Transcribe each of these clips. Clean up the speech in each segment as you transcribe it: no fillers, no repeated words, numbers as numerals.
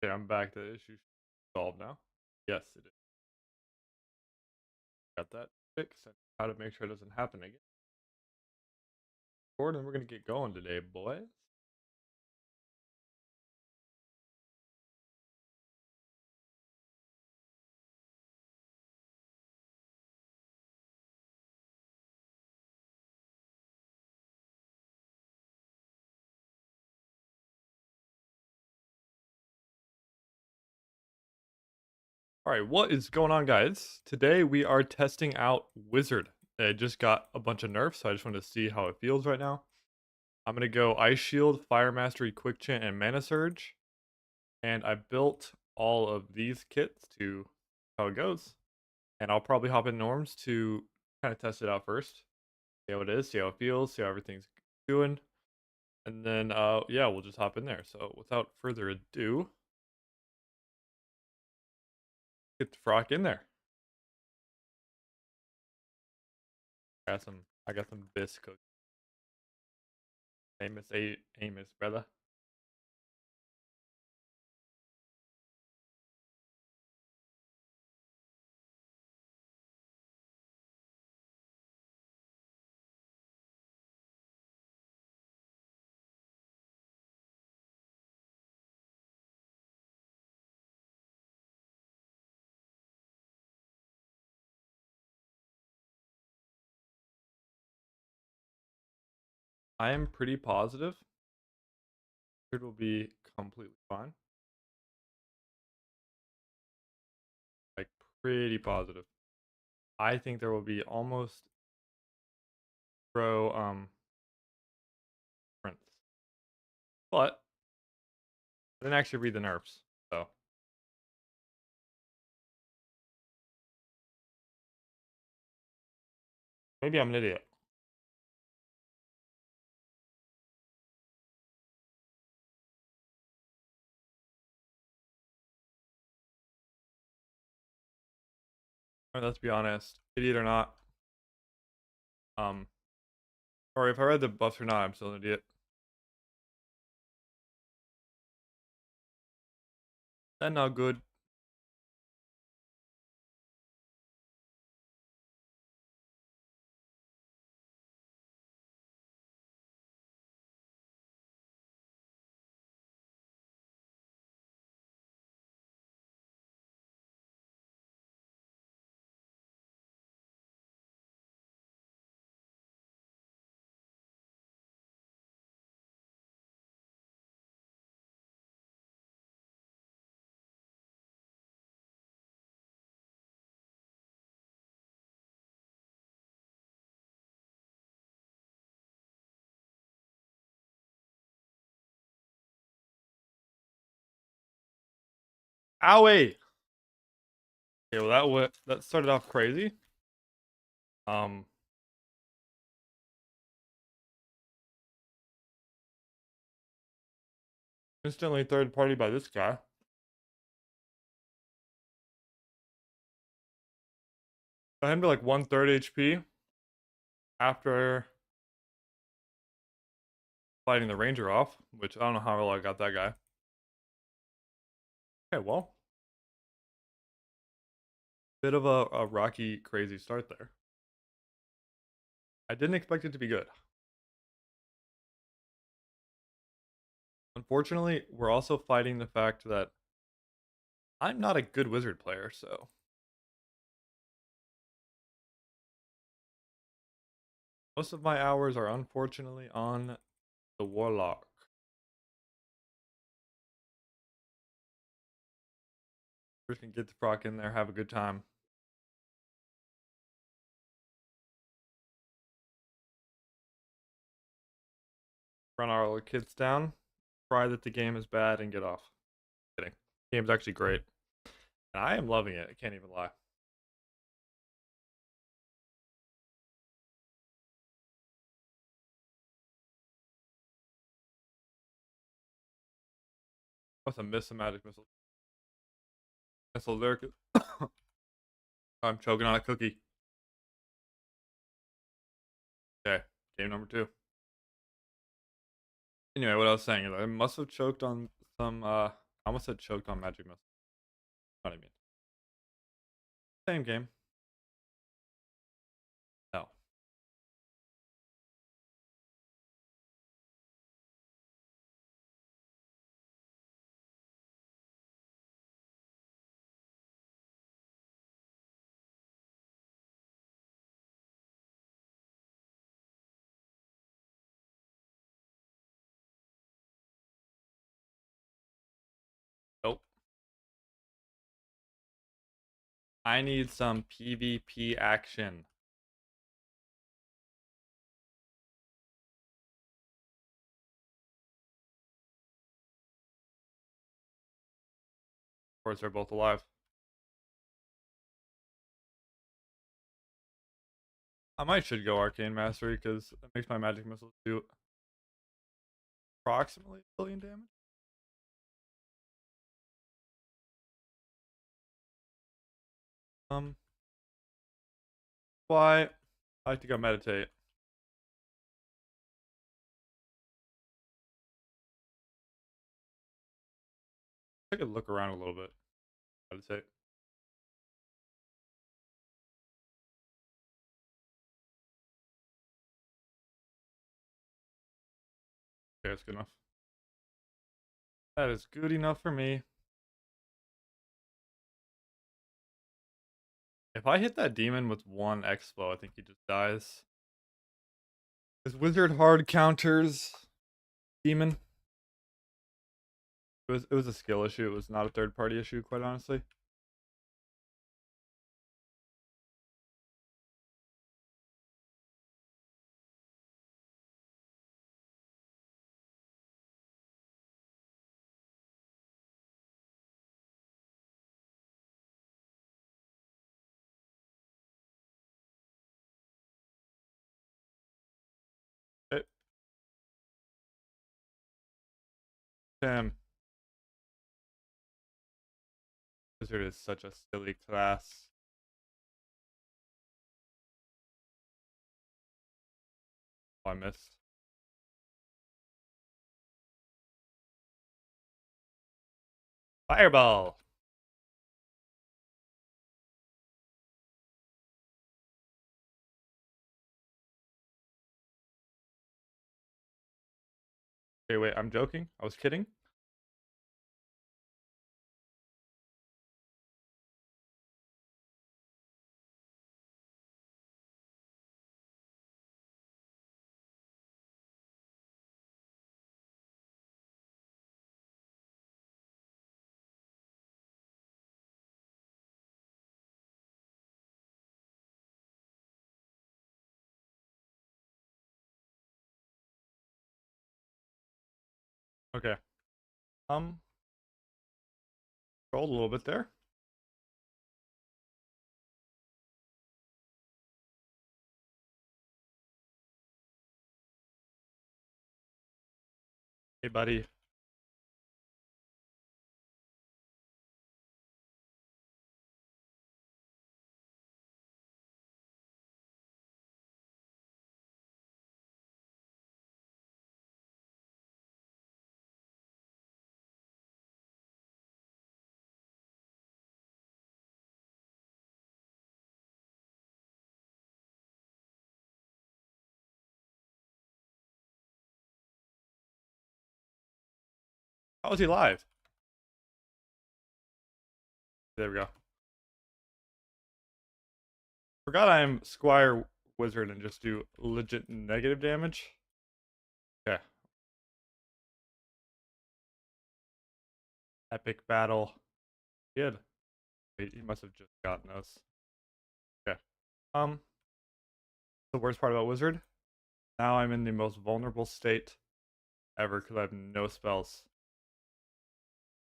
Okay, I'm back. The issue solved now. Yes, it is. Got that fixed. And how to make sure it doesn't happen again. And we're gonna get going today, boys. All right, what is going on, guys? Today we are testing out Wizard. It just got a bunch of nerfs, so I just want to see how it feels right now. I'm gonna go Ice Shield, Fire Mastery, Quick Chant, and Mana Surge. And I built all of these kits to how it goes. And I'll probably hop in Norms to kind of test it out first. See how it is, see how it feels, see how everything's doing. And then, yeah, we'll just hop in there. So without further ado, get the Frock in there. I got some BIS cookies. Amos, brother. I am pretty positive it will be completely fine. Like, pretty positive. I think there will be almost pro difference. But I didn't actually read the nerfs, so maybe I'm an idiot. Let's be honest, idiot or not. Um, or if I read the buffs or not, I'm still an idiot. Then not good. Owie! Okay, well that started off crazy. Um, Instantly third party by this guy. Got him to like 1/3 HP after fighting the ranger off, which I don't know how well I got that guy. Okay, well, bit of a rocky, crazy start there. I didn't expect it to be good. Unfortunately, we're also fighting the fact that I'm not a good wizard player, so most of my hours are unfortunately on the Warlock. We're just gonna get the proc in there, have a good time. Run our kids down, cry that the game is bad, and get off. Kidding. The game's actually great. And I am loving it, I can't even lie. What's a misomatic missile? Missile lyric. I'm choking on a cookie. Okay, game number 2. Anyway, what I was saying is I must have choked on some I almost said choked on magic missile. What I mean. Same game. No. Nope. I need some PvP action. Of course, they're both alive. I might should go Arcane Mastery because it makes my magic missiles do approximately a billion damage. Why? I like to go meditate. I could look around a little bit. Meditate. Okay, that's good enough. That is good enough for me. If I hit that demon with one expo, I think he just dies. His wizard hard counters demon. It was a skill issue. It was not a third party issue, quite honestly. Okay. Damn. Wizard is such a silly class. Oh, I missed. Fireball. Okay, wait, I'm joking. I was kidding. Okay. Um, Rolled a little bit there. Hey, buddy. How is he live? There we go. Forgot I'm Squire Wizard and just do legit negative damage. Okay. Epic battle. Good. Wait, he must have just gotten us. Okay. The worst part about Wizard? Now I'm in the most vulnerable state ever because I have no spells.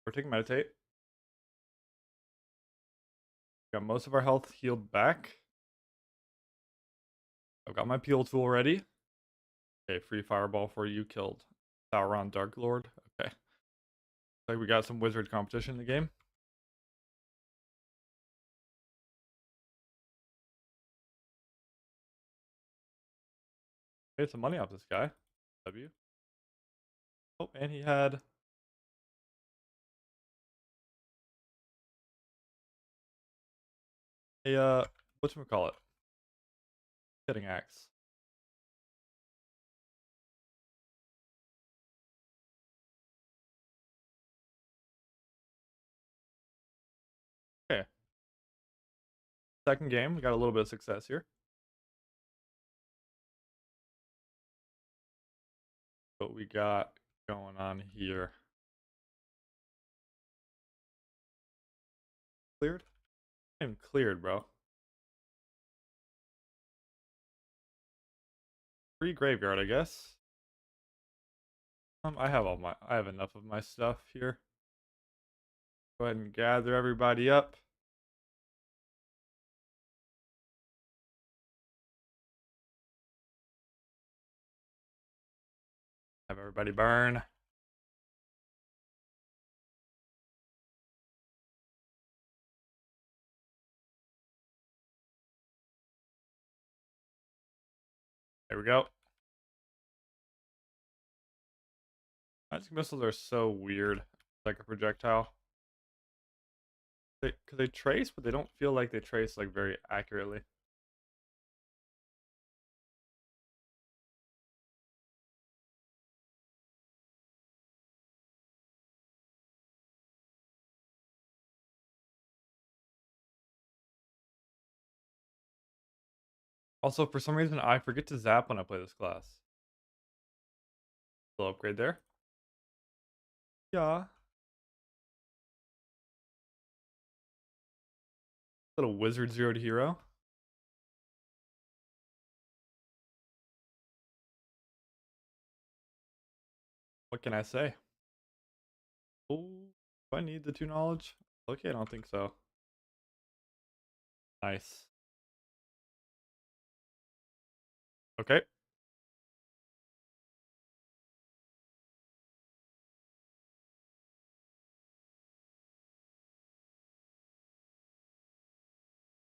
We're taking Meditate. Got most of our health healed back. I've got my peel tool ready. Okay, free fireball for you killed Sauron Dark Lord. Okay. Looks like we got some wizard competition in the game. Made some money off this guy. W. Oh, and he had a whatchamacallit? Cutting axe. Okay. Second game, we got a little bit of success here. What we got going on here? Cleared? I'm cleared, bro. Free graveyard, I guess. I have enough of my stuff here. Go ahead and gather everybody up. Have everybody burn. There we go. Magic missiles are so weird. Like a projectile. Cause they trace, but they don't feel like they trace like very accurately. Also, for some reason, I forget to zap when I play this class. Little upgrade there. Yeah. Little wizard 0 to hero. What can I say? Oh, do I need the 2 knowledge? Okay, I don't think so. Nice. Okay.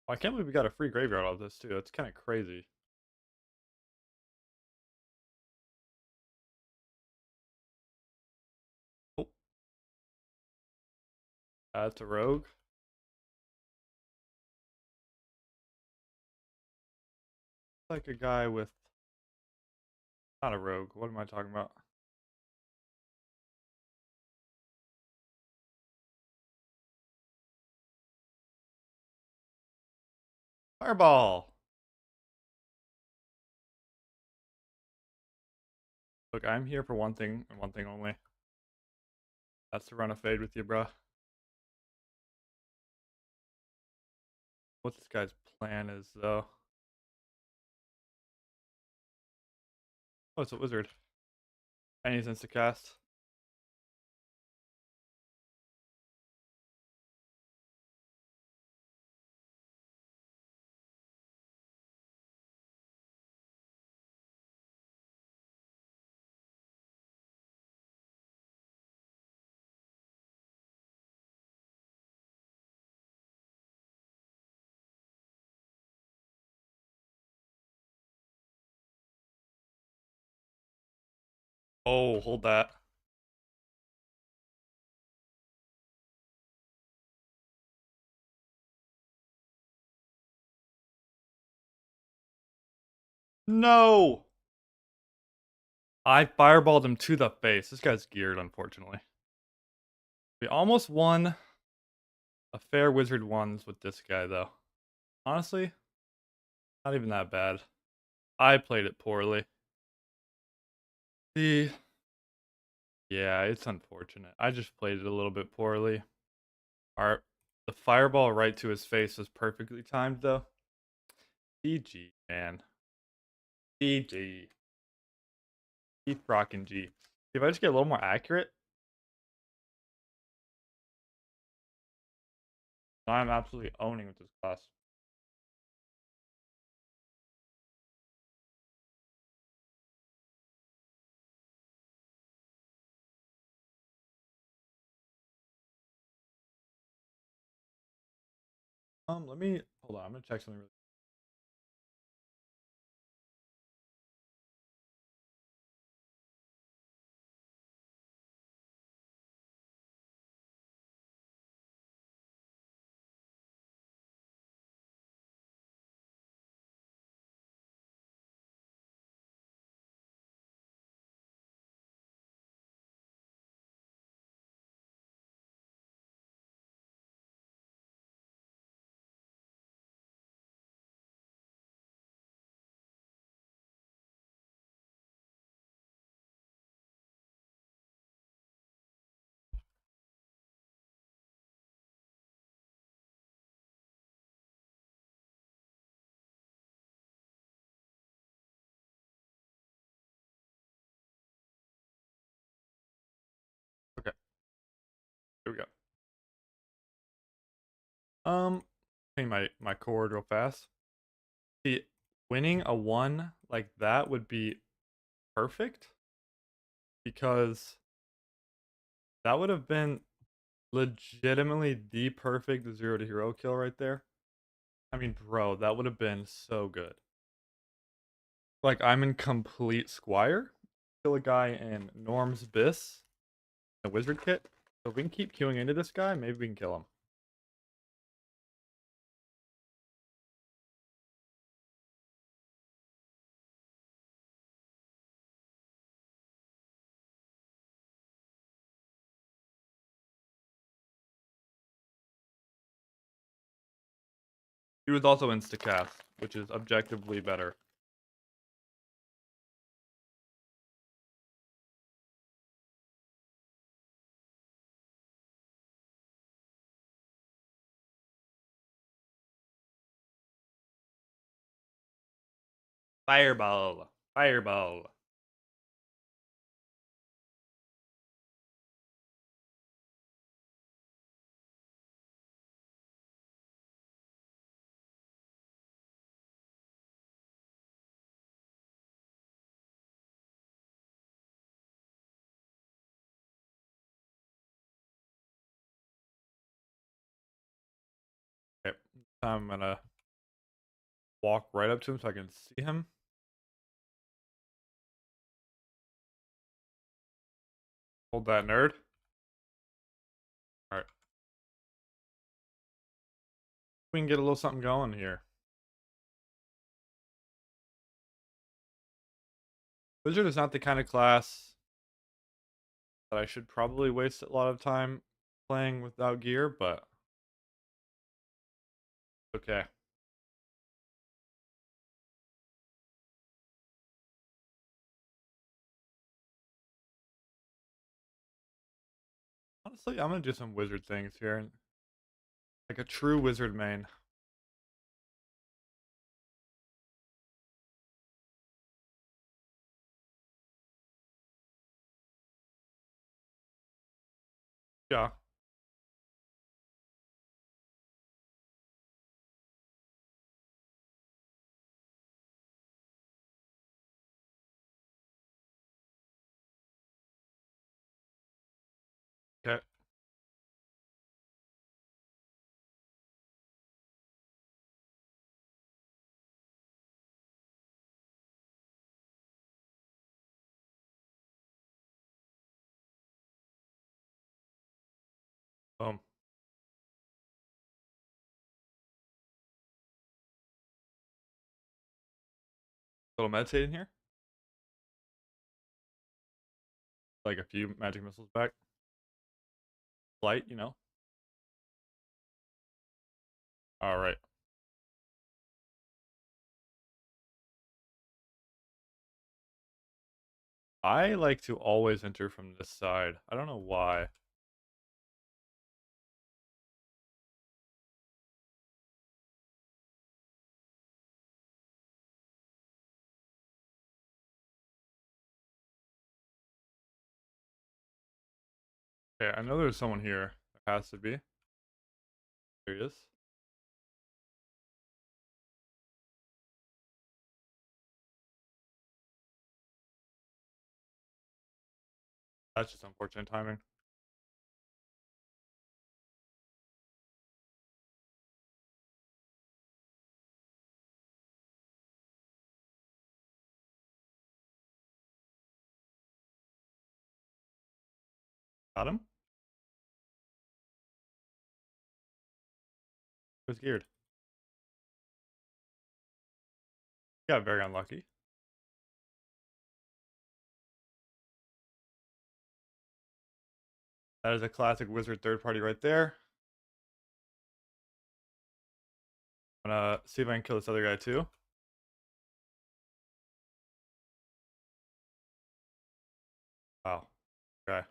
I can't believe we got a free graveyard out of this too. That's kind of crazy. Oh, that's a rogue. Like a guy with not a rogue. What am I talking about? Fireball. Look, I'm here for one thing and one thing only. That's to run a fade with you, bruh. What this guy's plan is, though. Oh, it's a wizard. Any sense to cast. Oh, hold that. No! I fireballed him to the face. This guy's geared, unfortunately. We almost won a fair wizard ones with this guy, though. Honestly, not even that bad. I played it poorly. The Yeah, it's unfortunate. I just played it a little bit poorly. Our The fireball right to his face was perfectly timed, though. GG, man. GG. Keith rocking G. If I just get a little more accurate, I'm absolutely owning with this class. Let me hold on. I'm gonna check something really Here we go. Paying my cord real fast. See, winning a one like that would be perfect because that would have been legitimately the perfect 0 to hero kill right there. I mean, bro, that would have been so good. Like, I'm in complete Squire, kill a guy in Norm's BIS, a wizard kit. So if we can keep queuing into this guy, maybe we can kill him. He was also insta-cast, which is objectively better. Fireball. Fireball. Okay, I'm gonna walk right up to him so I can see him. Hold that, nerd. Alright. We can get a little something going here. Wizard is not the kind of class that I should probably waste a lot of time playing without gear, but okay. Honestly, I'm gonna do some wizard things here. Like a true wizard main. Yeah. Okay. Boom. Little meditate in here. Like a few magic missiles back. Light, you know. Alright. I like to always enter from this side. I don't know why. Okay, I know there's someone here. There has to be. There he is. That's just unfortunate timing. Got him? Who's geared? Got very unlucky. That is a classic wizard third party right there. I'm gonna see if I can kill this other guy too. Wow. Okay.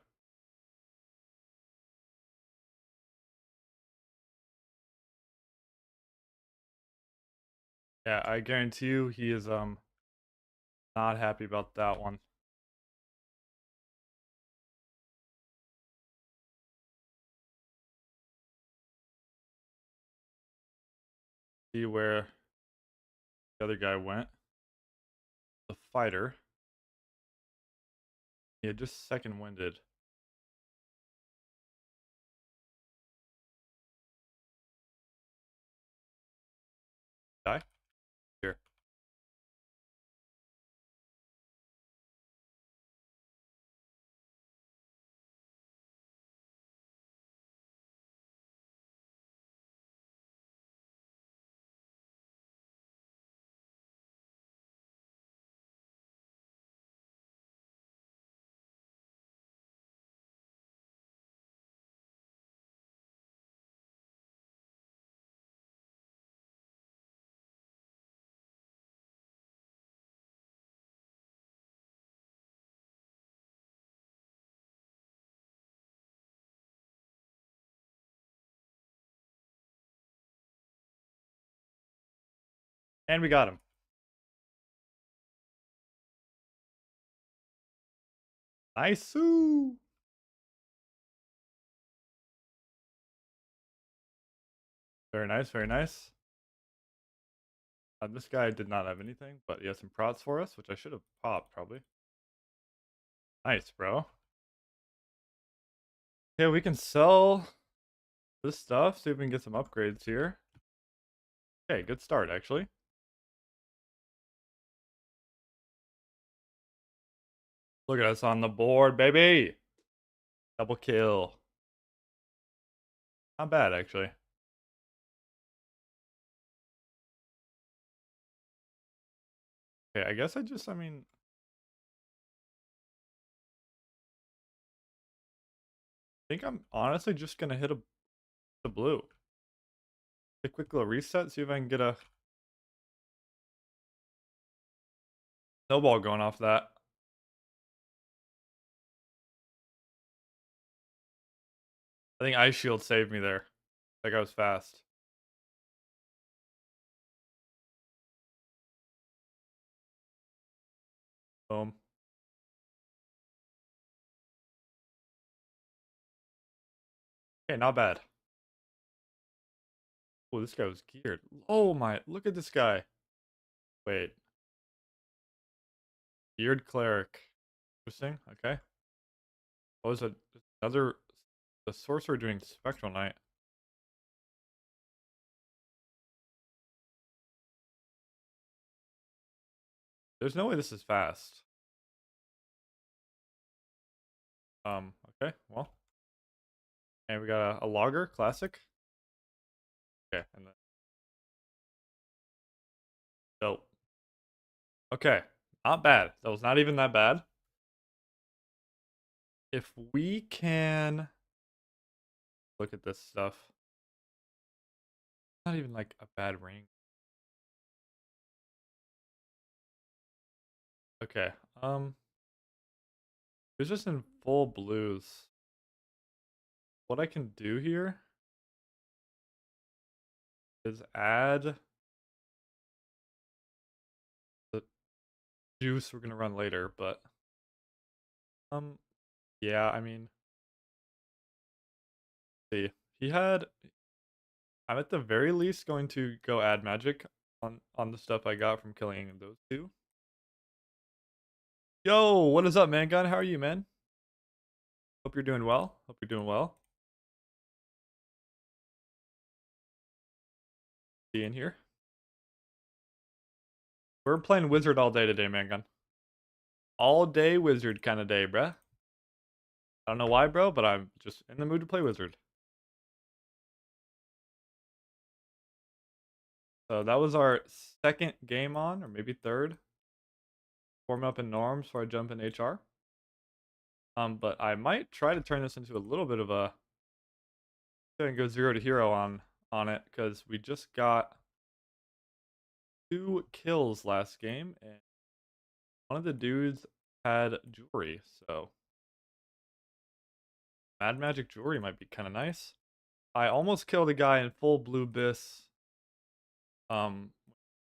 Yeah, I guarantee you he is not happy about that one. See where the other guy went. The fighter. Yeah, just second winded. Die? Here. And we got him. Nice. Very nice, very nice. This guy did not have anything, but he has some prots for us, which I should have popped, probably. Nice, bro. Yeah, we can sell this stuff, see if we can get some upgrades here. Okay, good start, actually. Look at us on the board, baby! Double kill. Not bad, actually. Okay, I guess I mean... I think I'm honestly just gonna hit the blue. A quick little reset, see if I can get a snowball going off that. I think Ice Shield saved me there. Like I was fast. Boom. Okay, not bad. Oh, this guy was geared. Oh my, look at this guy. Wait. Geared cleric. Interesting, okay. What was it? Another, the sorcerer doing spectral knight. There's no way this is fast. Okay, well. And we got a logger, classic. Okay, and then dope. Okay, not bad. That was not even that bad. If we can look at this stuff, not even like a bad ring. Okay, it's just in full blues. What I can do here is add the juice we're gonna run later, but um, yeah, I mean, see, he had. I'm at the very least going to go add magic on the stuff I got from killing those two. Yo, what is up, man? Gun, how are you, man? Hope you're doing well. Hope you're doing well. See in here. We're playing wizard all day today, man. Gun. All day wizard kind of day, bruh. I don't know why, bro, but I'm just in the mood to play wizard. So that was our second game on, or maybe third. Warm up in norms before I jump in HR. But I might try to turn this into a little bit of a go 0 to hero on it, because we just got 2 kills last game, and one of the dudes had jewelry, so Mad Magic jewelry might be kind of nice. I almost killed a guy in full blue BIS um,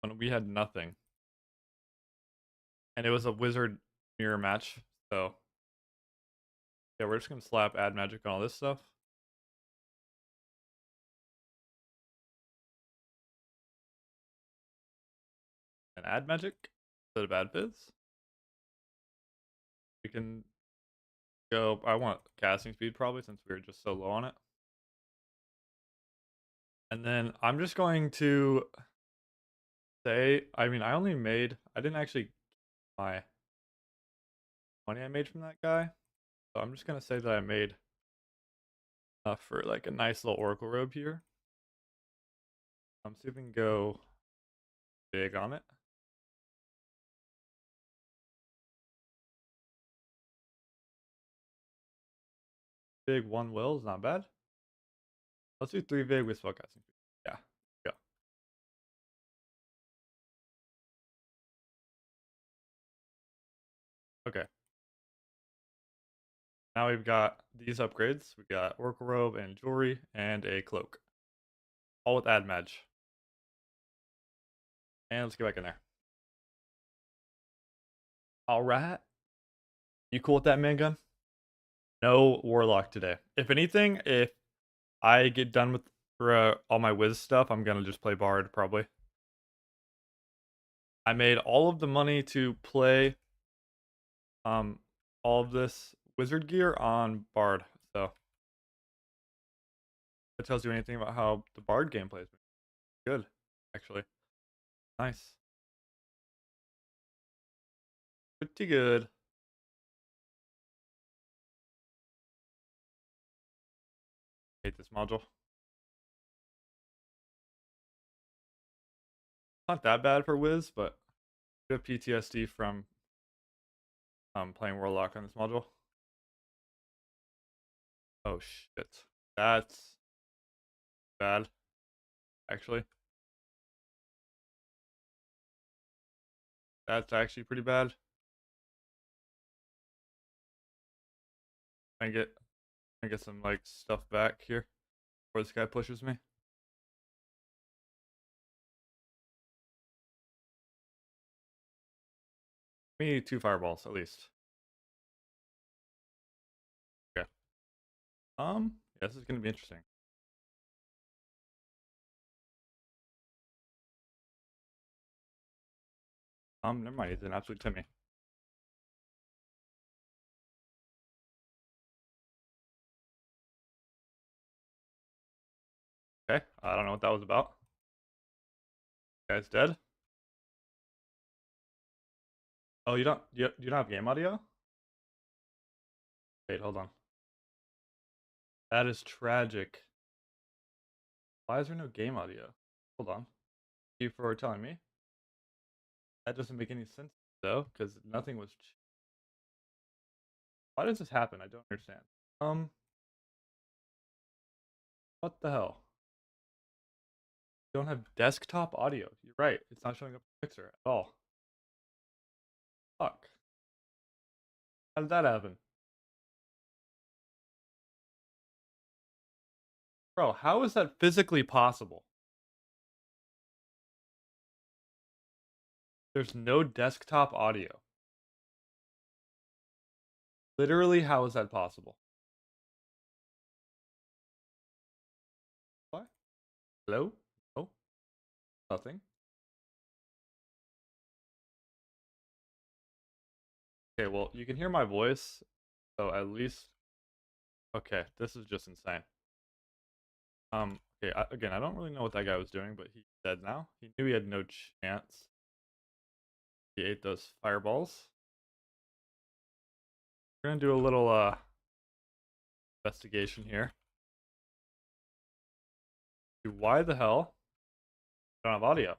when we had nothing. And it was a wizard mirror match, so yeah, we're just gonna slap add magic on all this stuff. an ad magic instead of ad biz. We can go. I want casting speed probably since we were just so low on it. And then I'm just going to say, I mean, I didn't actually my money I made from that guy. So I'm just gonna say that I made enough for like a nice little Oracle robe here. See if we can go big on it. Big one will is not bad. Let's do 3 big with spellcasting. Yeah. Yeah. Okay. Now we've got these upgrades. We've got Oracle robe and jewelry and a cloak. All with ad match. And let's get back in there. Alright. You cool with that, man gun? No Warlock today. If anything, if I get done with all my Wiz stuff, I'm gonna just play Bard, probably. I made all of the money to play all of this wizard gear on Bard, so if it tells you anything about how the Bard gameplay is good, actually. Nice. Pretty good. Hate this module. Not that bad for Wiz, but I have PTSD from playing Warlock on this module. Oh shit. That's bad, actually. That's actually pretty bad. I get some like stuff back here before this guy pushes me. We need 2 fireballs at least. Okay. Yeah, this is gonna be interesting. Never mind, he's an absolute Timmy. Okay, I don't know what that was about. Guy's dead. Oh, you don't have game audio? Wait, hold on. That is tragic. Why is there no game audio? Hold on. Thank you for telling me. That doesn't make any sense though, because nothing was. Why does this happen? I don't understand. What the hell? You don't have desktop audio. You're right. It's not showing up in the Mixer at all. Fuck. How did that happen? Bro, how is that physically possible? There's no desktop audio. Literally, how is that possible? What? Hello? Oh, nothing. Okay, well, you can hear my voice, so at least. Okay, this is just insane. Okay, again, I don't really know what that guy was doing, but he's dead now. He knew he had no chance. He ate those fireballs. We're gonna do a little investigation here. Dude, why the hell I don't have audio?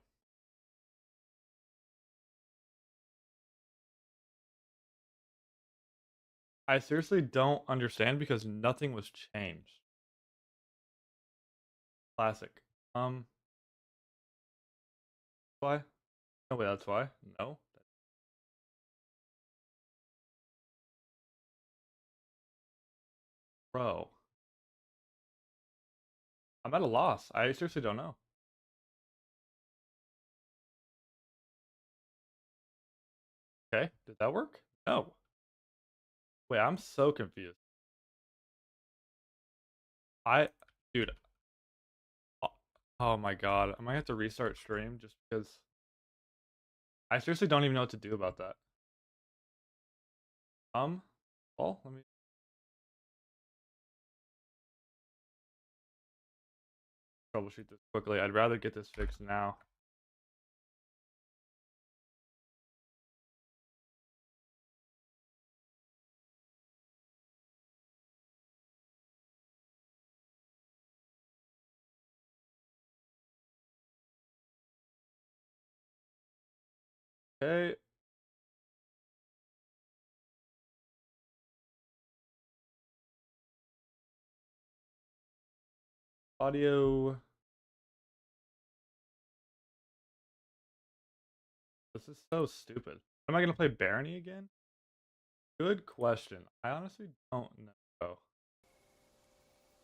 I seriously don't understand because nothing was changed. Classic. Why? No way, that's why. No. Bro. I'm at a loss. I seriously don't know. Okay, did that work? No. Wait, I'm so confused. I, dude. Oh, oh my god, I might have to restart stream just because I seriously don't even know what to do about that. Well, let me. Troubleshoot this quickly. I'd rather get this fixed now. Okay. Audio. This is so stupid. Am I gonna play Barony again? Good question. I honestly don't know.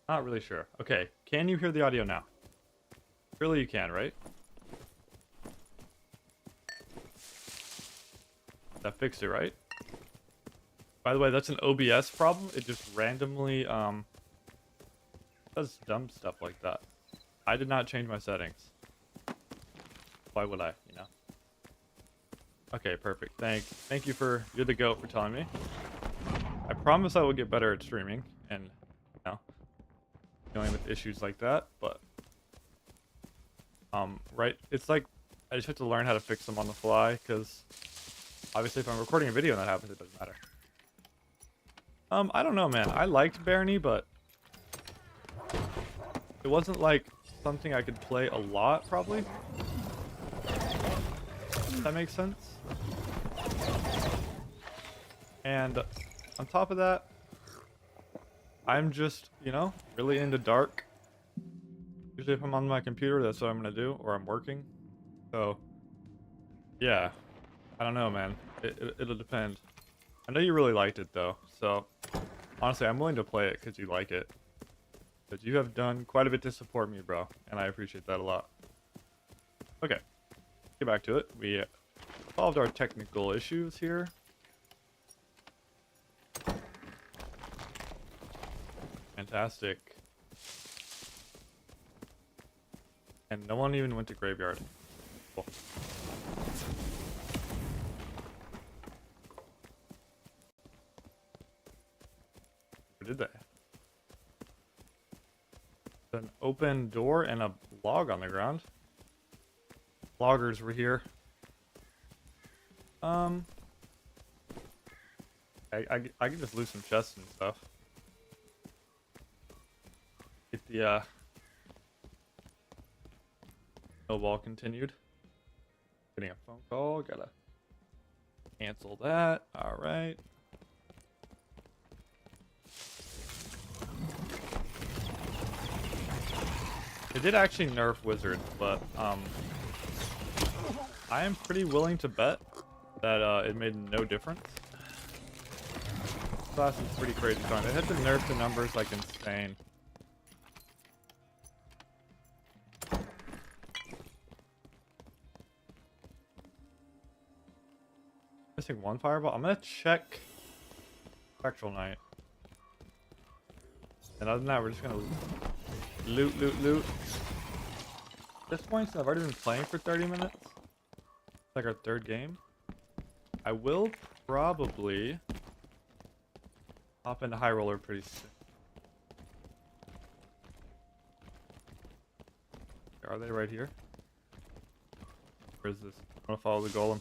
Not really sure. Okay, can you hear the audio now? Surely you can, right? That fixed it, right? By the way, that's an OBS problem. It just randomly does dumb stuff like that. I did not change my settings. Why would I, you know? Okay, perfect. Thank you for, you're the GOAT for telling me. I promise I will get better at streaming and, you know, dealing with issues like that, but right, it's like I just have to learn how to fix them on the fly, because obviously if I'm recording a video and that happens, it doesn't matter. I don't know, man. I liked Barony, but it wasn't like something I could play a lot, probably. If that makes sense. And on top of that, I'm just, you know, really into dark. Usually if I'm on my computer, that's what I'm gonna do, or I'm working. So, yeah. I don't know, man. It'll depend. I know you really liked it, though. So, honestly, I'm willing to play it because you like it. Because you have done quite a bit to support me, bro. And I appreciate that a lot. Okay. Get back to it. We solved our technical issues here. Fantastic. And no one even went to graveyard. Cool. Or did they? An open door and a log on the ground. Loggers were here. I can just loot some chests and stuff. Get the snowball continued. Getting a phone call. Gotta cancel that. All right. They did actually nerf Wizard, but I am pretty willing to bet that it made no difference. Class is pretty crazy strong. They had to nerf the numbers like insane. Missing one fireball. I'm gonna check Spectral Knight. And other than that, we're just gonna loot. At this point, since I've already been playing for 30 minutes, it's like our third game, I will probably hop into High Roller pretty soon. Are they right here? Where is this? I'm gonna follow the golem.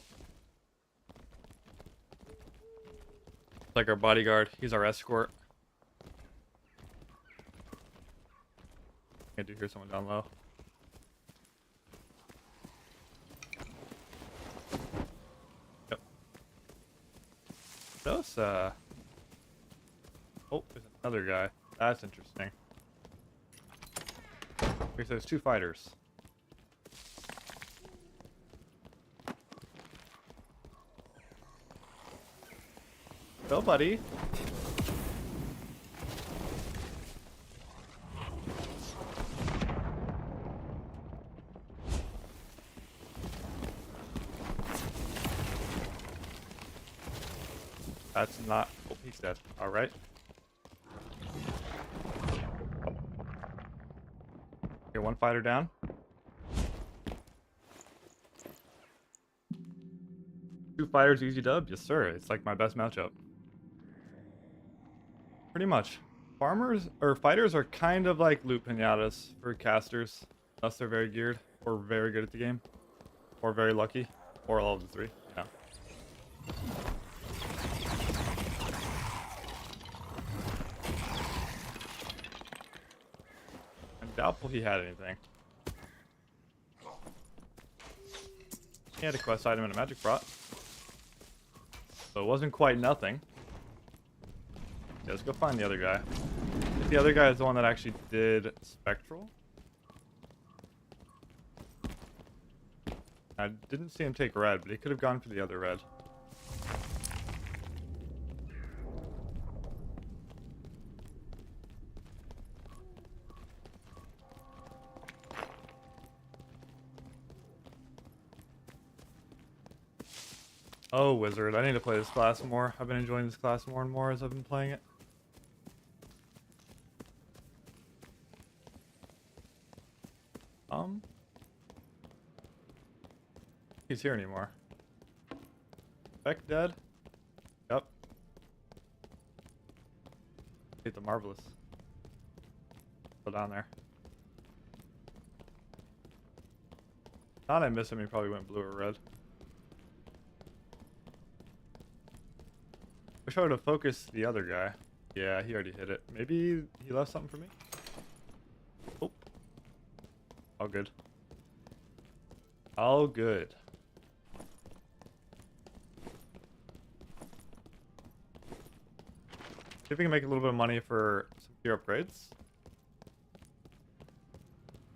It's like our bodyguard. He's our escort. I do hear someone down low. Yep. Those, oh, there's another guy. That's interesting. Okay, so there's two fighters. Go, buddy. That's not... Oh, he's dead. Alright. Okay, one fighter down. 2 fighters, easy dub? Yes, sir. It's like my best matchup. Pretty much. Farmers or fighters are kind of like loot pinatas for casters, unless they're very geared or very good at the game, or very lucky, or all of the three. Yeah. I'm doubtful he had anything. He had a quest item and a magic bot, so it wasn't quite nothing. Yeah, let's go find the other guy. If the other guy is the one that actually did Spectral. I didn't see him take red, but he could have gone for the other red. Oh, Wizard. I need to play this class more. I've been enjoying this class more and more as I've been playing it. He's here anymore. Beck dead? Yep. Hit the Marvelous. Still down there. Thought I missed him, he probably went blue or red. Wish I would have focused the other guy. Yeah, he already hit it. Maybe he left something for me? Oh. All good. All good. See if we can make a little bit of money for some gear upgrades.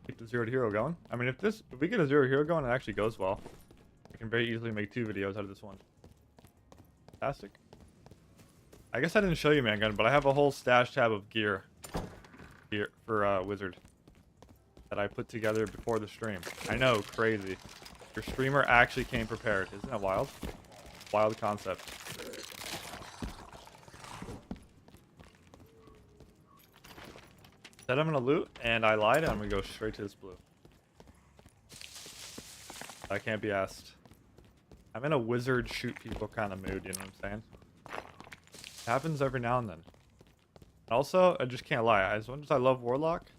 Keep the 0 to hero going. I mean, if we get a 0 hero going, it actually goes well. I can very easily make 2 videos out of this one. Fantastic. I guess I didn't show you Mangun, but I have a whole stash tab of gear for Wizard that I put together before the stream. I know, crazy. Your streamer actually came prepared. Isn't that wild? Wild concept. Said I'm gonna loot, and I lied, and I'm gonna go straight to this blue. I can't be asked. I'm in a wizard shoot people kind of mood, you know what I'm saying? It happens every now and then. Also, I just can't lie, as much as I love Warlock,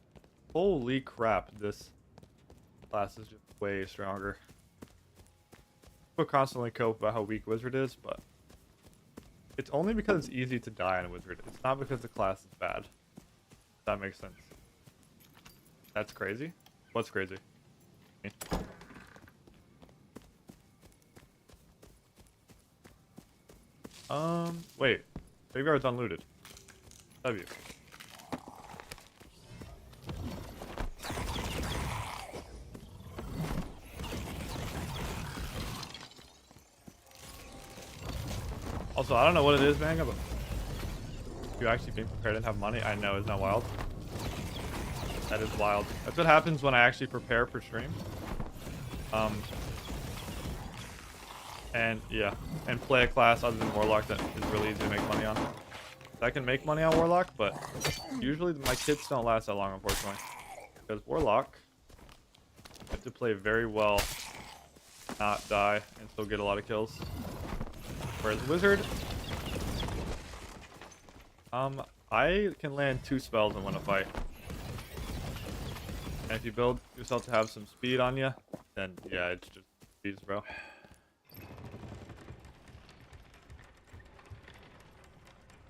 holy crap, this class is just way stronger. People constantly cope about how weak Wizard is, but it's only because it's easy to die in Wizard. It's not because the class is bad. That makes sense. That's crazy? What's crazy? Wait. Graveyard's unlooted. W. Also, I don't know what it is, man, but you actually being prepared and have money, I know, isn't that wild? That is wild. That's what happens when I actually prepare for stream. And yeah, and play a class other than Warlock that is really easy to make money on. I can make money on Warlock, but usually my kits don't last that long, unfortunately. Because Warlock, you have to play very well, not die, and still get a lot of kills. Whereas Wizard, I can land 2 spells and win a fight. And if you build yourself to have some speed on you, then yeah, it's just speeds, bro.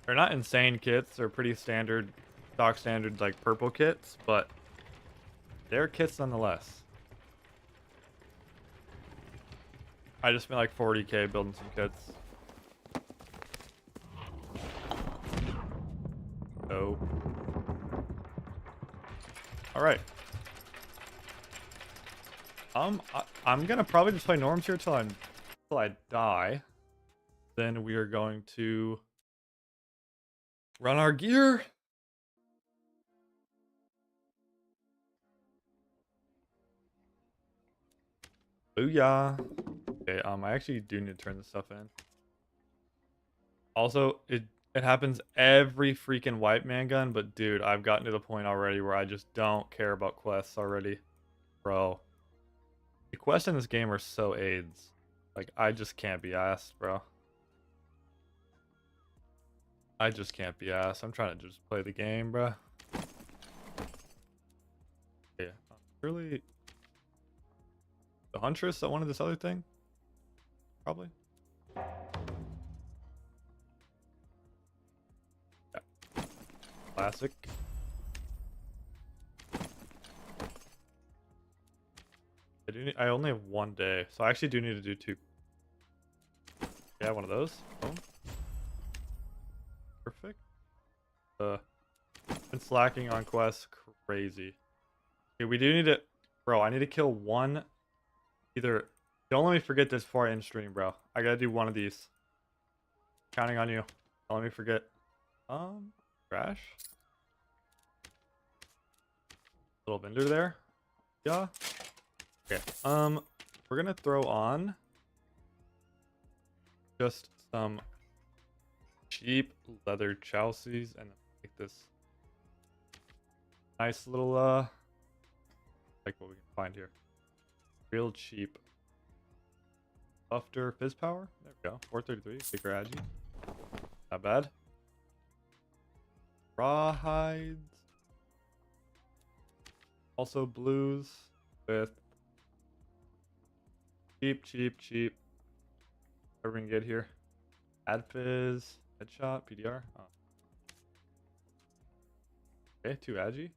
They're not insane kits, they're pretty standard, stock standard, like purple kits, but they're kits nonetheless. I just spent like 40k building some kits. So, alright. I'm gonna probably just play norms here till I die. Then we are going to run our gear. Booyah. Okay, I actually do need to turn this stuff in. Also, it happens every freaking white man gun, but dude, I've gotten to the point already where I just don't care about quests already. Bro. The quests in this game are so AIDS. Like, I just can't be asked, bro. I just can't be asked. I'm trying to just play the game, bro. Yeah. Really? The Huntress that wanted this other thing? Probably. Yeah. Classic. I only have 1 day, so I actually do need to do 2. Yeah, one of those. Boom. Perfect. Been slacking on quests. Crazy. Okay, we do need to... Bro, I need to kill one... Either... Don't let me forget this before I end stream, bro. I gotta do one of these. Counting on you. Don't let me forget. Crash? Little vendor there. Yeah. Okay. We're gonna throw on... just some... cheap leather chalsies and make this... nice little, like what we can find here. Real cheap. Buffer fizz power. There we go. 433. Bigger agi. Not bad. Rawhides. Also blues with cheap. Whatever we can get here. Ad fizz. Headshot. PDR. Oh. Okay, 2 agi.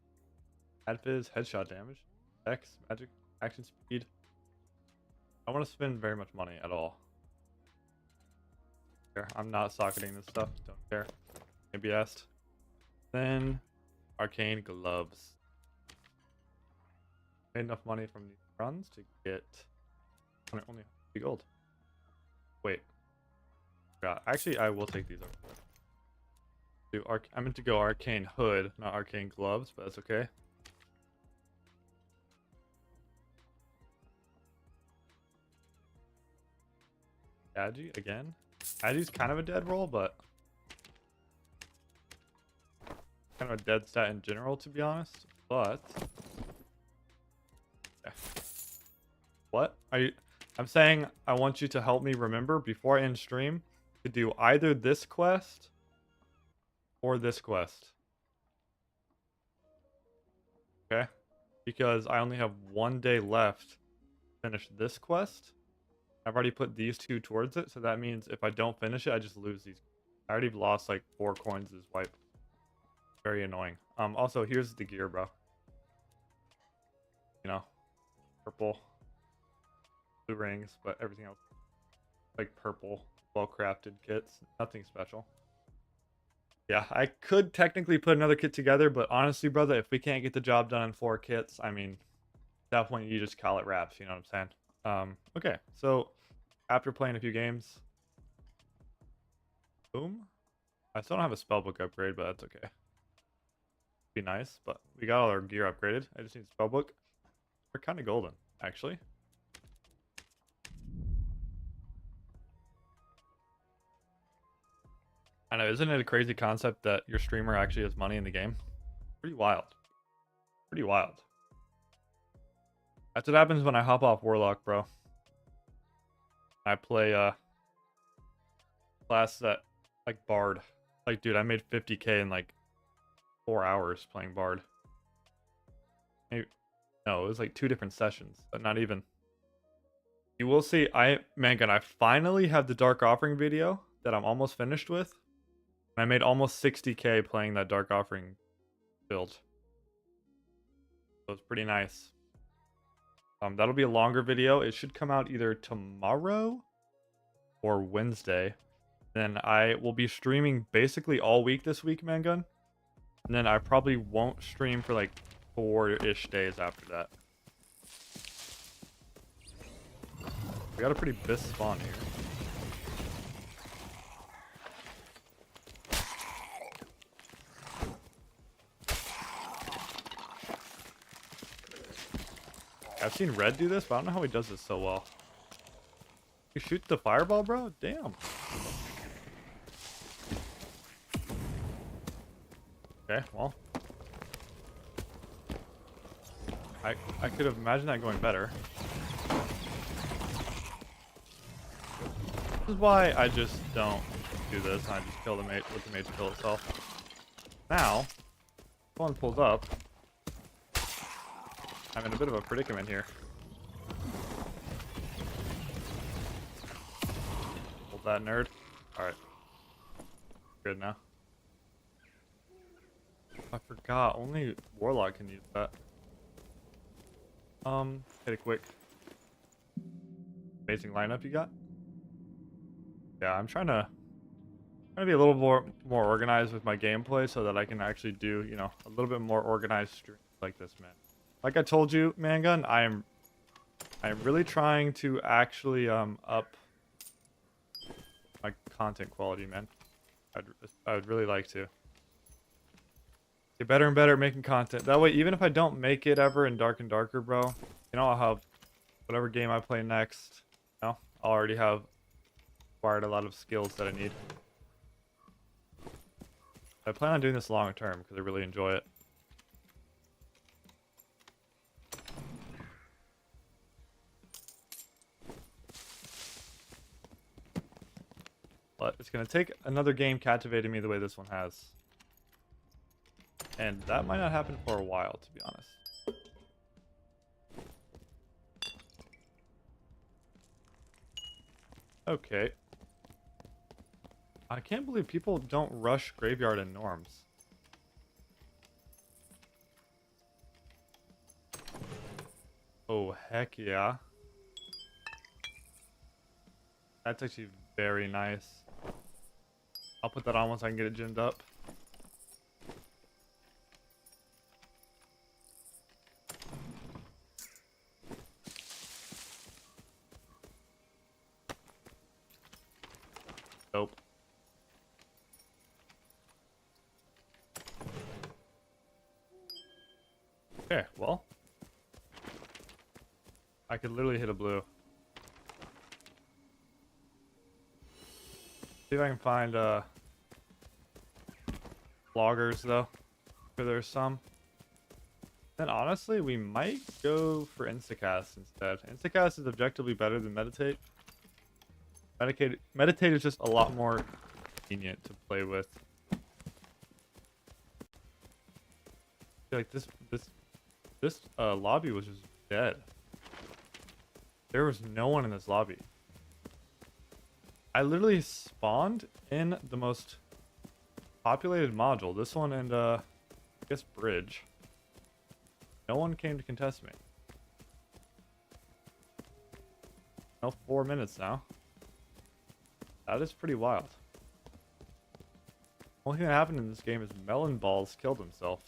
Ad fizz. Headshot damage. X. Magic. Action speed. I don't want to spend very much money at all. I'm not socketing this stuff. Don't care. Maybe asked. Then arcane gloves. Made enough money from these runs to get only 50 gold. Wait. Yeah, actually, I will take these over. I meant to go arcane hood, not arcane gloves, but that's okay. Agi again. Agi's kind of a dead roll, but kind of a dead stat in general, to be honest. But yeah. What are you? I'm saying I want you to help me remember before I end stream to do either this quest or this quest. Okay, because I only have 1 day left to finish this quest. I've already put these 2 towards it, so that means if I don't finish it, I just lose these. I already lost like 4 coins this wipe. Very annoying. Also, here's the gear, bro. You know, purple, blue rings, but everything else like purple, well-crafted kits. Nothing special. Yeah, I could technically put another kit together, but honestly, brother, if we can't get the job done in 4 kits, I mean, at that point, you just call it wraps. You know what I'm saying? Okay, so after playing a few games, boom. I still don't have a spellbook upgrade, but that's okay. Be nice, but we got all our gear upgraded. I just need a spellbook. We're kind of golden, actually. I know, isn't it a crazy concept that your streamer actually has money in the game? Pretty wild. Pretty wild. That's what happens when I hop off Warlock, bro. I play class that like Bard. Like, dude, I made 50k in like 4 hours playing Bard. Maybe, no, it was like 2 different sessions, but not even. You will see. Mangan, I finally have the Dark Offering video that I'm almost finished with. I made almost 60k playing that Dark Offering build. So it's pretty nice. That'll be a longer video. It should come out either tomorrow or Wednesday. Then I will be streaming basically all week this week, Mangun. And then I probably won't stream for like 4-ish days after that. We got a pretty BIS spawn here. I've seen Red do this, but I don't know how he does this so well. You shoot the fireball, bro? Damn. Okay, well. I could have imagined that going better. This is why I just don't do this, and I just kill the mage, let the mage kill itself. Now, if one pulls up, I'm in a bit of a predicament here. Hold that, nerd. Alright. Good now. I forgot, only Warlock can use that. Hit it quick. Amazing lineup you got. Yeah, I'm trying to be a little more organized with my gameplay so that I can actually do, you know, a little bit more organized streams like this, man. Like I told you, Mangun, I am really trying to actually up my content quality, man. I would really like to get better and better at making content. That way, even if I don't make it ever in Dark and Darker, bro, you know, I'll have whatever game I play next. You know, I'll already have acquired a lot of skills that I need. I plan on doing this long term because I really enjoy it. But it's going to take another game captivating me the way this one has. And that might not happen for a while, to be honest. Okay. I can't believe people don't rush Graveyard and Norms. Oh, heck yeah. That's actually very nice. I'll put that on once I can get it gymmed up. Dope. Okay, well. I could literally hit a blue. See if I can find loggers though. If there's some. Then honestly, we might go for Instacast instead. Instacast is objectively better than Meditate. Meditate is just a lot more convenient to play with. I feel like this lobby was just dead. There was no one in this lobby. I literally spawned in the most populated module. This one and I guess bridge. No one came to contest me. No, 4 minutes now. That is pretty wild. Only thing that happened in this game is Melon Balls killed himself.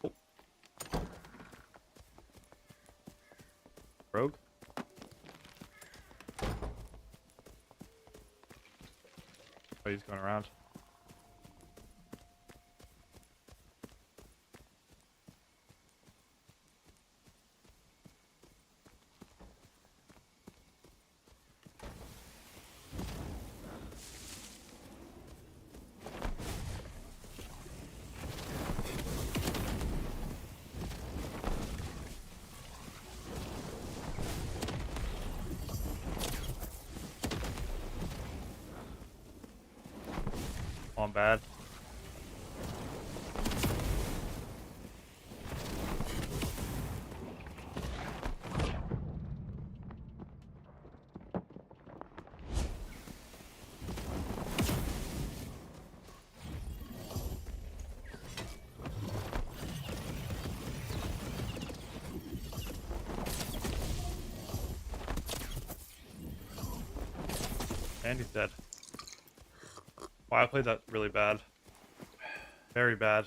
Oh. Rogue? Oh, he's going around. On bad. And he's dead. Wow, I played that really bad. Very bad.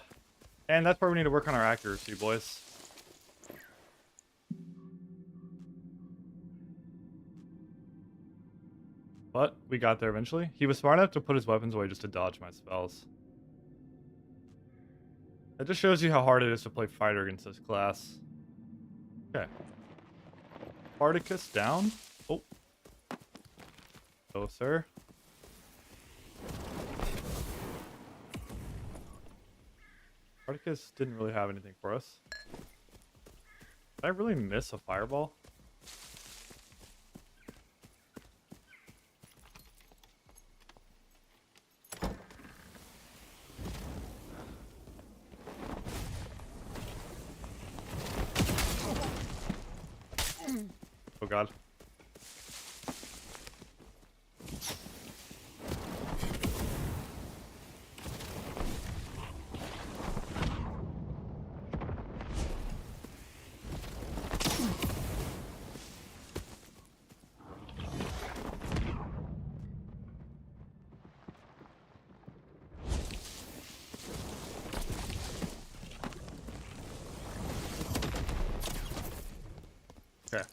And that's where we need to work on our accuracy, boys. But we got there eventually. He was smart enough to put his weapons away just to dodge my spells. That just shows you how hard it is to play fighter against this class. Okay. Spartacus down. Oh. Oh, sir. Spartacus didn't really have anything for us. Did I really miss a fireball? Oh god. Okay.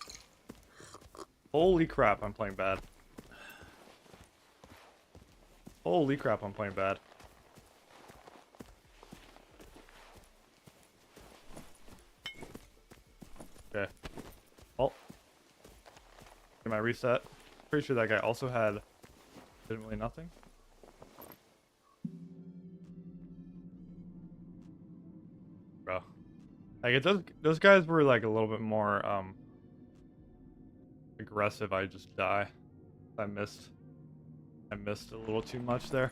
Holy crap, I'm playing bad. Holy crap, I'm playing bad. Okay. Well. Get my reset. Pretty sure that guy also had literally nothing. Bro. Like, those guys were like a little bit more aggressive. I just die. I missed a little too much there.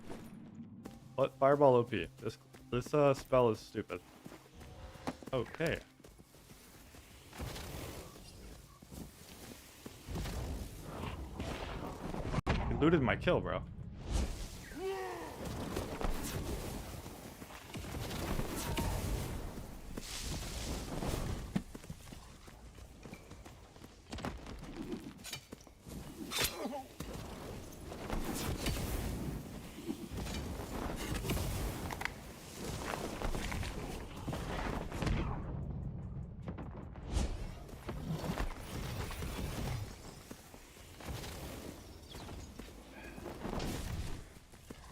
What? Fireball OP. This spell is stupid. Okay. You looted my kill, bro.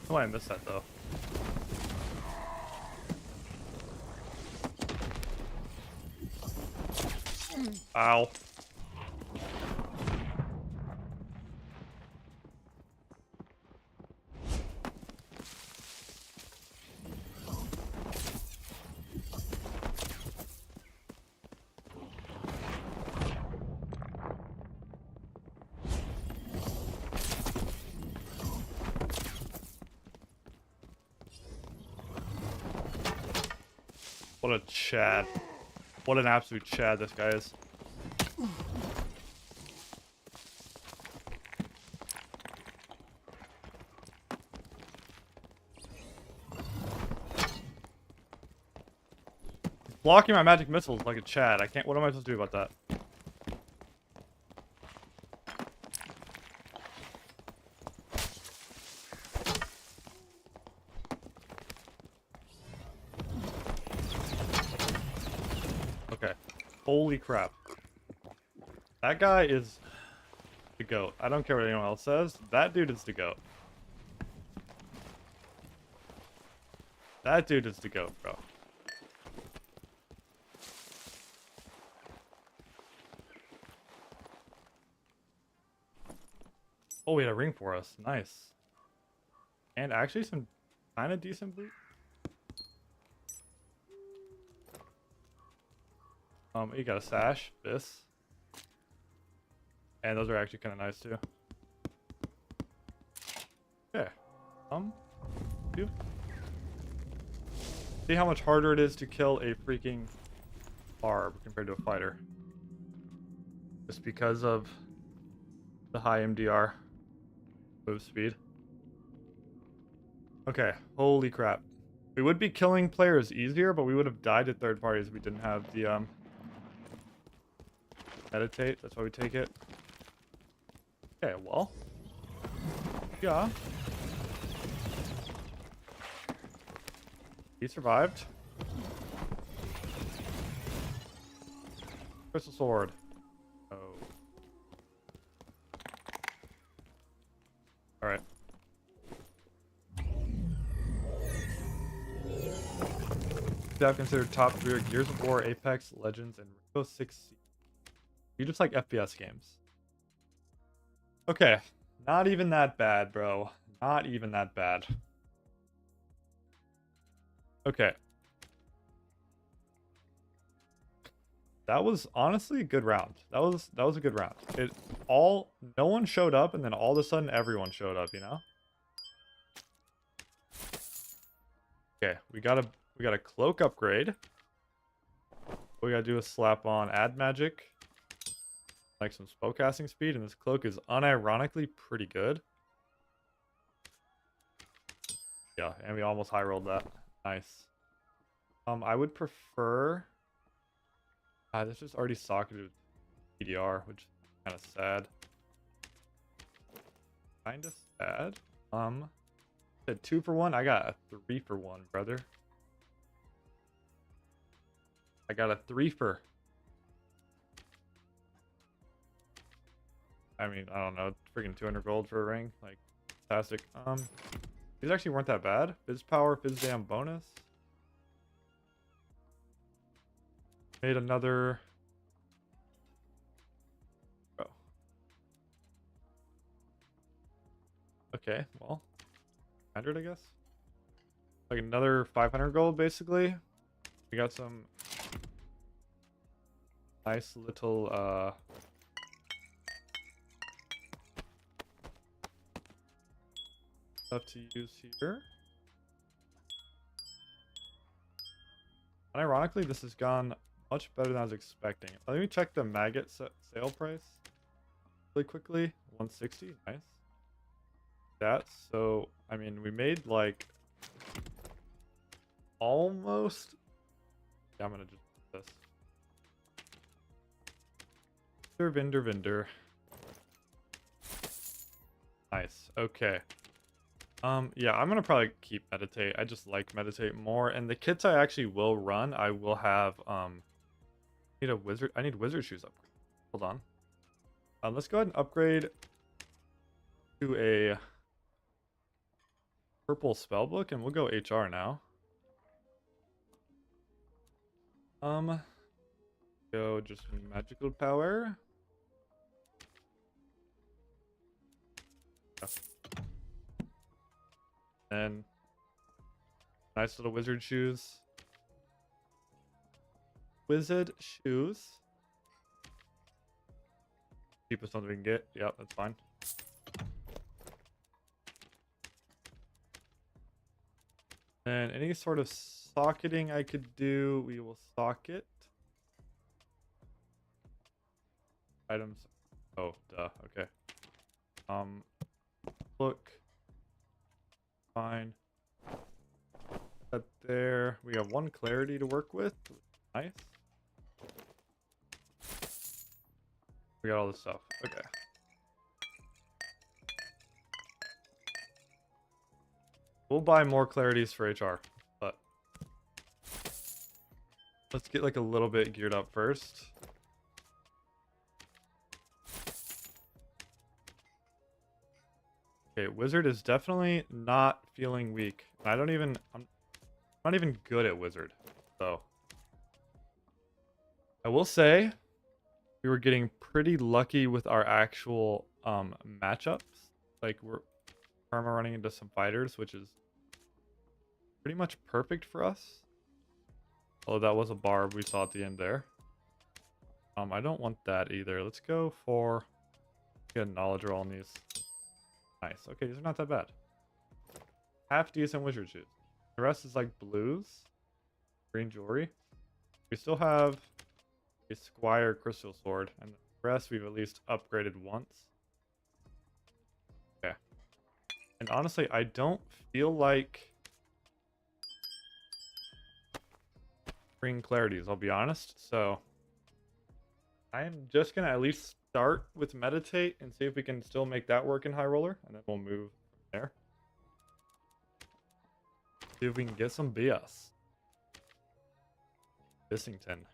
Oh, I missed that though. Ow. What a Chad. What an absolute Chad this guy is. Blocking my magic missiles like a Chad. I can't. What am I supposed to do about that? Okay. Holy crap. That guy is the GOAT. I don't care what anyone else says. That dude is the GOAT. That dude is the GOAT, bro. Oh, we had a ring for us. Nice. And actually some kind of decent loot. You got a sash, BIS. And those are actually kind of nice too. Okay. Dude. See how much harder it is to kill a freaking barb compared to a fighter. Just because of the high MDR move speed. Okay, holy crap. We would be killing players easier, but we would have died to third parties if we didn't have the meditate. That's why we take it. Okay, well. Yeah. He survived. Crystal sword. Oh. Alright. I've considered top 3 are Gears of War, Apex, Legends, and Rainbow Six Siege. You just like FPS games. Okay. Not even that bad, bro. Not even that bad. Okay. That was honestly a good round. That was a good round. No one showed up, and then all of a sudden everyone showed up, you know? Okay, we got a cloak upgrade. What we gotta do is slap on add magic, like some spellcasting speed, and this cloak is unironically pretty good. Yeah, and we almost high rolled that. Nice. I would prefer. This is already socketed with PDR, which is kind of sad. Kind of sad. Said 2 for 1. I got a 3 for 1, brother. I got a 3 for. I mean, I don't know, freaking 200 gold for a ring, like, fantastic. These actually weren't that bad. Fizz power, fizz dam bonus. Made another. Oh. Okay, well, 100, I guess. Like another 500 gold, basically. We got some nice little stuff to use here. And ironically, this has gone much better than I was expecting. Let me check the maggot sale price really quickly. 160, nice. So I mean, we made like almost. Yeah, I'm gonna just do this. Vendor. Nice. Okay. Yeah, I'm gonna probably keep meditate. I just like meditate more, and the kits I actually will run, I will have need a wizard. I need wizard shoes upgrade. Hold on. Let's go ahead and upgrade to a purple spellbook, and we'll go HR now. Go just magical power. Yeah. And nice little wizard shoes. Wizard shoes. Cheapest one we can get. Yep, that's fine. And any sort of socketing I could do, we will socket. Items. Oh, duh. Okay. Look. Fine. That there. We have 1 clarity to work with. Nice. We got all this stuff. Okay. We'll buy more clarities for HR, but let's get like a little bit geared up first. Okay, wizard is definitely not feeling weak. I'm not even good at wizard, so I will say we were getting pretty lucky with our actual matchups. Like we're karma running into some fighters, which is pretty much perfect for us. Although that was a barb we saw at the end there. I don't want that either. Let's go for get a knowledge roll on these. Nice. Okay, these are not that bad. Half decent wizard shoes. The rest is like blues, green jewelry. We still have a squire crystal sword, and the rest we've at least upgraded once. Okay. And honestly, I don't feel like bring clarities, I'll be honest. So I'm just gonna at least start with meditate and see if we can still make that work in high roller, and then we'll move from there. See if we can get some BS. Bissington.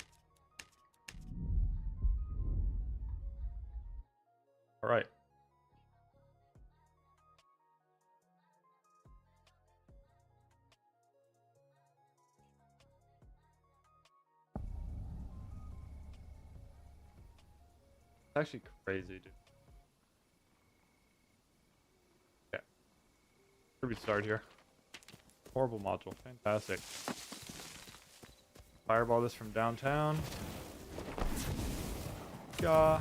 All right. It's actually crazy, dude. Okay. Where do we start here? Horrible module. Fantastic. Fireball this from downtown. Yeah.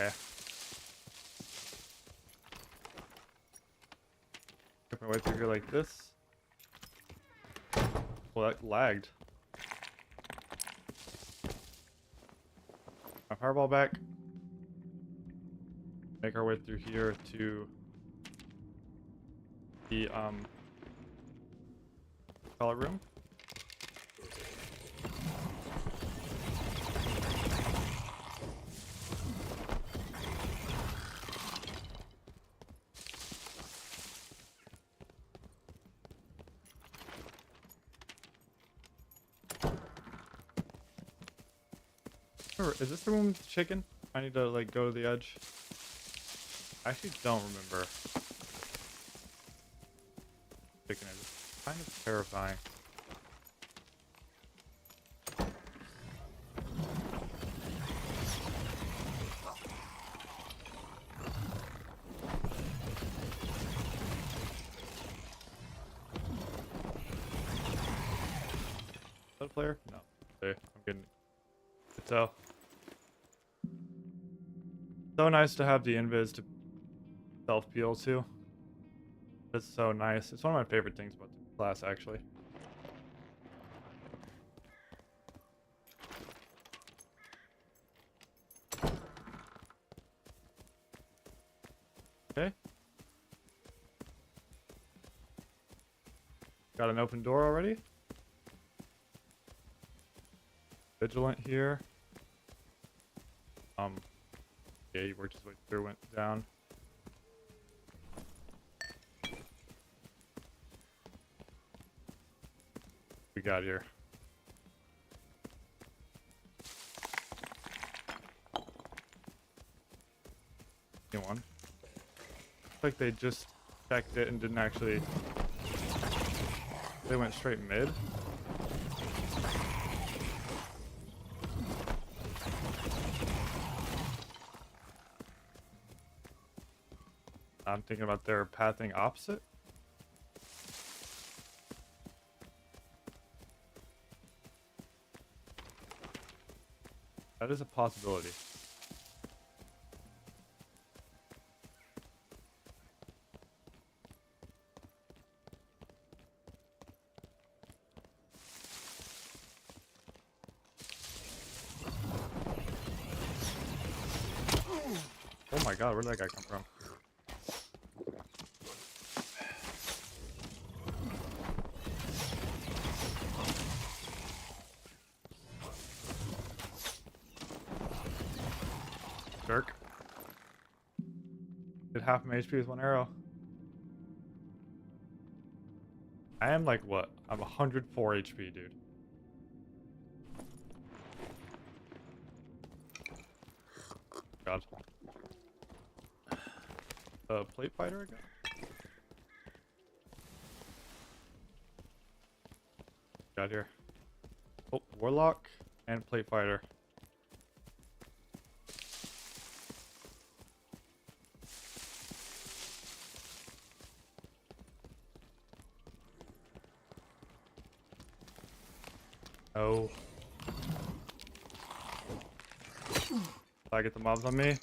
Okay. Make my way through here like this. Well, that lagged. My fireball back. Make our way through here to the toilet room. Is this the room with the chicken? I need to like go to the edge. I actually don't remember. Chicken is kind of terrifying. Is that a player? No. Okay, I'm getting it. So nice to have the invis to self-peel too. It's so nice. It's one of my favorite things about the class, actually. Okay. Got an open door already. Vigilant here. Yeah, he worked his way through, went down. We got here. Anyone? Looks like they just checked it and didn't actually. They went straight mid. I'm thinking about their pathing opposite. That is a possibility. Oh my god, where did that guy come from? Jerk. Did half my HP with one arrow. I am like what? I'm 104 HP, dude. God. Plate fighter again? Got here. Oh, Warlock and plate fighter. Oh. I get the mobs on me.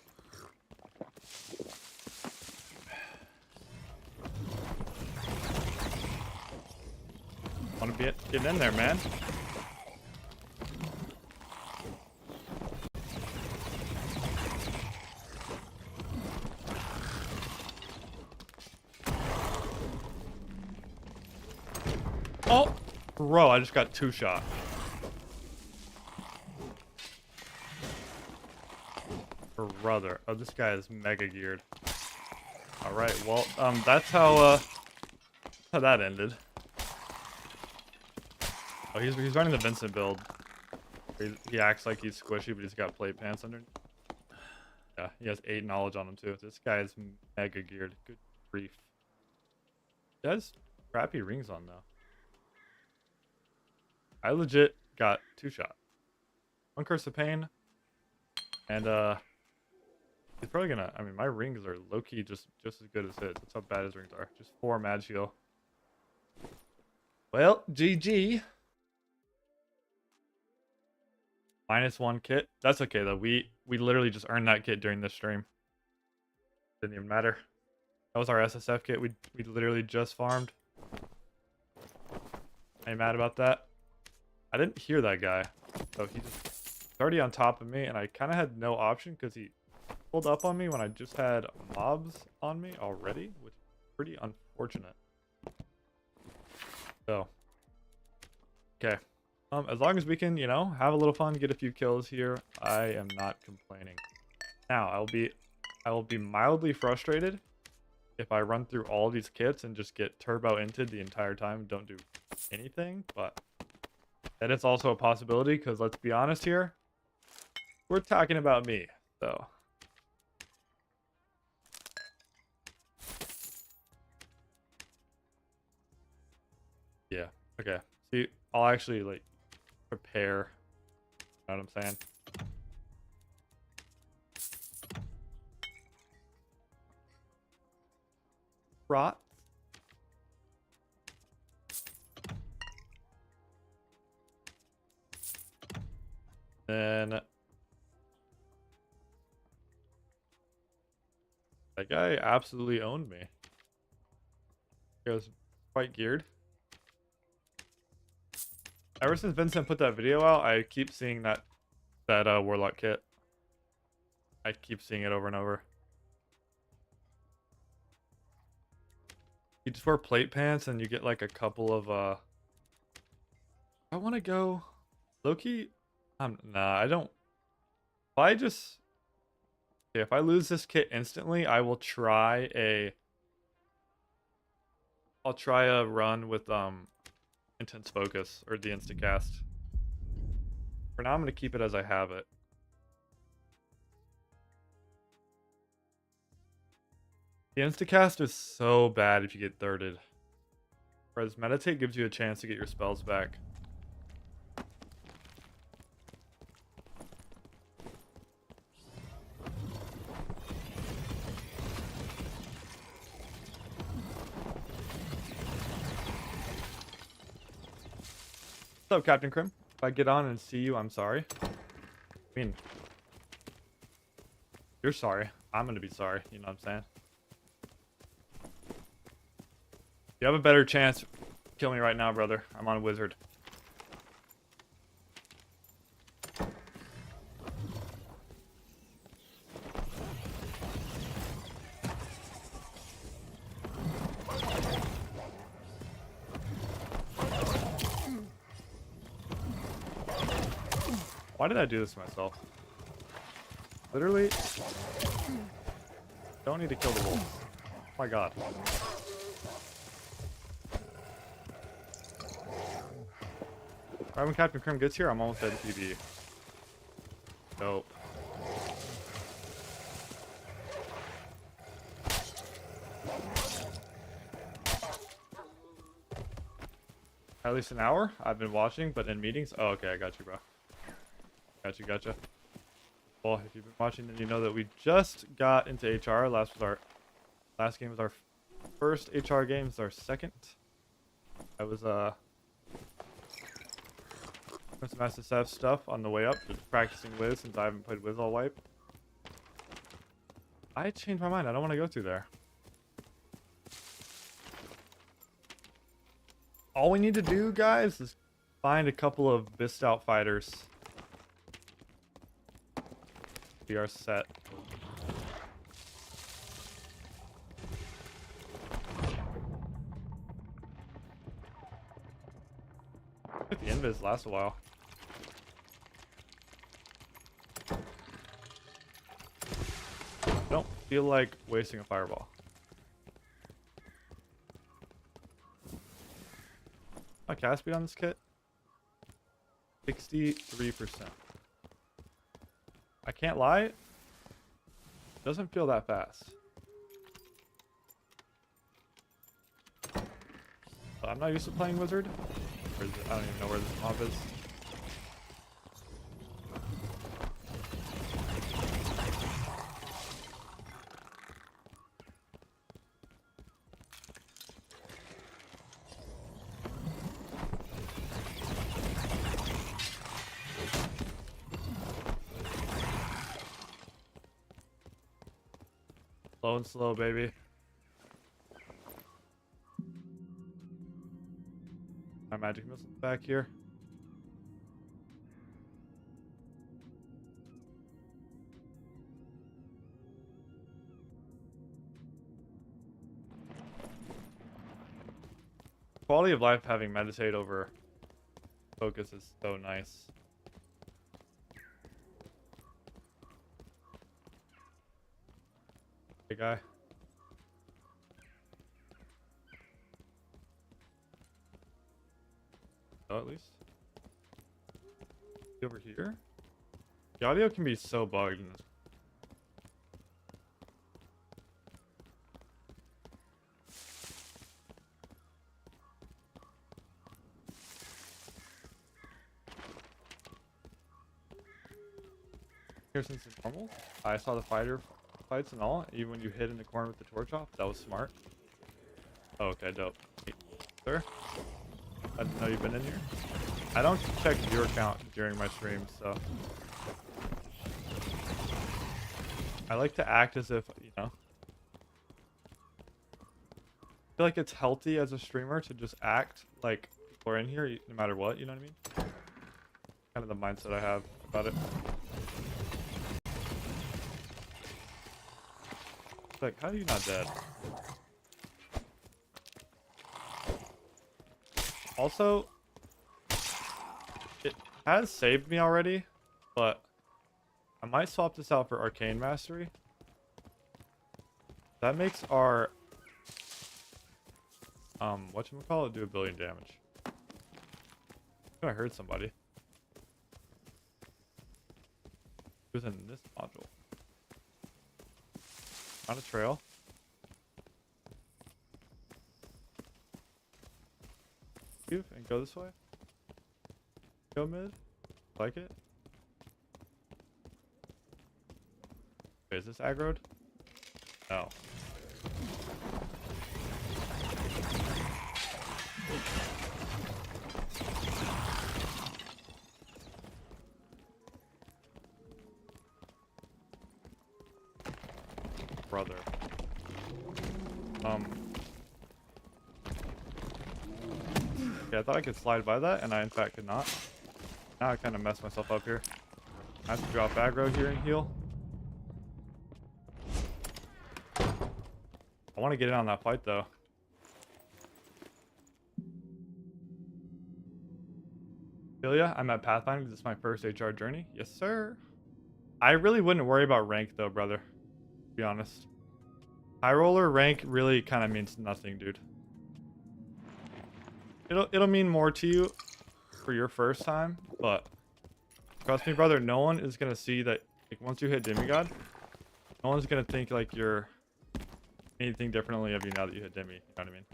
Wanna get in there, man. Oh! Bro, I just got two shot. Brother. Oh, this guy is mega geared. Alright, well, that's how that ended. Oh, he's running the Vincent build. He acts like he's squishy, but he's got plate pants under. Yeah, he has 8 knowledge on him too. This guy is mega geared. Good grief. He has crappy rings on though. I legit got 2 shot. 1 Curse of Pain. And He's probably gonna. I mean, my rings are low key just as good as his. That's how bad his rings are. Just 4 mad shield. Well, GG. -1 kit. That's okay though. We literally just earned that kit during this stream. Didn't even matter. That was our SSF kit. We literally just farmed. Are you mad about that? I didn't hear that guy. So he's already on top of me, and I kind of had no option because he pulled up on me when I just had mobs on me already, which is pretty unfortunate. So, okay. As long as we can, you know, have a little fun, get a few kills here, I am not complaining. Now, I will be mildly frustrated if I run through all these kits and just get turbo inted the entire time and don't do anything, but that is also a possibility because let's be honest here, we're talking about me, so. Yeah, okay. See, I'll actually like prepare, you know what I'm saying? Rot. Then that guy absolutely owned me. He was quite geared. Ever since Vincent put that video out, I keep seeing that Warlock kit. I keep seeing it over and over. You just wear plate pants and you get like a couple of I want to go low-key. Nah, I don't. If I just, okay, if I lose this kit instantly, I'll try a run with intense focus or the instacast. For now, I'm gonna keep it as I have it. The instacast is so bad if you get thirded. Whereas meditate gives you a chance to get your spells back. What's up, Captain Krim? If I get on and see you, I'm sorry. I mean, you're sorry. I'm gonna be sorry. You know what I'm saying? You have a better chance. Kill me right now, brother. I'm on wizard. Why did I do this to myself? Literally, don't need to kill the wolves. Oh my god. Right when Captain Krim gets here, I'm almost dead to PB. Dope. At least an hour? I've been watching, but in meetings? Oh, okay, I got you, bro. Gotcha. Well, if you've been watching, then you know that we just got into HR. Last game was our first HR game. It's our second. I was doing some SSF stuff on the way up, just practicing Wiz since I haven't played Wiz all wipe. I changed my mind. I don't want to go through there. All we need to do, guys, is find a couple of BIS out fighters. We are set. The invis lasts a while. Don't feel like wasting a fireball. My cast speed on this kit? 63%. I can't lie, it doesn't feel that fast. But I'm not used to playing wizard. Or is it, I don't even know where this mob is. Low and slow, baby. My magic missile's back here. Quality of life having meditate over focus is so nice. Hey, guy. Oh, at least. Over here? The audio can be so bugged in this. Here since it's normal. I saw the fighter fights and all, even when you hid in the corner with the torch off. That was smart. Oh, okay, dope. Sir? I didn't know you've been in here. I don't check viewer count during my streams, so I like to act as if, you know, I feel like it's healthy as a streamer to just act like people are in here no matter what, you know what I mean? Kind of the mindset I have about it. It's like, how are you not dead? Also, it has saved me already, but I might swap this out for Arcane Mastery. That makes our whatchamacallit do 1 billion damage. I heard somebody. Who's in this module? On a trail. And go this way. Go mid. Like it. Wait, is this aggroed? No. Brother. Yeah, I thought I could slide by that, and I in fact could not. Now I kind of messed myself up here. I have to drop aggro here and heal. I want to get in on that fight though. Feel ya? I'm at Pathfinder because it's my first HR journey. Yes, sir. I really wouldn't worry about rank though, brother. To be honest. High roller rank really kind of means nothing, dude. It'll mean more to you for your first time, but trust me, brother, no one is gonna see that. Like, once you hit demigod, no one's gonna think like you're anything differently of you now that you hit demi. You know what I mean?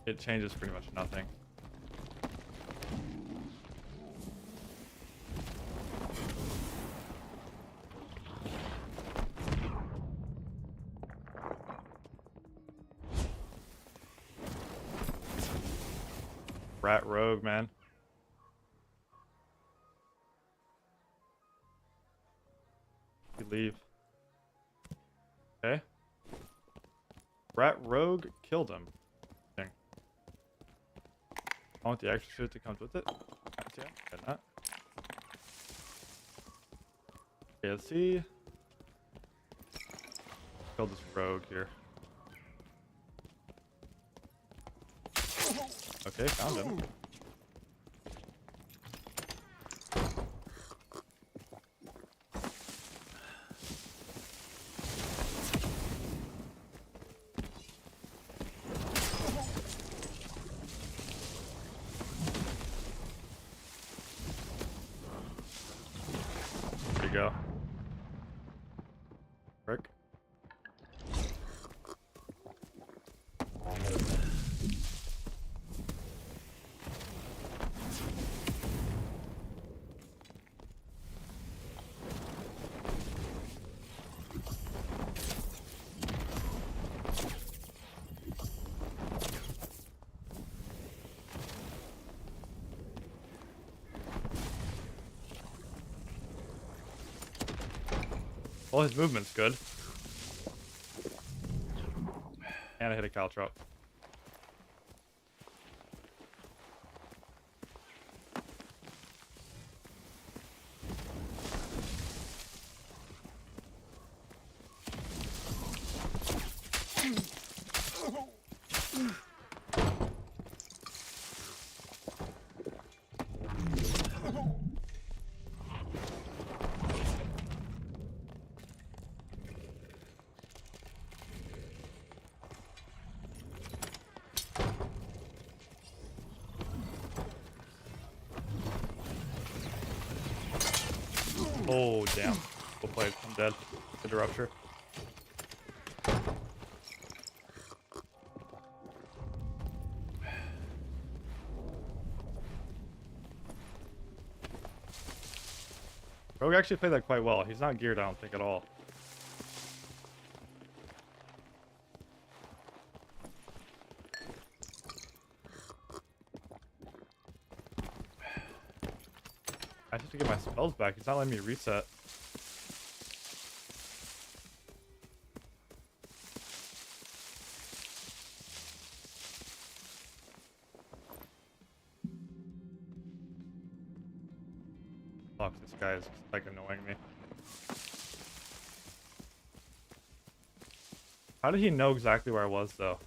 It changes pretty much nothing. Rat rogue, man. You leave. Okay. Rat rogue killed him. Dang. I want the extra shit that comes with it. Yeah, get that. Okay, let's see. Kill this rogue here. Okay, found him. There you go. Frick. Well, his movement's good. And I hit a caltrop. Oh, damn. We'll play it. I'm dead. Did a rupture. Rogue actually played that quite well. He's not geared, I don't think, at all. I have to get my spells back. He's not letting me reset. Fuck, this guy is like annoying me. How did he know exactly where I was, though?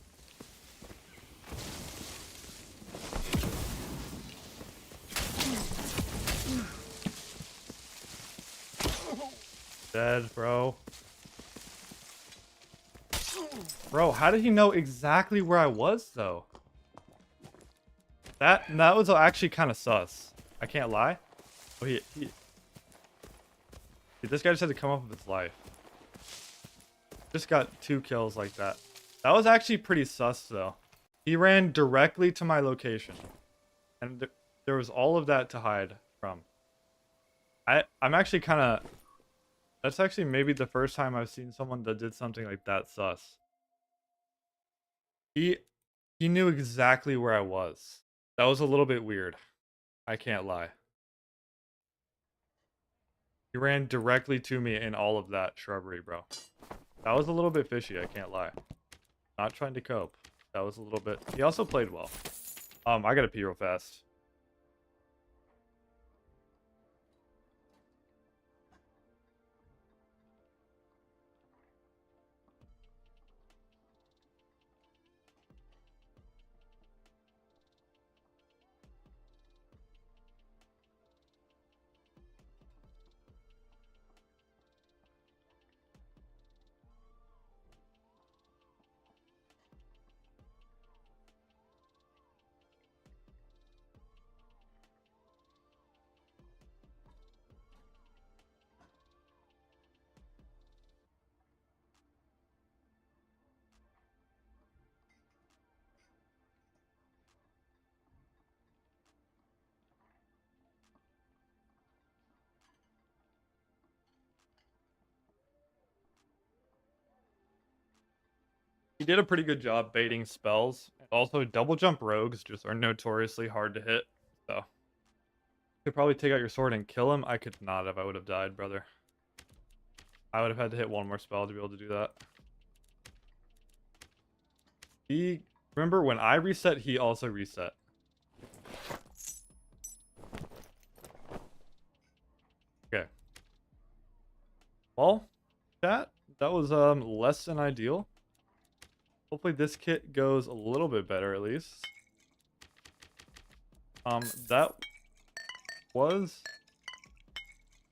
Dead, bro. Bro, how did he know exactly where I was, though? That was actually kind of sus. I can't lie. Oh, Dude, this guy just had to come up with his life. Just got 2 kills like that. That was actually pretty sus, though. He ran directly to my location. And there was all of that to hide from. I'm actually kind of... That's actually maybe the first time I've seen someone that did something like that sus. He knew exactly where I was. That was a little bit weird. I can't lie. He ran directly to me in all of that shrubbery, bro. That was a little bit fishy, I can't lie. Not trying to cope. That was a little bit... He also played well. I gotta pee real fast. He did a pretty good job baiting spells. Also, double jump rogues just are notoriously hard to hit. So, could probably take out your sword and kill him. I could not if I would have died, brother. I would have had to hit 1 more spell to be able to do that. Remember when I reset, he also reset. Okay. Well, that was less than ideal. Hopefully this kit goes a little bit better at least. That was...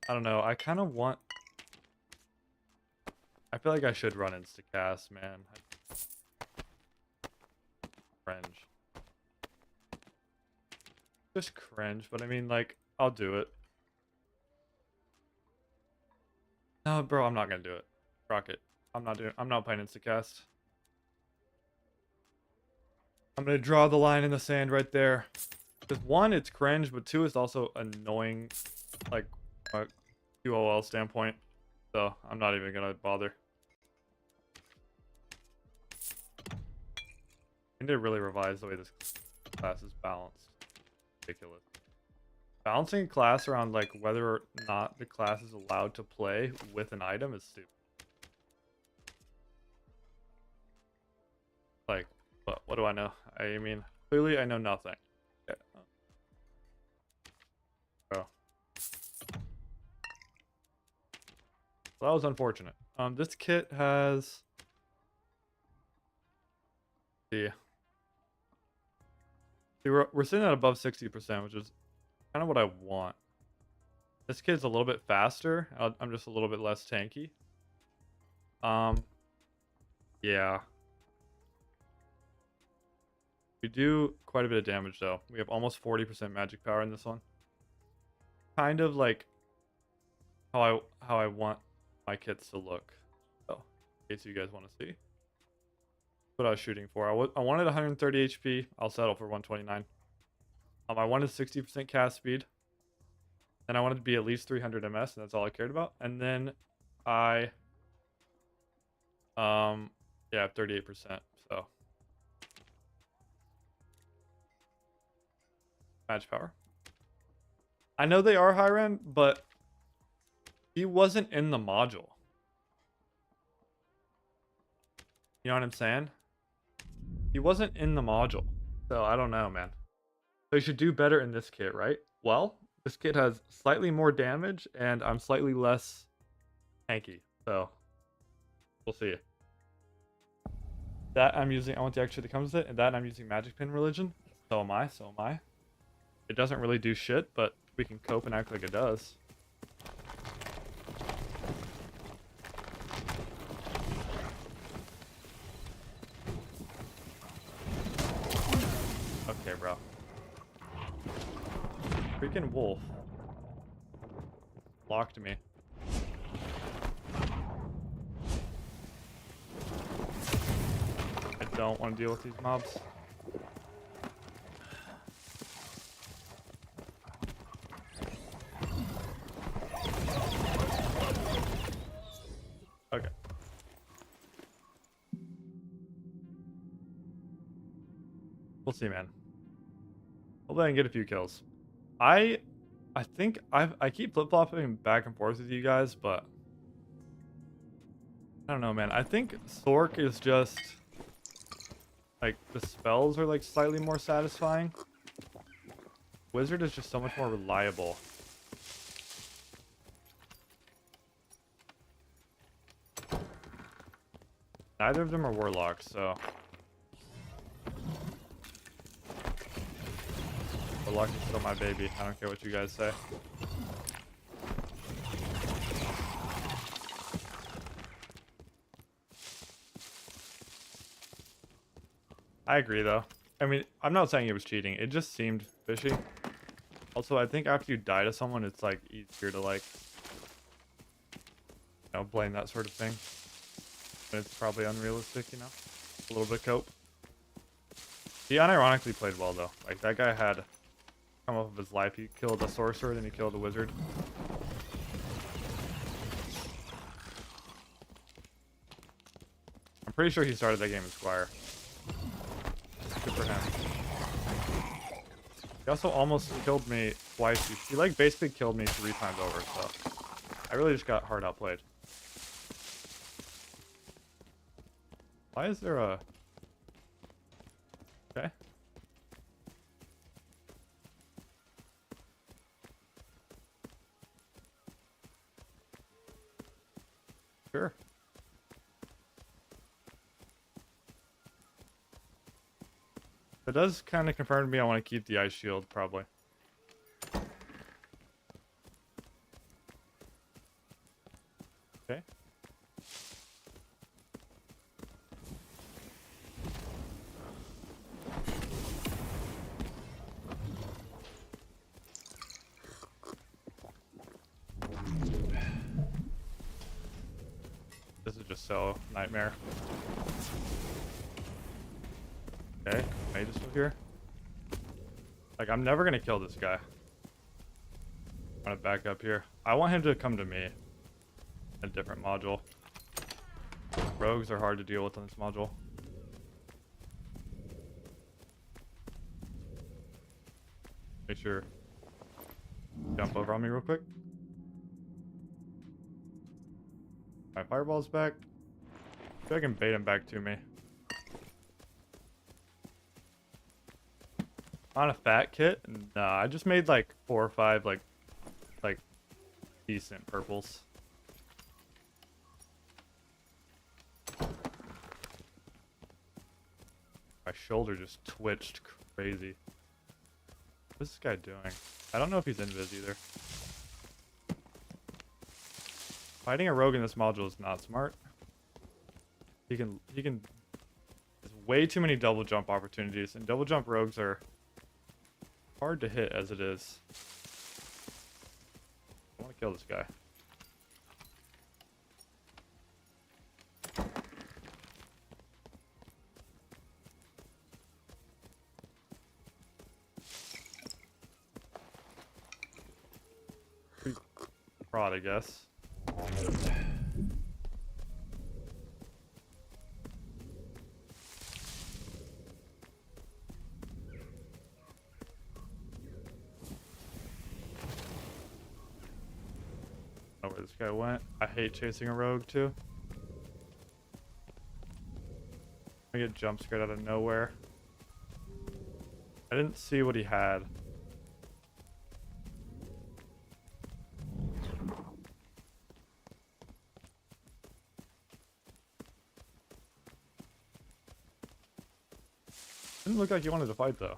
I don't know, I kind of want... I feel like I should run Instacast, man. Cringe. Just cringe, but I mean, like, I'll do it. No, bro, I'm not gonna do it. Rocket. I'm not playing Instacast. I'm gonna draw the line in the sand right there. Because 1, it's cringe, but 2, it's also annoying, like, from a QOL standpoint. So, I'm not even gonna bother. I need to really revise the way this class is balanced. Ridiculous. Balancing a class around, like, whether or not the class is allowed to play with an item is stupid. Like, what do I know? I mean, clearly I know nothing. Yeah. Oh, well, that was unfortunate. This kit has the. See, we're sitting at above 60%, which is kind of what I want. This kit's a little bit faster. I'm just a little bit less tanky. Yeah. We do quite a bit of damage though. We have almost 40% magic power in this one. Kind of like how I want my kits to look. So, in case you guys want to see what I was shooting for. I wanted 130 HP. I'll settle for 129. I wanted 60% cast speed. And I wanted to be at least 300 MS, and that's all I cared about. And then I yeah, 38%. So match power. I know they are high rend, but he wasn't in the module. You know what I'm saying? He wasn't in the module. So I don't know, man. So you should do better in this kit, right? Well, this kit has slightly more damage, and I'm slightly less tanky. So we'll see. That I'm using, I want the extra that comes with it, and that I'm using Magic Pin Religion. So am I, so am I. It doesn't really do shit, but we can cope and act like it does. Okay, bro. Freaking wolf. Locked me. I don't want to deal with these mobs. Okay. We'll see, man. Hopefully I can get a few kills. I think I keep flip-flopping back and forth with you guys, but I don't know, man. I think Sorc is just like the spells are like slightly more satisfying. Wizard is just so much more reliable. Neither of them are Warlocks, so Warlock is still my baby. I don't care what you guys say. I agree, though. I mean, I'm not saying it was cheating. It just seemed fishy. Also, I think after you die to someone, it's, like, easier to, like, you know, blame that sort of thing. But it's probably unrealistic, you know? A little bit cope. He unironically played well, though. Like, that guy had come up with his life. He killed a sorcerer, then he killed a wizard. I'm pretty sure he started that game as Squire. Good for him. He also almost killed me twice. He like basically killed me 3 times over, so I really just got hard outplayed. Why is there a... Okay. Sure. It does kind of confirm to me I want to keep the ice shield, probably. Okay. This is just so nightmare. Okay, mage is still here. Like, I'm never gonna kill this guy. I'm gonna back up here. I want him to come to me. A different module. Rogues are hard to deal with on this module. Make sure. Jump over on me real quick. My fireball's back. I feel I can bait him back to me. On a fat kit? Nah, I just made like 4 or 5 like decent purples. My shoulder just twitched crazy. What's this guy doing? I don't know if he's invis either. Fighting a rogue in this module is not smart. He can there's way too many double jump opportunities, and double jump rogues are hard to hit as it is. I want to kill this guy. Prod, I guess. I don't know where this guy went. I hate chasing a rogue too. I get jump scared out of nowhere. I didn't see what he had. Didn't look like he wanted to fight though.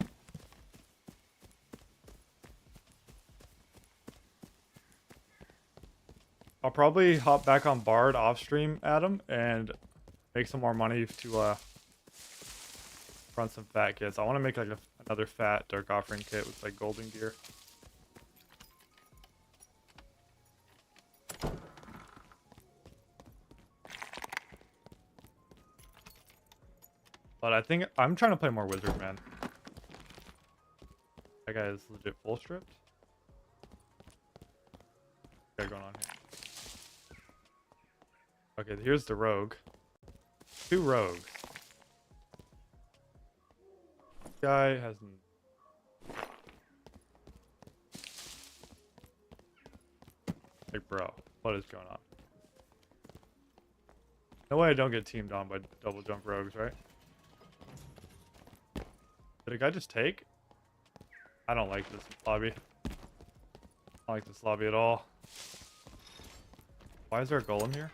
I'll probably hop back on Bard off stream, Adam, and make some more money to run some fat kits. I want to make like another fat Dark Offering kit with like golden gear. But I think I'm trying to play more wizard, man. That guy is legit full stripped. What's going on here? Okay, here's the rogue. 2 rogues. This guy has. Like, bro, what is going on? No way I don't get teamed on by double jump rogues, right? Did a guy just take? I don't like this lobby. I don't like this lobby at all. Why is there a golem here?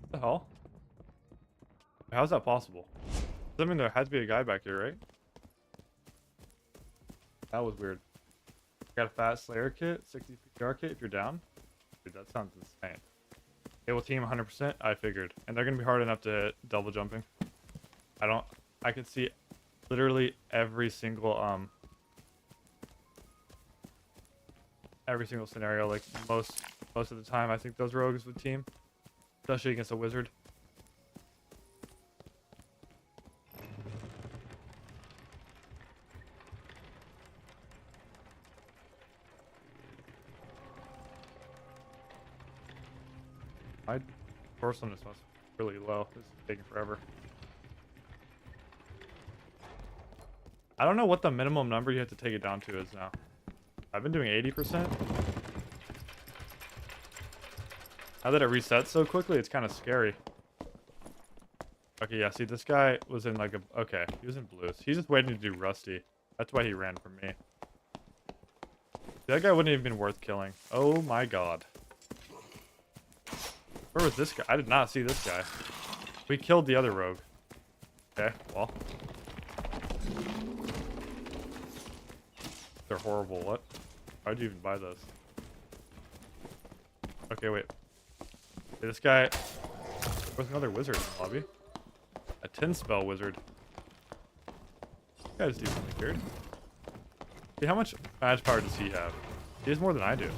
What the hell? How's that possible? I mean, there had to be a guy back here, right? That was weird. Got a fat Slayer kit, 60 PR kit if you're down. Dude, that sounds insane. It will team 100%, I figured. And they're going to be hard enough to hit double jumping. I can see literally every single scenario, like most of the time I think those rogues would team. Especially against a wizard. My forcefulness must be really low. This is taking forever. I don't know what the minimum number you have to take it down to is now. I've been doing 80%. Now that it resets so quickly, it's kind of scary. Okay, yeah, see, this guy was in like a... Okay, he was in blues. He's just waiting to do rusty. That's why he ran from me. That guy wouldn't even been worth killing. Oh my god. Where was this guy? I did not see this guy. We killed the other rogue. Okay, well. They're horrible. What? Why'd you even buy those? Okay, wait. Hey, this guy... Where's another wizard in the lobby? A 10-spell wizard. This guy's decently geared. See, how much magic power does he have? He has more than I do.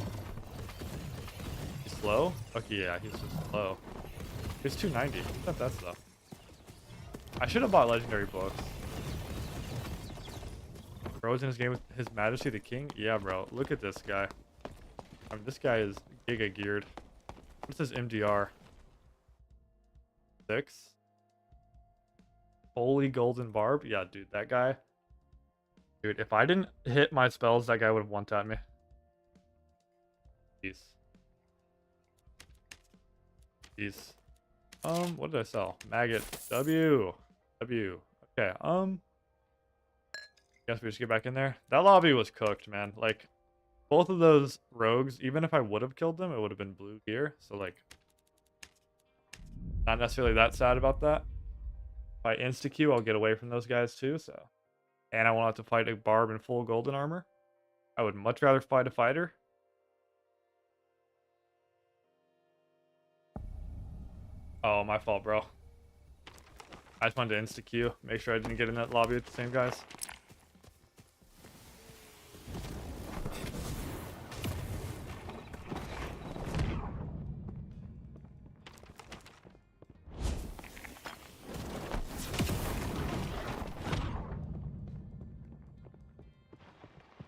He's slow? Okay, yeah, he's just slow. He's 290. What's up that stuff? I should have bought legendary books. Bro's in his game with His Majesty the King? Yeah, bro. Look at this guy. I mean, this guy is giga geared. What's his MDR? 6? Holy Golden Barb? Yeah, dude, that guy. Dude, if I didn't hit my spells, that guy would have one-tapped me. Peace. Peace. What did I sell? Maggot. W. Okay, guess we just get back in there. That lobby was cooked, man. Like, both of those rogues, even if I would have killed them, it would have been blue gear. So, like, not necessarily that sad about that. If I insta-Q, I'll get away from those guys too, so. And I won't have to fight a barb in full golden armor. I would much rather fight a fighter. Oh, my fault, bro. I just wanted to insta-Q. Make sure I didn't get in that lobby with the same guys.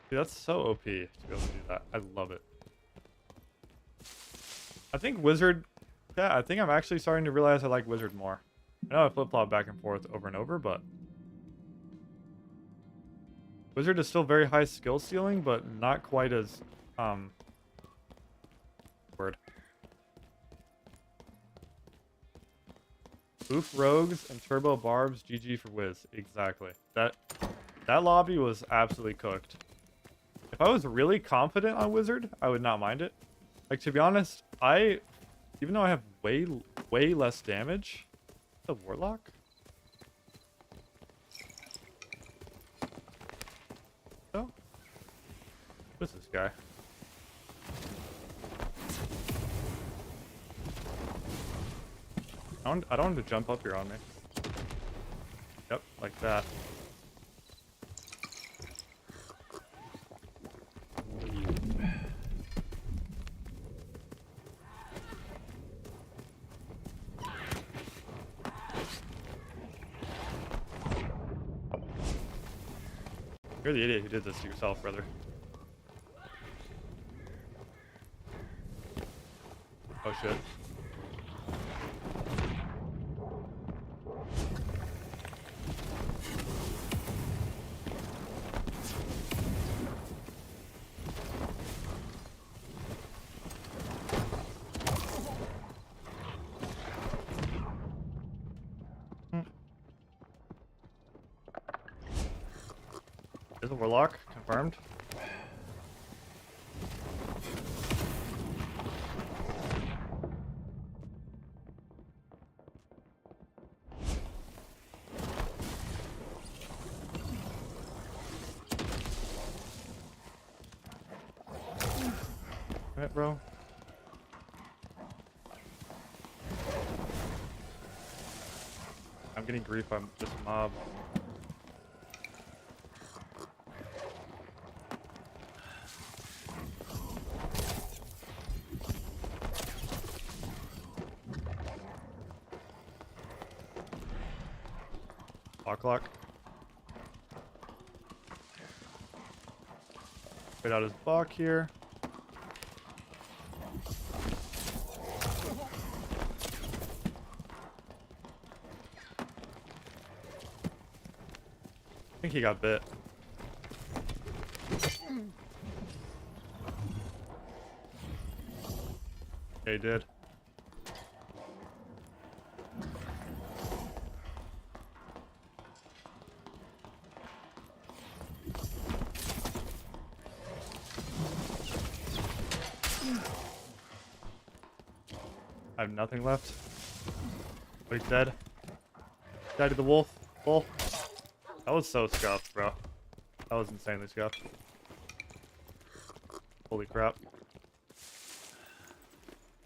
Dude, that's so OP to be able to do that. I love it. I think Wizard... Yeah, I think I'm actually starting to realize I like Wizard more. I know I flip-flop back and forth over and over, but... Wizard is still very high skill ceiling, but not quite as... Word. Oof Rogues and Turbo Barbs, GG for Wiz. Exactly. That lobby was absolutely cooked. If I was really confident on Wizard, I would not mind it. Like, to be honest, even though I have way less damage, the Warlock? Oh? What's this guy? I don't want him to jump up here on me. Yep, like that. You're the idiot who did this to yourself, brother. Oh shit. Is a Warlock confirmed? Alright, bro. I'm getting grief on this mob. Lock. Get out his block here. I think he got bit. Yeah, he did. I have nothing left. Oh, he's dead. Died to the wolf. Bull. That was so scuffed, bro. That was insanely scuffed. Holy crap.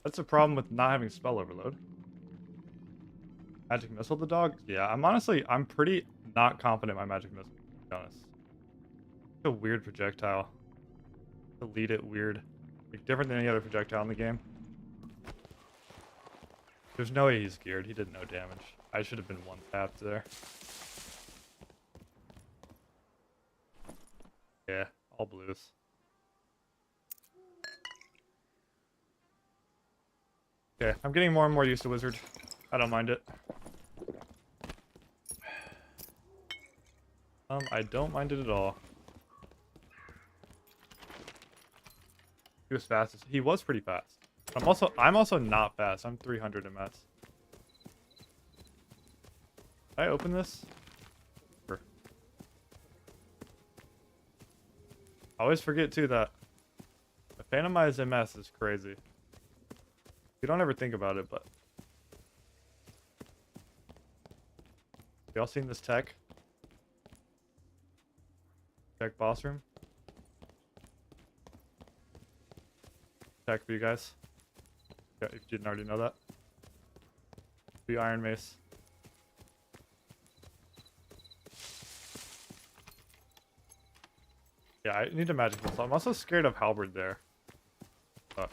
That's a problem with not having spell overload. Magic missile the dog? Yeah, I'm pretty not confident in my magic missile, to be honest. It's a weird projectile. Delete it weird. Like, different than any other projectile in the game. There's no way he's geared. He did no damage. I should have been one tapped there. Yeah, all blues. Okay, I'm getting more and more used to Wizard. I don't mind it. I don't mind it at all. He was fast. He was pretty fast. I'm also not fast. I'm 300 MS. I open this? Sure. I always forget too that the Phantomized MS is crazy. You don't ever think about it, but y'all seen this tech? Tech boss room? Tech for you guys. Yeah, if you didn't already know that. Be Iron Mace. Yeah, I need a magic missile. I'm also scared of Halberd there. But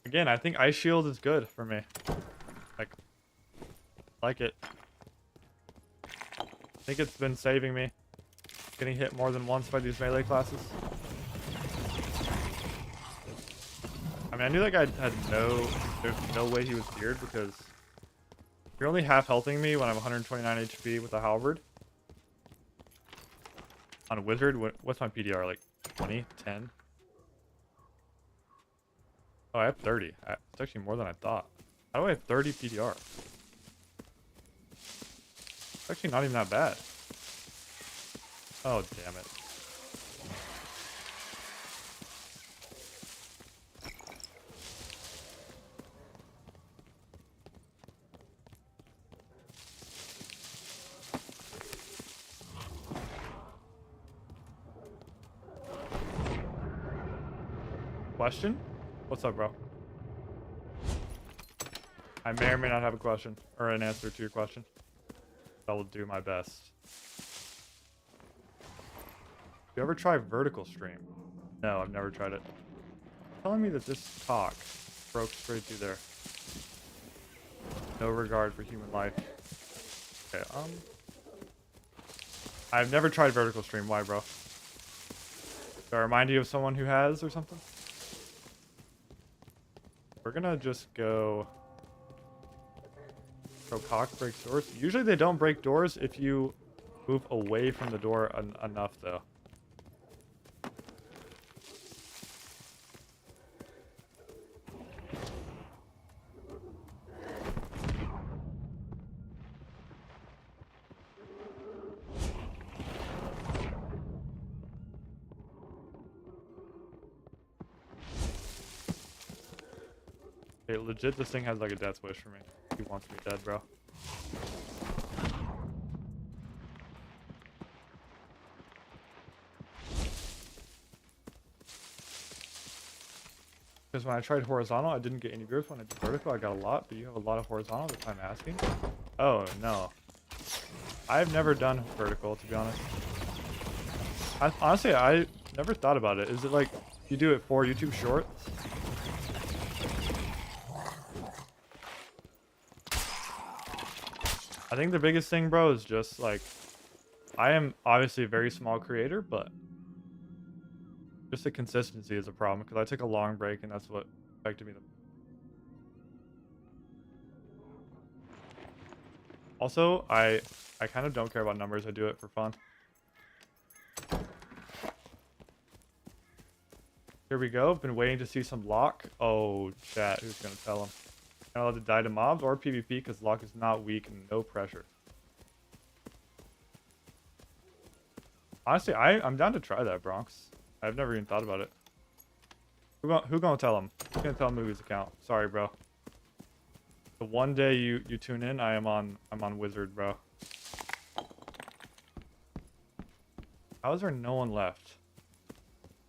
again, I think Ice Shield is good for me. Like it. I think it's been saving me. Getting hit more than once by these melee classes. I mean, I knew that guy had there's no way he was geared because you're only half healthing me when I'm 129 HP with a halberd. On a wizard, what's my PDR? Like 20? 10? Oh, I have 30. It's actually more than I thought. How do I have 30 PDR? It's actually not even that bad. Oh, damn it. Question? What's up, bro? I may or may not have a question or an answer to your question. I will do my best. You ever try vertical stream? No, I've never tried it. Telling me that this cock broke straight through there. No regard for human life. Okay, I've never tried vertical stream. Why, bro? Do I remind you of someone who has or something? We're gonna just go cock breaks doors. Usually they don't break doors if you move away from the door enough, though. Okay, legit, this thing has like a death wish for me. He wants me dead, bro. Because when I tried horizontal, I didn't get any growth. When I did vertical, I got a lot. But you have a lot of horizontal, that's why I'm asking. Oh, no. I've never done vertical, to be honest. Honestly, I never thought about it. Is it like you do it for YouTube Shorts? I think the biggest thing, bro, is just like, I am obviously a very small creator, but just the consistency is a problem because I took a long break and that's what affected me. Also, I kind of don't care about numbers. I do it for fun. Here we go. Been waiting to see some Lock. Oh, chat. Who's gonna tell him? Not allowed to die to mobs or PvP because Lock is not weak and no pressure. Honestly, I'm down to try that, Bronx. I've never even thought about it. Who gonna tell him? Who's gonna tell him Movie's account? Sorry, bro. The one day you tune in, I'm on Wizard, bro. How is there no one left?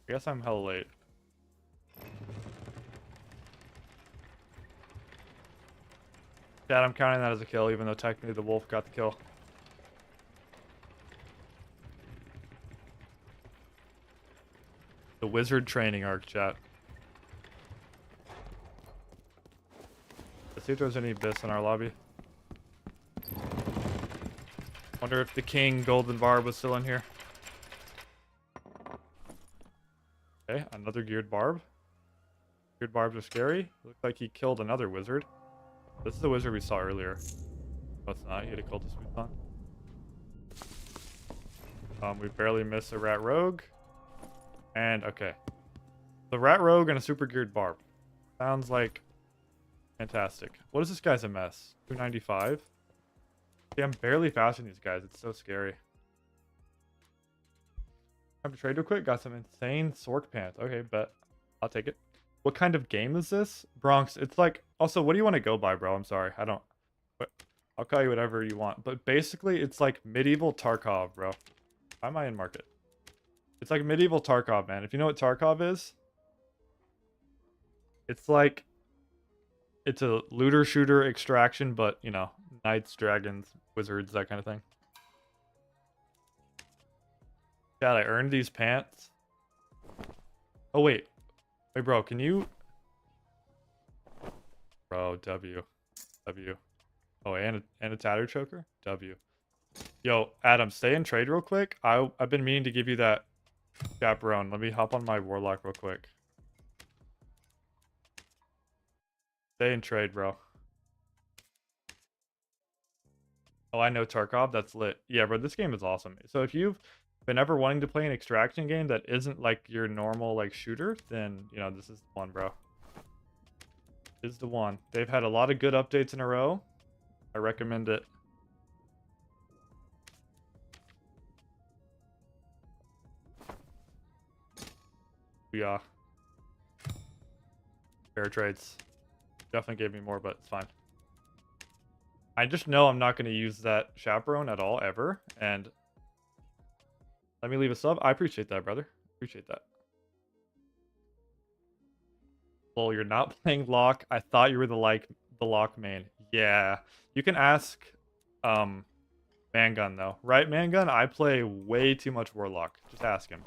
I guess I'm hella late. Dad, I'm counting that as a kill, even though technically the wolf got the kill. The wizard training arc, chat. Let's see if there's any BIS in our lobby. Wonder if the king golden barb was still in here. Okay, another geared barb. Geared barbs are scary. Looks like he killed another wizard. This is the wizard we saw earlier. No, it's not. He had a cultist boots on. We barely missed a rat rogue. And okay. The Rat Rogue and a super geared Barb. Sounds like fantastic. What is this guy's MS? 295? Yeah, I'm barely faster than these guys. It's so scary. Time to trade real quick. Got some insane Sorc pants. Okay, but I'll take it. What kind of game is this? Bronx. It's like... Also, what do you want to go by, bro? I'm sorry. I don't... But I'll call you whatever you want. But basically, it's like medieval Tarkov, bro. Why am I in market? It's like medieval Tarkov, man. If you know what Tarkov is... It's like... It's a looter shooter extraction, but, you know, knights, dragons, wizards, that kind of thing. Dad, I earned these pants. Oh, wait. Wait, bro, can you... Bro, W. W. Oh, and a tatter choker? W. Yo, Adam, stay in trade real quick. I've been meaning to give you that chaperone. Let me hop on my Warlock real quick. Stay in trade, bro. Oh, I know Tarkov. That's lit. Yeah, bro, this game is awesome. So if you've been ever wanting to play an extraction game that isn't like your normal like shooter, then, you know, this is the one, bro. This is the one. They've had a lot of good updates in a row. I recommend it. Yeah. Fair trades. Definitely gave me more, but it's fine. I just know I'm not going to use that chaperone at all, ever. And let me leave a sub. I appreciate that, brother. Appreciate that. Well, you're not playing Lock. I thought you were the Lock main. Yeah. You can ask Mangun, though. Right, Mangun? I play way too much Warlock. Just ask him.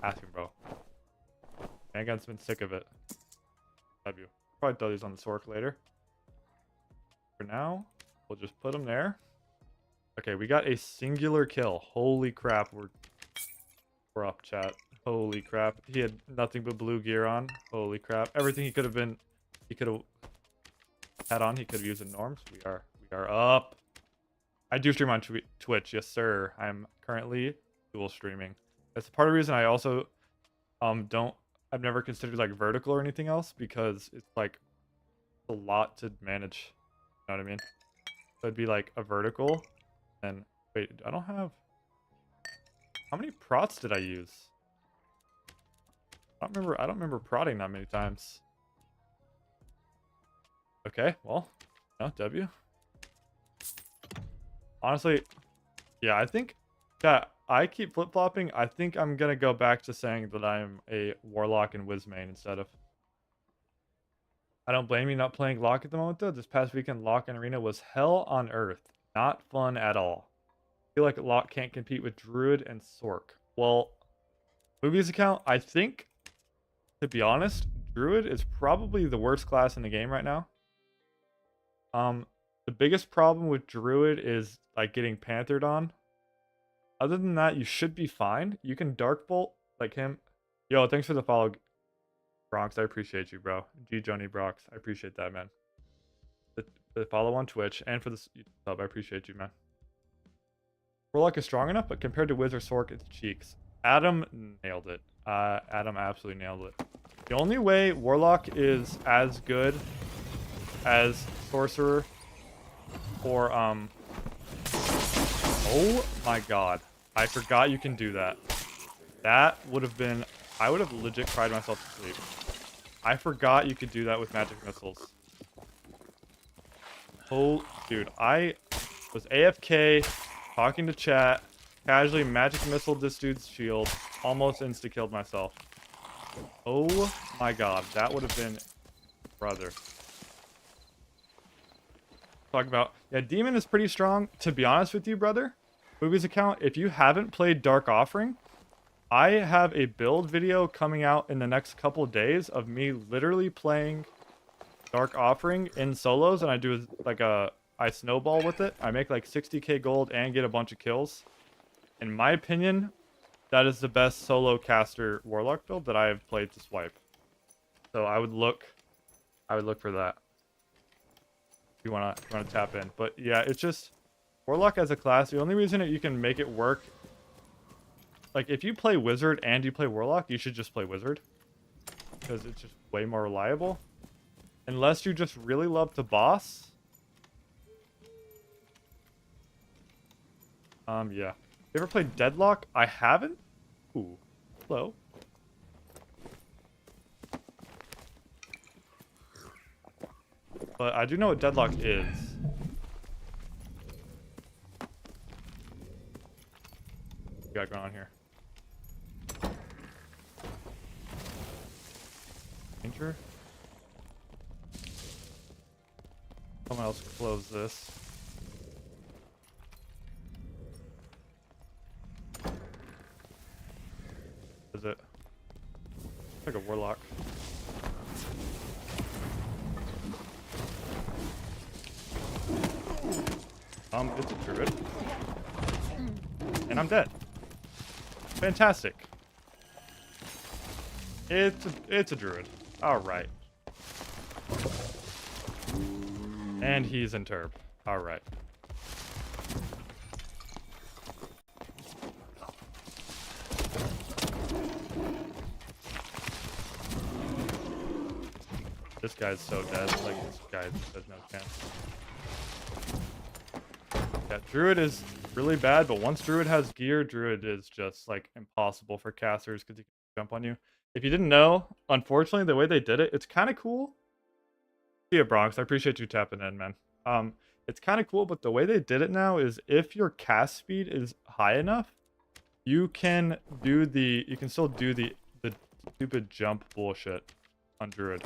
Ask him, bro. Mangun's been sick of it. W. Probably throw these on the Sorc later. For now, we'll just put them there. Okay, we got a singular kill. Holy crap, we're up, chat. Holy crap. He had nothing but blue gear on. Holy crap. Everything he could have had on, he could have used in norms. We are up. I do stream on Twitch, yes sir. I'm currently dual streaming. That's part of the reason I also I've never considered like vertical or anything else, because it's like a lot to manage. You know what I mean? So it'd be like a vertical, and wait, I don't have... How many prots did I use? I don't remember prodding that many times. Okay, well, no, W. Honestly, yeah, I think that I keep flip-flopping. I think I'm gonna go back to saying that I'm a Warlock and Wiz main instead of... I don't blame you not playing Lock at the moment, though. This past weekend, Lock and Arena was hell on earth. Not fun at all. I feel like Lock can't compete with Druid and Sorc. Well, Movies account, I think, to be honest, Druid is probably the worst class in the game right now. The biggest problem with Druid is like getting panthered on. Other than that, you should be fine. You can Dark Bolt like him. Yo, thanks for the follow, Bronx. I appreciate you, bro. G Johnny Brox. I appreciate that, man. The follow on Twitch and for the sub. I appreciate you, man. Warlock is strong enough, but compared to Wiz or Sorc, it's cheeks. Adam nailed it. Adam absolutely nailed it. The only way Warlock is as good as Sorcerer or oh my god. I forgot you can do that. That would have been... I would have legit cried myself to sleep. I forgot you could do that with magic missiles. Oh, dude. I was AFK, talking to chat, casually magic missile this dude's shield, almost insta-killed myself. Oh my god. That would have been... Brother. Talk about... Yeah, Demon is pretty strong. To be honest with you, brother, Movies account, if you haven't played Dark Offering, I have a build video coming out in the next couple days of me literally playing Dark Offering in solos, and I do like I snowball with it. I make like 60k gold and get a bunch of kills. In my opinion, that is the best solo caster Warlock build that I have played to swipe. So I would look for that. If you wanna tap in. But yeah, it's just Warlock as a class, the only reason that you can make it work like if you play Wizard and you play Warlock, you should just play Wizard. Because it's just way more reliable. Unless you just really love to boss. Yeah. You ever played Deadlock? I haven't? Ooh. Hello. But I do know what Deadlock is. What we got going on here? Danger? Someone else close this. Is it? It's like a Warlock. It's a Druid. And I'm dead. Fantastic. It's a Druid. Alright. And he's in Turb. Alright. This guy's so dead. Like, this guy has no chance. Yeah, Druid is really bad, but once Druid has gear, Druid is just, like, impossible for casters because he can jump on you. If you didn't know, unfortunately, the way they did it, it's kind of cool. See ya, Bronx. I appreciate you tapping in, man. It's kind of cool, but the way they did it now is if your cast speed is high enough, you can still do the stupid jump bullshit on Druid.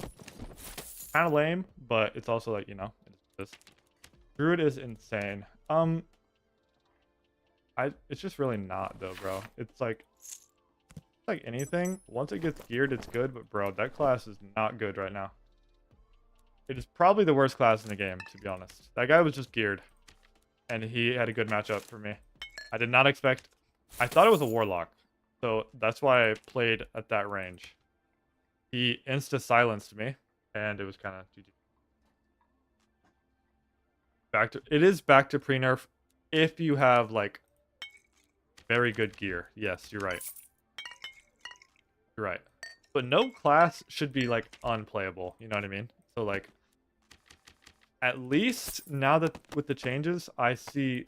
Kind of lame, but it's also like, you know, it's Druid is insane. It's just really not though, bro. It's like anything. Once it gets geared, it's good, but bro, that class is not good right now. It is probably the worst class in the game, to be honest. That guy was just geared, and he had a good matchup for me. I did not expect. I thought it was a Warlock, so that's why I played at that range. He insta-silenced me, and it was kind of GG. It is back to pre-nerf if you have, like, very good gear. Yes, you're right. You're right. But no class should be, like, unplayable. You know what I mean? So, like, at least now that with the changes, I see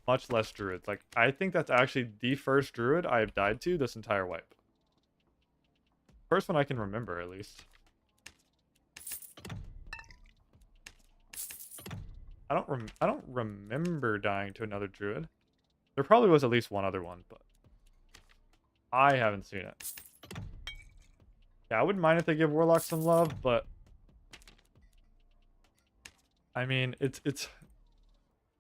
much less Druids. Like, I think that's actually the first Druid I have died to this entire wipe. First one I can remember, at least. I don't remember dying to another Druid. There probably was at least one other one, but I haven't seen it. Yeah, I wouldn't mind if they give Warlock some love, but I mean, it's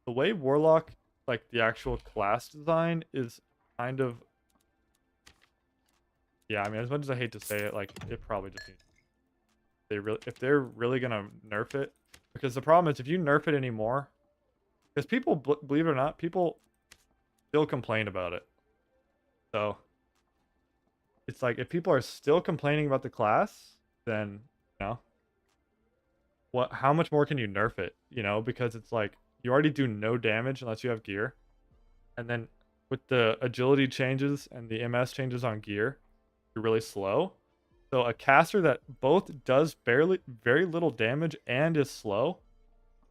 the way Warlock, like the actual class design, is kind of, yeah. I mean, as much as I hate to say it, like it probably just needs. If they're really gonna nerf it, because the problem is if you nerf it anymore, because people believe it or not, people still complain about it. So it's like if people are still complaining about the class, then you know. How much more can you nerf it, you know, because it's like you already do no damage unless you have gear, and then with the agility changes and the MS changes on gear, you're really slow. So a caster that both does very little damage and is slow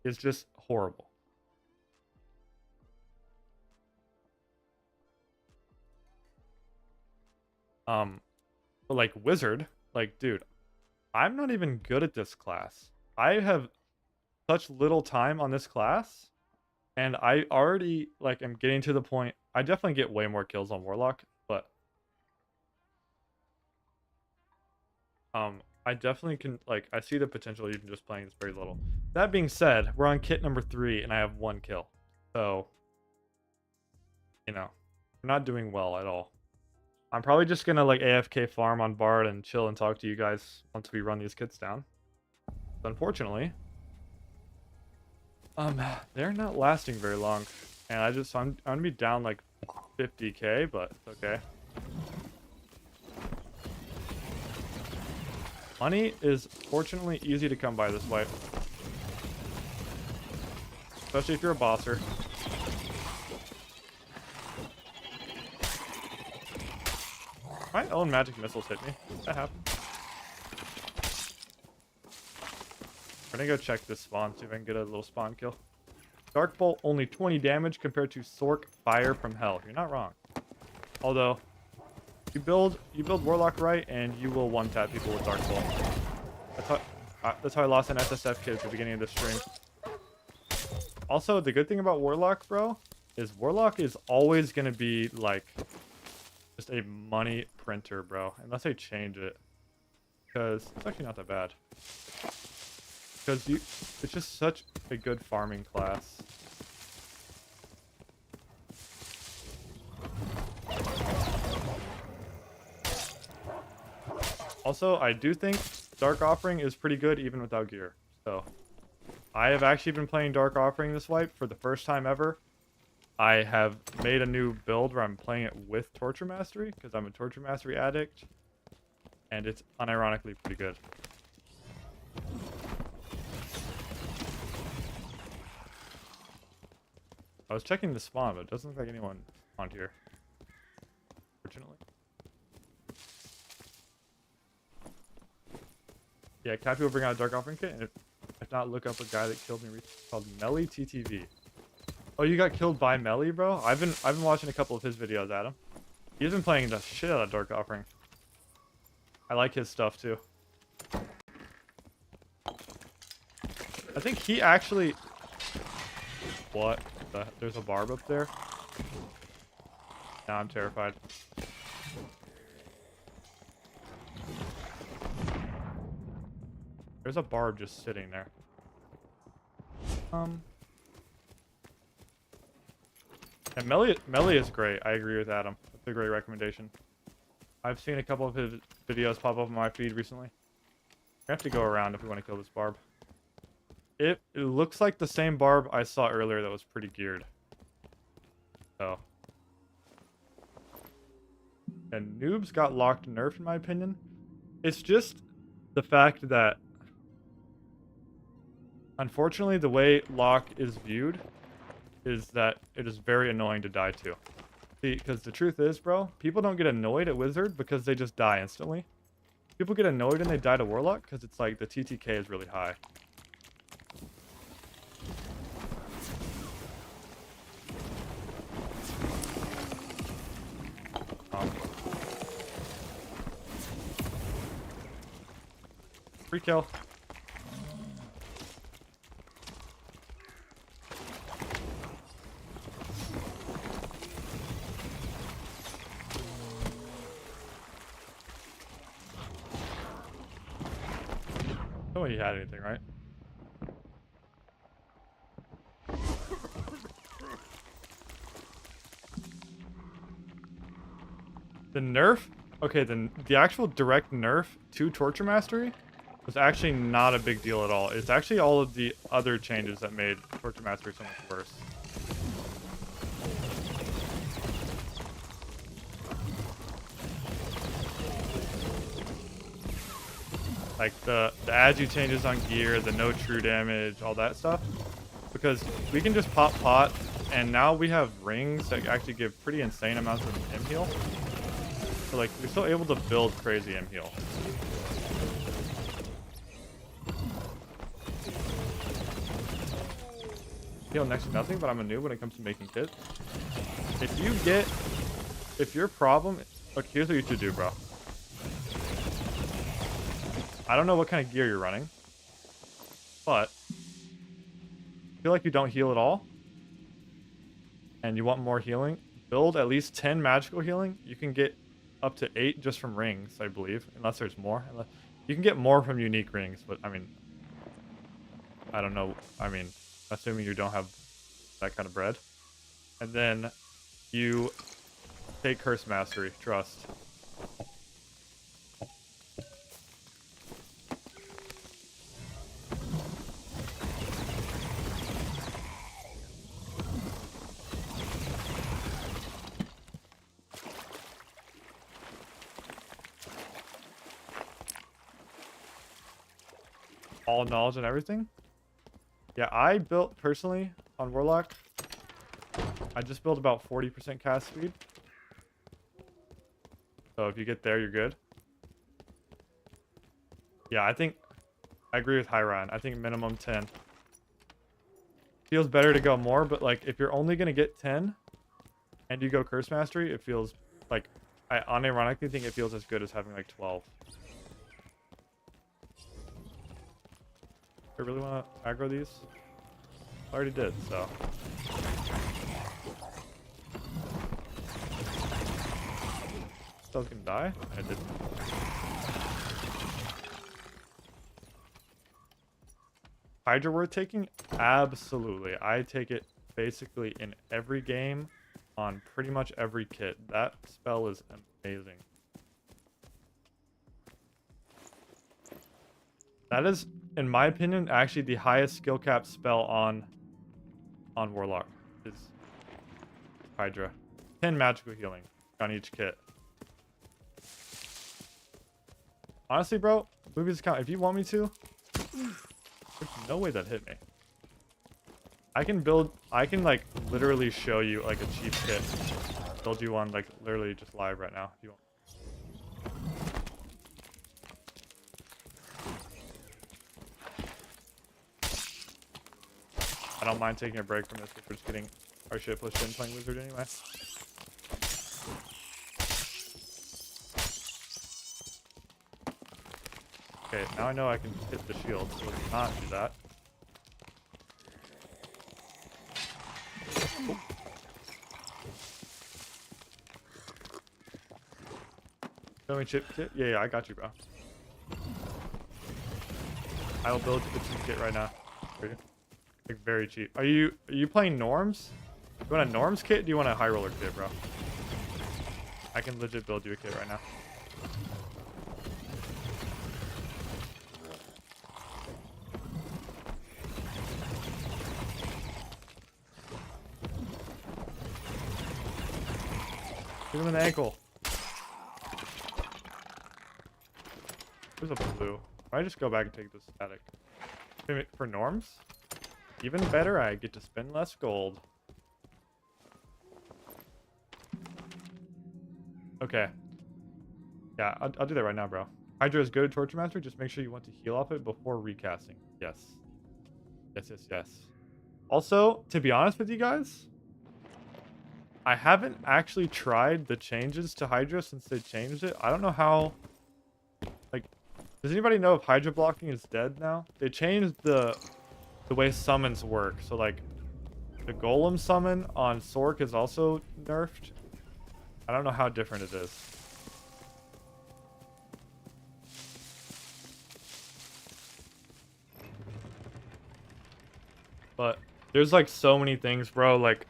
is just horrible. But like Wizard, like dude, I'm not even good at this class. I have such little time on this class, and I already, like, am getting to the point. I definitely get way more kills on Warlock, but I definitely can, like, I see the potential even just playing this very little. That being said, we're on kit number 3, and I have 1 kill. So, you know, I'm not doing well at all. I'm probably just gonna, like, AFK farm on Bard and chill and talk to you guys once we run these kits down. Unfortunately, they're not lasting very long, and I'm gonna be down like 50k, but it's okay. Money is fortunately easy to come by this wipe, especially if you're a bosser. My own magic missiles hit me. Did that happen? I'm gonna go check this spawn, see if I can get a little spawn kill. Dark Bolt, only 20 damage compared to Sorc, Fire from Hell. You're not wrong. Although, you build Warlock right, and you will one-tap people with Dark Bolt. That's how I lost an SSF kid at the beginning of the stream. Also, the good thing about Warlock, bro, is Warlock is always going to be, like, just a money printer, bro. Unless they change it. Because it's actually not that bad. Because it's just such a good farming class. Also, I do think Dark Offering is pretty good even without gear. So, I have actually been playing Dark Offering this wipe for the first time ever. I have made a new build where I'm playing it with Torture Mastery because I'm a Torture Mastery addict. And it's unironically pretty good. I was checking the spawn, but it doesn't look like anyone spawned here. Fortunately. Yeah, Cappy will bring out a Dark Offering kit, and if not, look up a guy that killed me recently called Melly TTV. Oh, you got killed by Melly, bro? I've been watching a couple of his videos, Adam. He's been playing the shit out of Dark Offering. I like his stuff too. I think he actually. What? There's a barb up there. Now I'm terrified. There's a barb just sitting there. And Melly is great. I agree with Adam. That's a great recommendation. I've seen a couple of his videos pop up on my feed recently. We have to go around if we want to kill this barb. It looks like the same barb I saw earlier that was pretty geared. So. And noobs got locked nerfed in my opinion. It's just the fact that unfortunately the way lock is viewed is that it is very annoying to die to. See, because the truth is, bro, people don't get annoyed at Wizard because they just die instantly. People get annoyed when they die to Warlock because it's like the TTK is really high. Free kill. No way he had anything, right? The nerf? Okay, the actual direct nerf to Torture Mastery was actually not a big deal at all. It's actually all of the other changes that made Torture Mastery so much worse. Like the agi changes on gear, the no true damage, all that stuff. Because we can just pop pot, and now we have rings that actually give pretty insane amounts of M heal. So like, we're still able to build crazy M heal. Heal next to nothing, but I'm a noob when it comes to making kits. If your problem, look, here's what you should do, bro. I don't know what kind of gear you're running, but I feel like you don't heal at all, and you want more healing, build at least 10 magical healing. You can get up to 8 just from rings, I believe, unless there's more. You can get more from unique rings, but I mean, I don't know. I mean, assuming you don't have that kind of bread. And then you take Curse Mastery, trust. All knowledge and everything? Yeah, I built personally on Warlock. I just built about 40% cast speed. So if you get there, you're good. Yeah, I agree with Hyron. I think minimum 10. Feels better to go more, but like if you're only gonna get 10 and you go Curse Mastery, it feels like I unironically think it feels as good as having like 12. I really want to aggro these. I already did, so. Still can die? I didn't. Hydra worth taking? Absolutely. I take it basically in every game on pretty much every kit. That spell is amazing. That is, in my opinion, actually the highest skill cap spell on Warlock is Hydra. 10 magical healing on each kit. Honestly, bro, movies count. If you want me to, there's no way that hit me. I can like literally show you like a cheap kit. Build you one like literally just live right now if you want. I don't mind taking a break from this if we're just getting our shit pushed in playing Wizard anyway. Okay, now I know I can hit the shield, so let's not do that. Oh. Show me chip kit? Yeah, I got you, bro. I will build a cheap kit right now. Like very cheap. Are you playing norms? You want a norms kit? Or do you want a high roller kit, bro? I can legit build you a kit right now. Give him an ankle. There's a blue. I just go back and take the static. For norms? Even better, I get to spend less gold. Okay. Yeah, I'll do that right now, bro. Hydra is good at Torture Master. Just make sure you want to heal off it before recasting. Yes. Yes. Also, to be honest with you guys, I haven't actually tried the changes to Hydra since they changed it. I don't know how... Like, does anybody know if Hydra blocking is dead now? They changed the way summons work. So, like, the Golem summon on Sorc is also nerfed. I don't know how different it is. But there's, like, so many things, bro. Like,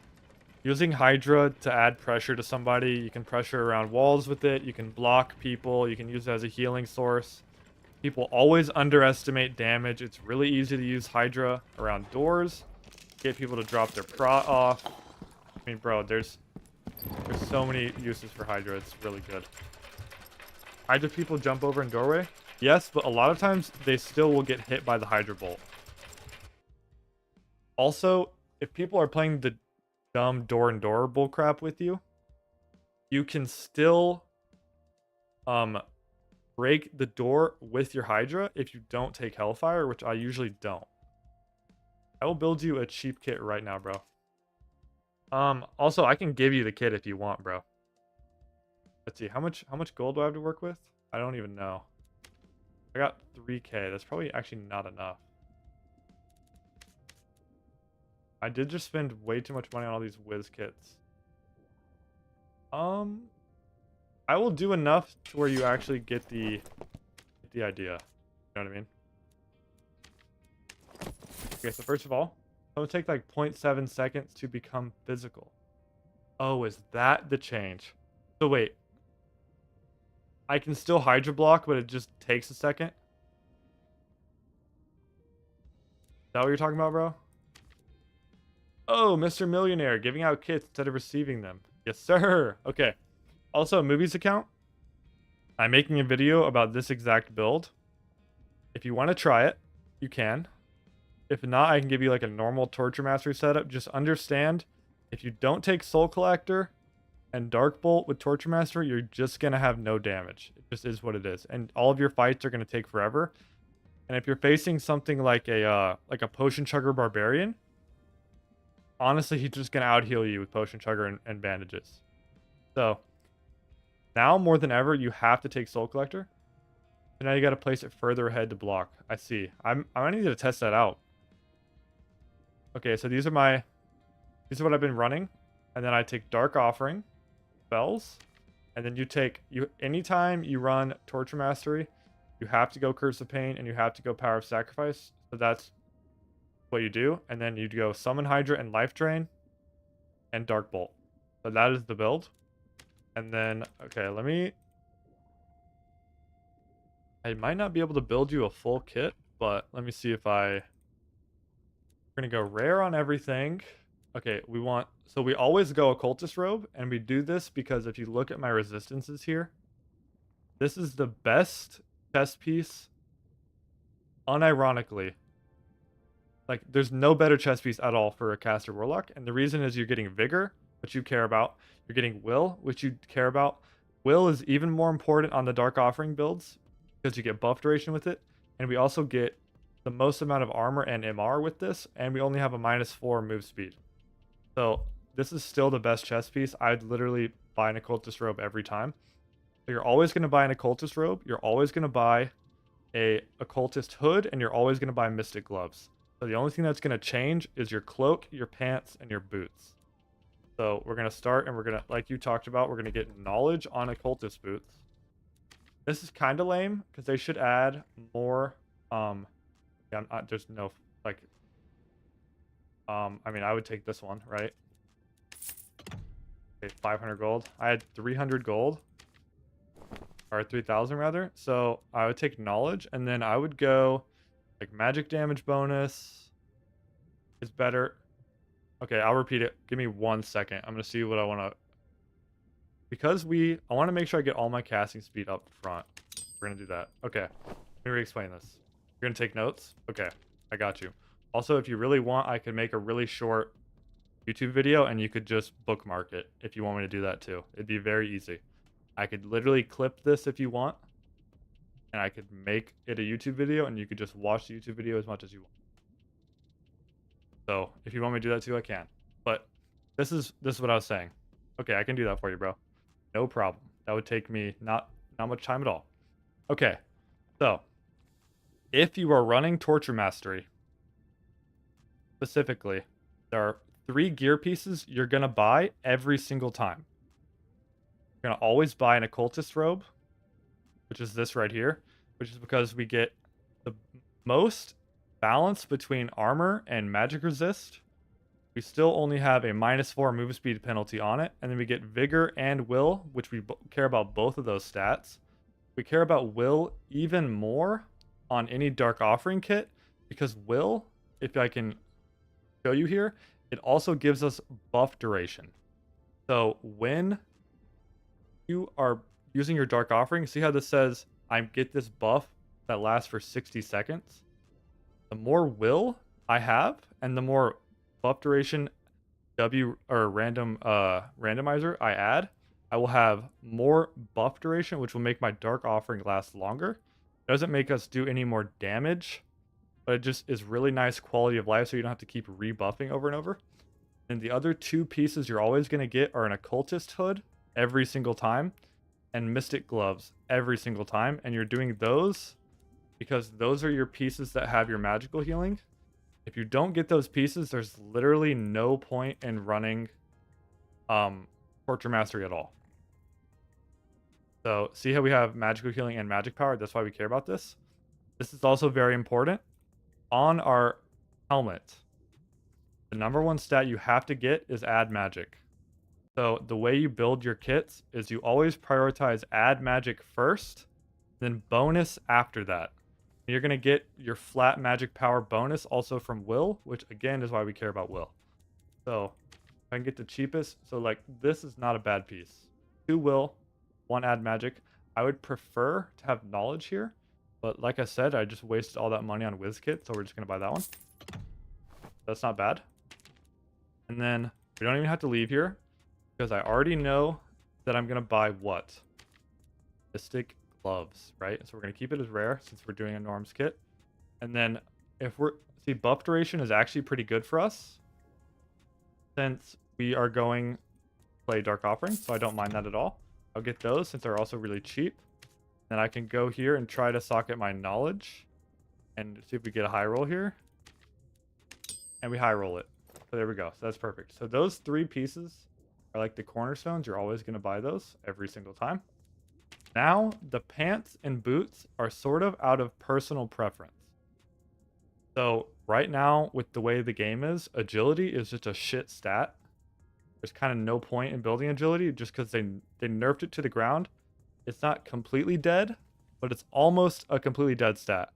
using Hydra to add pressure to somebody. You can pressure around walls with it. You can block people. You can use it as a healing source. People always underestimate damage. It's really easy to use Hydra around doors. Get people to drop their prot off. I mean, bro, there's so many uses for Hydra. It's really good. Hydra people jump over in doorway? Yes, but a lot of times they still will get hit by the Hydra bolt. Also, if people are playing the dumb door-and-door bullcrap with you, you can still break the door with your Hydra if you don't take Hellfire, which I usually don't. I will build you a cheap kit right now, bro. Also, I can give you the kit if you want, bro. Let's see, how much gold do I have to work with? I don't even know. I got 3k. That's probably actually not enough. I did just spend way too much money on all these whiz kits. I will do enough to where you actually get the idea. You know what I mean? Okay, so first of all, it'll take like 0.7 seconds to become physical. Oh, is that the change? So wait. I can still Hydra block, but it just takes a second? Is that what you're talking about, bro? Oh, Mr. Millionaire, giving out kits instead of receiving them. Yes, sir. Okay. Also, movies account. I'm making a video about this exact build. If you want to try it, you can. If not, I can give you like a normal Torture Mastery setup. Just understand, if you don't take Soul Collector, And Dark Bolt with Torture Master, you're just going to have no damage. It just is what it is. And all of your fights are going to take forever. And if you're facing something like a Potion Chugger Barbarian, honestly, he's just going to out-heal you with Potion Chugger and bandages. So, now more than ever, you have to take Soul Collector. So now you got to place it further ahead to block. I see. I need to test that out. Okay, so these are what I've been running. And then I take Dark Offering, spells, and then anytime you run Torture Mastery, you have to go Curse of Pain and you have to go Power of Sacrifice. So that's what you do. And then you go Summon Hydra and Life Drain and Dark Bolt. So that is the build. And then, okay, I might not be able to build you a full kit, but let me see if we're going to go rare on everything. Okay, we always go Occultist Robe, and we do this because if you look at my resistances here, this is the best chest piece, unironically. Like, there's no better chest piece at all for a caster Warlock, and the reason is you're getting Vigor, which you care about. You're getting Will, which you care about. Will is even more important on the Dark Offering builds, because you get buff duration with it, and we also get the most amount of armor and MR with this, and we only have a -4 move speed. So this is still the best chest piece. I'd literally buy an Occultist Robe every time. So you're always going to buy an Occultist Robe, you're always going to buy a Occultist Hood, and you're always going to buy Mystic Gloves. So the only thing that's going to change is your cloak, your pants, and your boots. So we're going to start, and we're going to, like you talked about, we're going to get Knowledge on Occultist Boots. This is kind of lame, because they should add more, there's no, like, I mean, I would take this one, right? Okay, 500 gold. I had 300 gold. Or 3,000 rather. So I would take Knowledge, and then I would go, like, magic damage bonus is better. Okay, I'll repeat it. Give me 1 second. I'm going to see what I want to... Because I want to make sure I get all my casting speed up front. We're going to do that. Okay, let me re-explain this. You're going to take notes? Okay, I got you. Also, if you really want, I could make a really short YouTube video and you could just bookmark it if you want me to do that too. It'd be very easy. I could literally clip this if you want, and I could make it a YouTube video and you could just watch the YouTube video as much as you want. So if you want me to do that too, I can. But this is what I was saying. Okay, I can do that for you, bro. No problem. That would take me not much time at all. Okay, so if you are running Torture Mastery, specifically, there are 3 gear pieces you're going to buy every single time. You're going to always buy an Occultist Robe, which is this right here, which is because we get the most balance between armor and magic resist. We still only have a -4 move speed penalty on it, and then we get Vigor and Will, which we care about both of those stats. We care about Will even more on any Dark Offering kit, because Will, if I can show you here, it also gives us buff duration. So when you are using your Dark Offering, see how this says I get this buff that lasts for 60 seconds? The more Will I have, and the more buff duration randomizer I add, I will have more buff duration, which will make my Dark Offering last longer. It doesn't make us do any more damage, but it just is really nice quality of life, so you don't have to keep rebuffing over and over. And the other 2 pieces you're always going to get are an Occultist Hood every single time, and Mystic Gloves every single time. And you're doing those because those are your pieces that have your magical healing. If you don't get those pieces, there's literally no point in running Torture Mastery at all. So see how we have magical healing and magic power? That's why we care about this. This is also very important. On our helmet, the #1 stat you have to get is add magic. So the way you build your kits is you always prioritize add magic first, then bonus after that. You're going to get your flat magic power bonus also from Will, which again is why we care about Will. So if I can get the cheapest, so like this is not a bad piece. 2 Will, 1 add magic. I would prefer to have Knowledge here, but like I said, I just wasted all that money on Wiz Kit, so we're just going to buy that one. That's not bad. And then we don't even have to leave here. because I already know that I'm going to buy what? Mystic gloves, right? So we're going to keep it as rare since we're doing a norms kit. And then if we're, see, buff duration is actually pretty good for us since we are going to play Dark Offering, so I don't mind that at all. I'll get those since they're also really cheap. Then I can go here and try to socket my knowledge and see if we get a high roll here. And we high roll it. So there we go. So that's perfect. So those 3 pieces are like the cornerstones. You're always going to buy those every single time. Now, the pants and boots are sort of out of personal preference. So right now, with the way the game is, agility is just a shit stat. There's kind of no point in building agility just because they nerfed it to the ground. It's not completely dead, but it's almost a completely dead stat.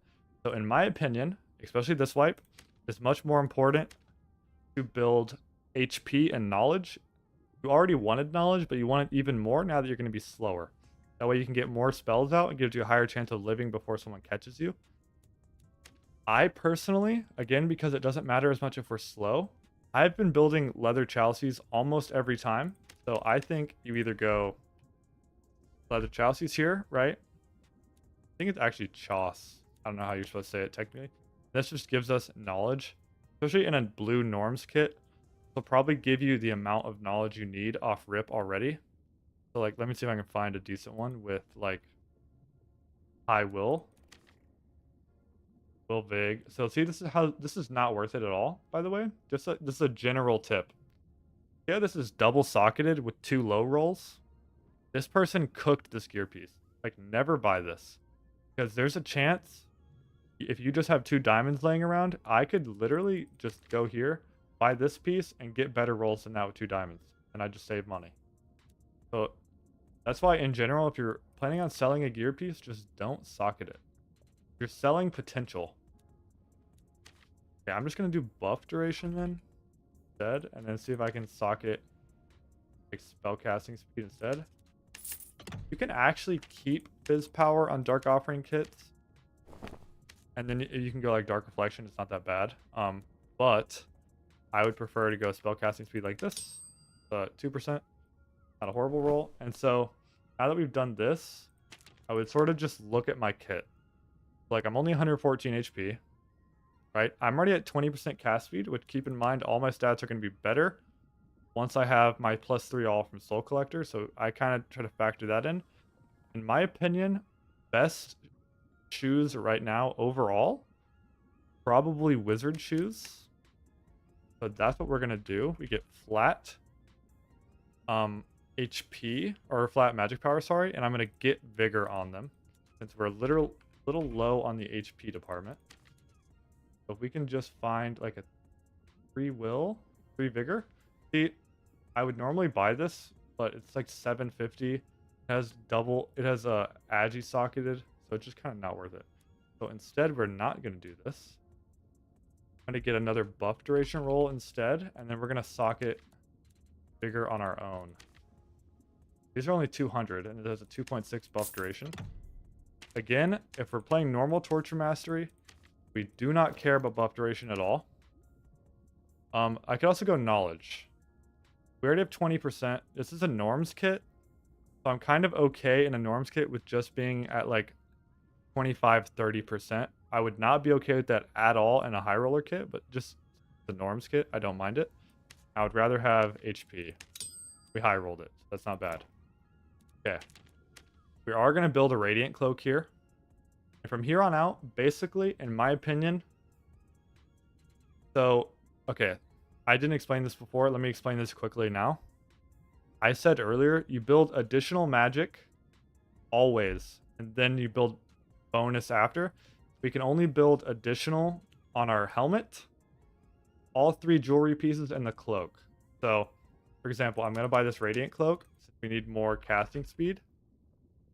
So in my opinion, especially this wipe, it's much more important to build HP and knowledge. You already wanted knowledge, but you want it even more now that you're going to be slower. That way you can get more spells out and gives you a higher chance of living before someone catches you. I personally, again, because it doesn't matter as much if we're slow, I've been building leather chalices almost every time. So I think you either go leather chalices here, right? I think it's actually chas. I don't know how you're supposed to say it technically. This just gives us knowledge, especially in a blue norms kit. It'll probably give you the amount of knowledge you need off rip already. So like, let me see if I can find a decent one with like high will vig. So see, this is not worth it at all, by the way. This is a general tip. Yeah, this is double socketed with 2 low rolls. This person cooked this gear piece. Like, never buy this. Because there's a chance, if you just have 2 diamonds laying around, I could literally just go here, buy this piece, and get better rolls than that with 2 diamonds. And I just save money. So, that's why, in general, if you're planning on selling a gear piece, just don't socket it. You're selling potential. Okay, I'm just going to do buff duration then, instead, and then see if I can socket like spellcasting speed instead. You can actually keep Fizz power on Dark Offering kits, and then you can go like Dark Reflection. It's not that bad. But I would prefer to go spellcasting speed like this, 2%. Not a horrible roll. And so now that we've done this, I would sort of just look at my kit. Like, I'm only 114 HP, right? I'm already at 20% cast speed, which, keep in mind, all my stats are going to be better once I have my +3 all from Soul Collector, so I kind of try to factor that in. In my opinion, best shoes right now overall, probably Wizard shoes. So that's what we're going to do. We get flat HP, or flat magic power, sorry, and I'm going to get vigor on them since we're a little low on the HP department. So if we can just find like a 3 vigor. See, I would normally buy this, but it's like 750. It has agi socketed, so it's just kind of not worth it. So instead, we're not going to do this. I'm going to get another buff duration roll instead, and then we're going to socket vigor on our own. These are only 200, and it has a 2.6 buff duration. Again, if we're playing normal Torture Mastery, we do not care about buff duration at all. I could also go Knowledge. We already have 20%. This is a Norms kit, so I'm kind of okay in a Norms kit with just being at like 25-30%. I would not be okay with that at all in a High Roller kit, but just the Norms kit, I don't mind it. I would rather have HP. We High Rolled it, so that's not bad. Okay. We are going to build a Radiant Cloak here. And from here on out, basically, in my opinion... So, okay. I didn't explain this before. Let me explain this quickly now. I said earlier, you build additional magic always, and then you build bonus after. We can only build additional on our helmet, all 3 jewelry pieces, and the cloak. So, for example, I'm going to buy this Radiant Cloak since we need more casting speed,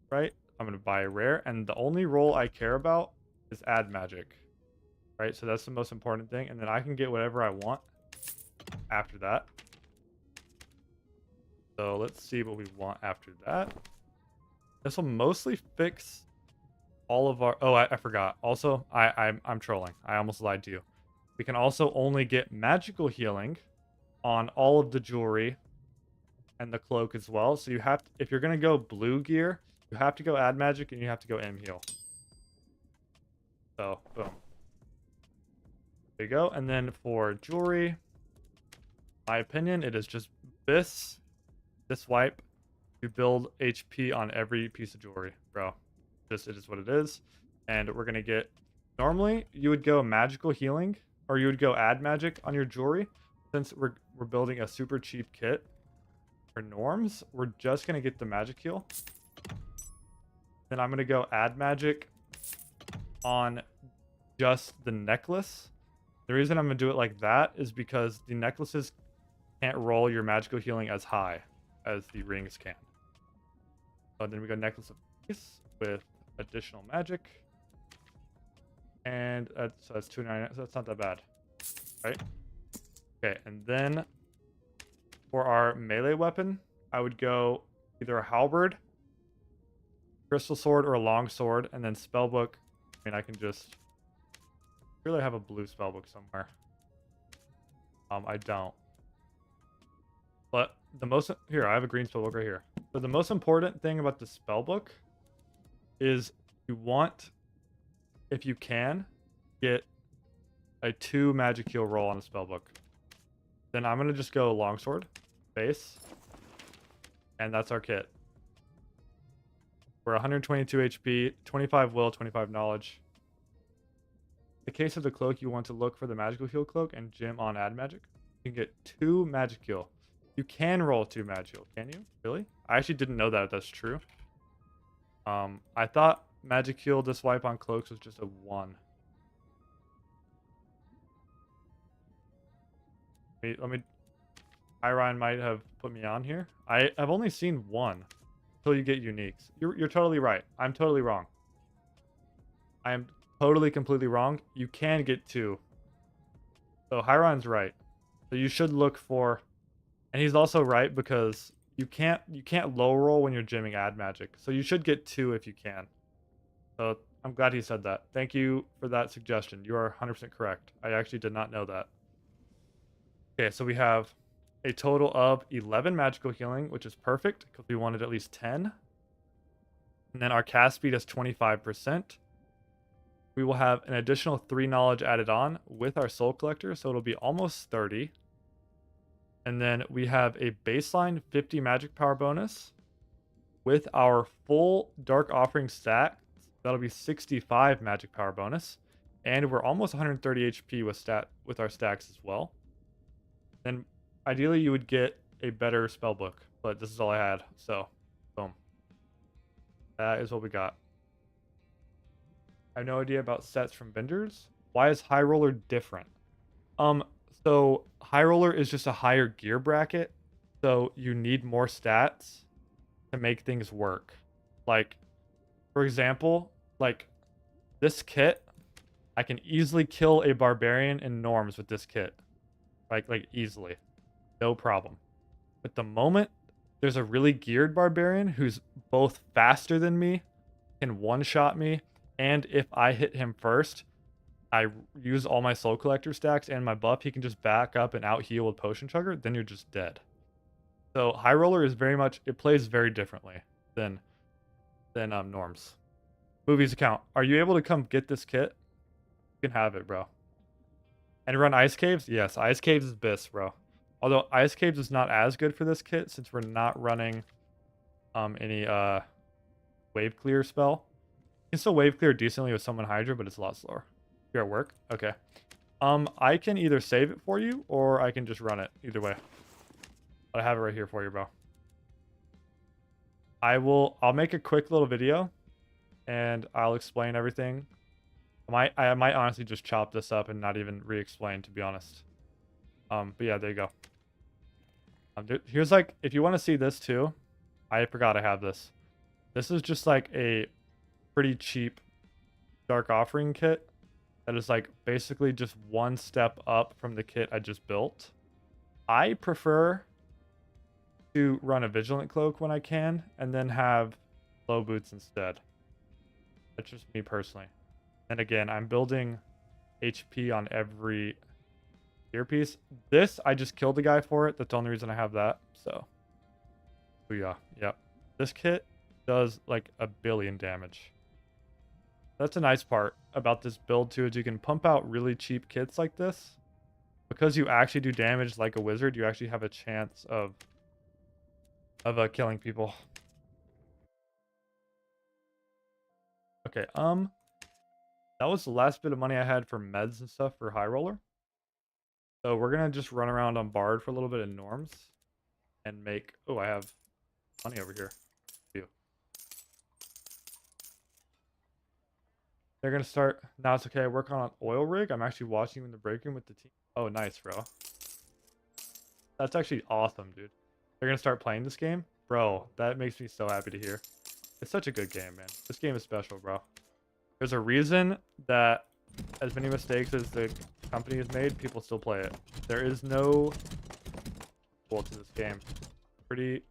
right? I'm going to buy a rare, and the only role I care about is add magic, right? So that's the most important thing, and then I can get whatever I want after that. So let's see what we want after that. This will mostly fix all of our... Oh, I forgot. Also, I'm trolling. I almost lied to you. We can also only get magical healing on all of the jewelry and the cloak as well. So you have to, if you're gonna go blue gear, you have to go add magic and you have to go M heal. So boom. There you go. And then for jewelry, my opinion, it is just this wipe. You build HP on every piece of jewelry, bro. Just it is what it is. And we're gonna get, normally you would go magical healing, or you would go add magic on your jewelry. Since we're building a super cheap kit for norms, we're just gonna get the magic heal. Then I'm gonna go add magic on just the necklace. The reason I'm gonna do it like that is because the necklaces can't roll your magical healing as high as the rings can. So then we go necklace of peace with additional magic. And that's 299, so that's not that bad. Right? Okay, and then for our melee weapon, I would go either a halberd, crystal sword, or a long sword, and then spellbook. I mean, I can just really have a blue spellbook somewhere. I don't. But the most here, I have a green spellbook right here. So the most important thing about the spellbook is you want, if you can, get a 2 magic heal roll on a spellbook. Then I'm gonna just go longsword, base, and that's our kit. We're 122 HP, 25 will, 25 knowledge. In the case of the cloak, you want to look for the magical heal cloak and gem on add magic. You can get 2 magic heal. You can roll 2 magic heal, can you? Really? I actually didn't know that if that's true. I thought magic heal this wipe on cloaks was just a 1. Let me Iron might have put me on here. I've only seen 1 until you get uniques. You're totally right. I'm totally wrong. I am totally completely wrong. You can get 2. So Hiron's right. So you should look for, and he's also right because you can't low roll when you're gymming add magic. So you should get 2 if you can. So I'm glad he said that. Thank you for that suggestion. You are 100% correct. I actually did not know that. Okay, so we have a total of 11 magical healing, which is perfect because we wanted at least 10. And then our cast speed is 25%. We will have an additional 3 knowledge added on with our soul collector, so it'll be almost 30. And then we have a baseline 50 magic power bonus with our full dark offering stack. That'll be 65 magic power bonus. And we're almost 130 HP with our stacks as well. Then ideally you would get a better spellbook, but this is all I had, so boom. That is what we got. I have no idea about sets from vendors. Why is High Roller different? So High Roller is just a higher gear bracket, so you need more stats to make things work. Like, for example, like this kit, I can easily kill a barbarian in norms with this kit. Like easily. No problem. But the moment there's a really geared barbarian who's both faster than me, can one-shot me, and if I hit him first, I use all my soul collector stacks and my buff, he can just back up and out heal with potion chugger, then you're just dead. So High Roller is very much, it plays very differently than norms. Movies account. Are you able to come get this kit? You can have it, bro. And run Ice Caves? Yes, Ice Caves is BIS, bro. Although Ice Caves is not as good for this kit since we're not running any wave clear spell. You can still wave clear decently with Summon Hydra, but it's a lot slower. You're at work? Okay. I can either save it for you or I can just run it. Either way. I have it right here for you, bro. I'll make a quick little video and I'll explain everything. I might honestly just chop this up and not even re-explain, to be honest. But yeah, there you go. Here's like, if you want to see this too, I forgot I have this. This is just like a pretty cheap Dark Offering kit that is like basically just one step up from the kit I just built. I prefer to run a Vigilant Cloak when I can and then have low boots instead. That's just me personally. And again, I'm building HP on every earpiece. This, I just killed the guy for it. That's the only reason I have that. So, Oh yeah, yep. This kit does like 1,000,000,000 damage. That's a nice part about this build too, is you can pump out really cheap kits like this. Because you actually do damage like a wizard, you actually have a chance of killing people. Okay, that was the last bit of money I had for meds and stuff for High Roller. So we're gonna just run around on Bard for a little bit in Norms and make. Oh, I have money over here. Phew. They're gonna start. Now it's okay. I work on an oil rig. I'm actually watching you in the break room with the team. Oh, nice, bro. That's actually awesome, dude. They're gonna start playing this game, bro. That makes me so happy to hear. It's such a good game, man. This game is special, bro. There's a reason that as many mistakes as the company has made, people still play it. There is no goal to this game. Pretty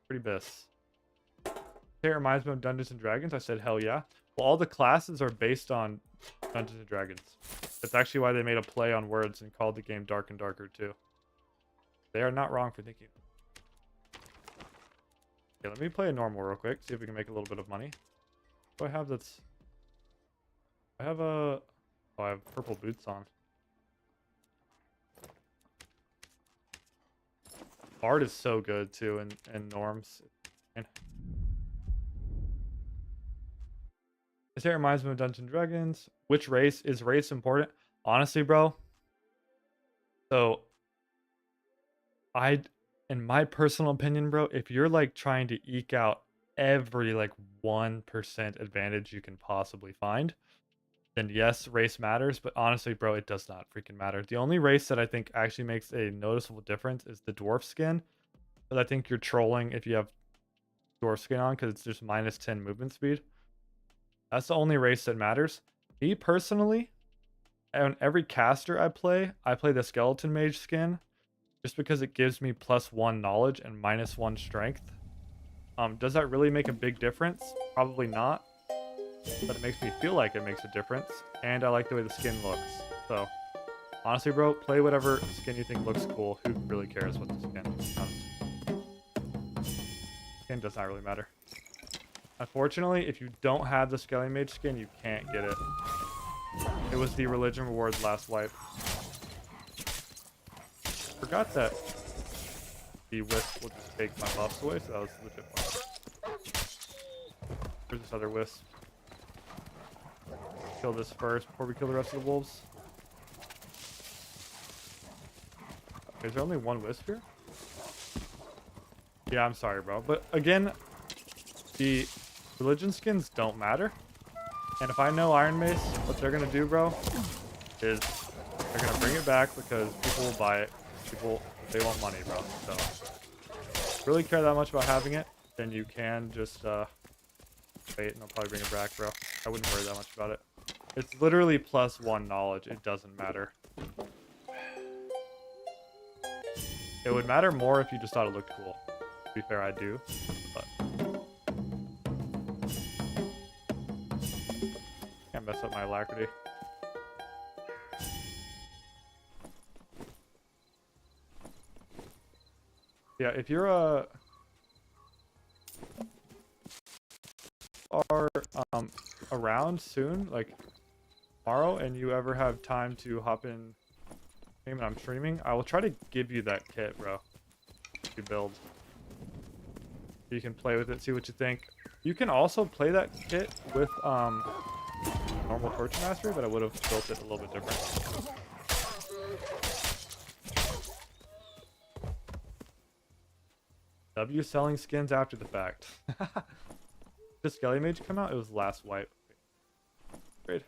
BIS. It reminds me of Dungeons and Dragons. I said, hell yeah. Well, all the classes are based on Dungeons and Dragons. That's actually why they made a play on words and called the game Dark and Darker too. They are not wrong for thinking. Okay, let me play a normal real quick. See if we can make a little bit of money. What do I have that's... I have a... Oh, I have purple boots on. Bard is so good too in Norms. And this reminds me of Dungeons and Dragons. Which race? Is race important? Honestly, bro. So, in my personal opinion, bro, if you're like trying to eke out every like 1% advantage you can possibly find, then yes, race matters. But honestly, bro, it does not freaking matter. The only race that I think actually makes a noticeable difference is the dwarf skin. But I think you're trolling if you have dwarf skin on because it's just minus 10 movement speed. That's the only race that matters. Me personally, on every caster I play the skeleton mage skin just because it gives me +1 knowledge and -1 strength. Does that really make a big difference? Probably not. But it makes me feel like it makes a difference. And I like the way the skin looks. So, honestly, bro, play whatever skin you think looks cool. Who really cares what the skin is? Skin does not really matter. Unfortunately, if you don't have the Skelly Mage skin, you can't get it. It was the religion rewards last wipe. Forgot that the wisp will just take my buffs away, so that was legit fun. There's this other wisp. Kill this first before we kill the rest of the wolves. Okay, is there only one wisp here? Yeah, I'm sorry, bro. But again, the religion skins don't matter. And if I know Iron Mace, what they're going to do, bro, is they're going to bring it back because people will buy it. People, they want money, bro. So, if you really care that much about having it, then you can just wait and they'll probably bring it back, bro. I wouldn't worry that much about it. It's literally +1 knowledge. It doesn't matter. It would matter more if you just thought it looked cool. To be fair, I do. But can't mess up my alacrity. Yeah, if you're around soon, like tomorrow, and you ever have time to hop in stream and I'm streaming, I will try to give you that kit, bro. You build. You can play with it, see what you think. You can also play that kit with normal Torture Mastery, but I would have built it a little bit different. W selling skins after the fact. Did Skelly Mage come out? It was last wipe. Great.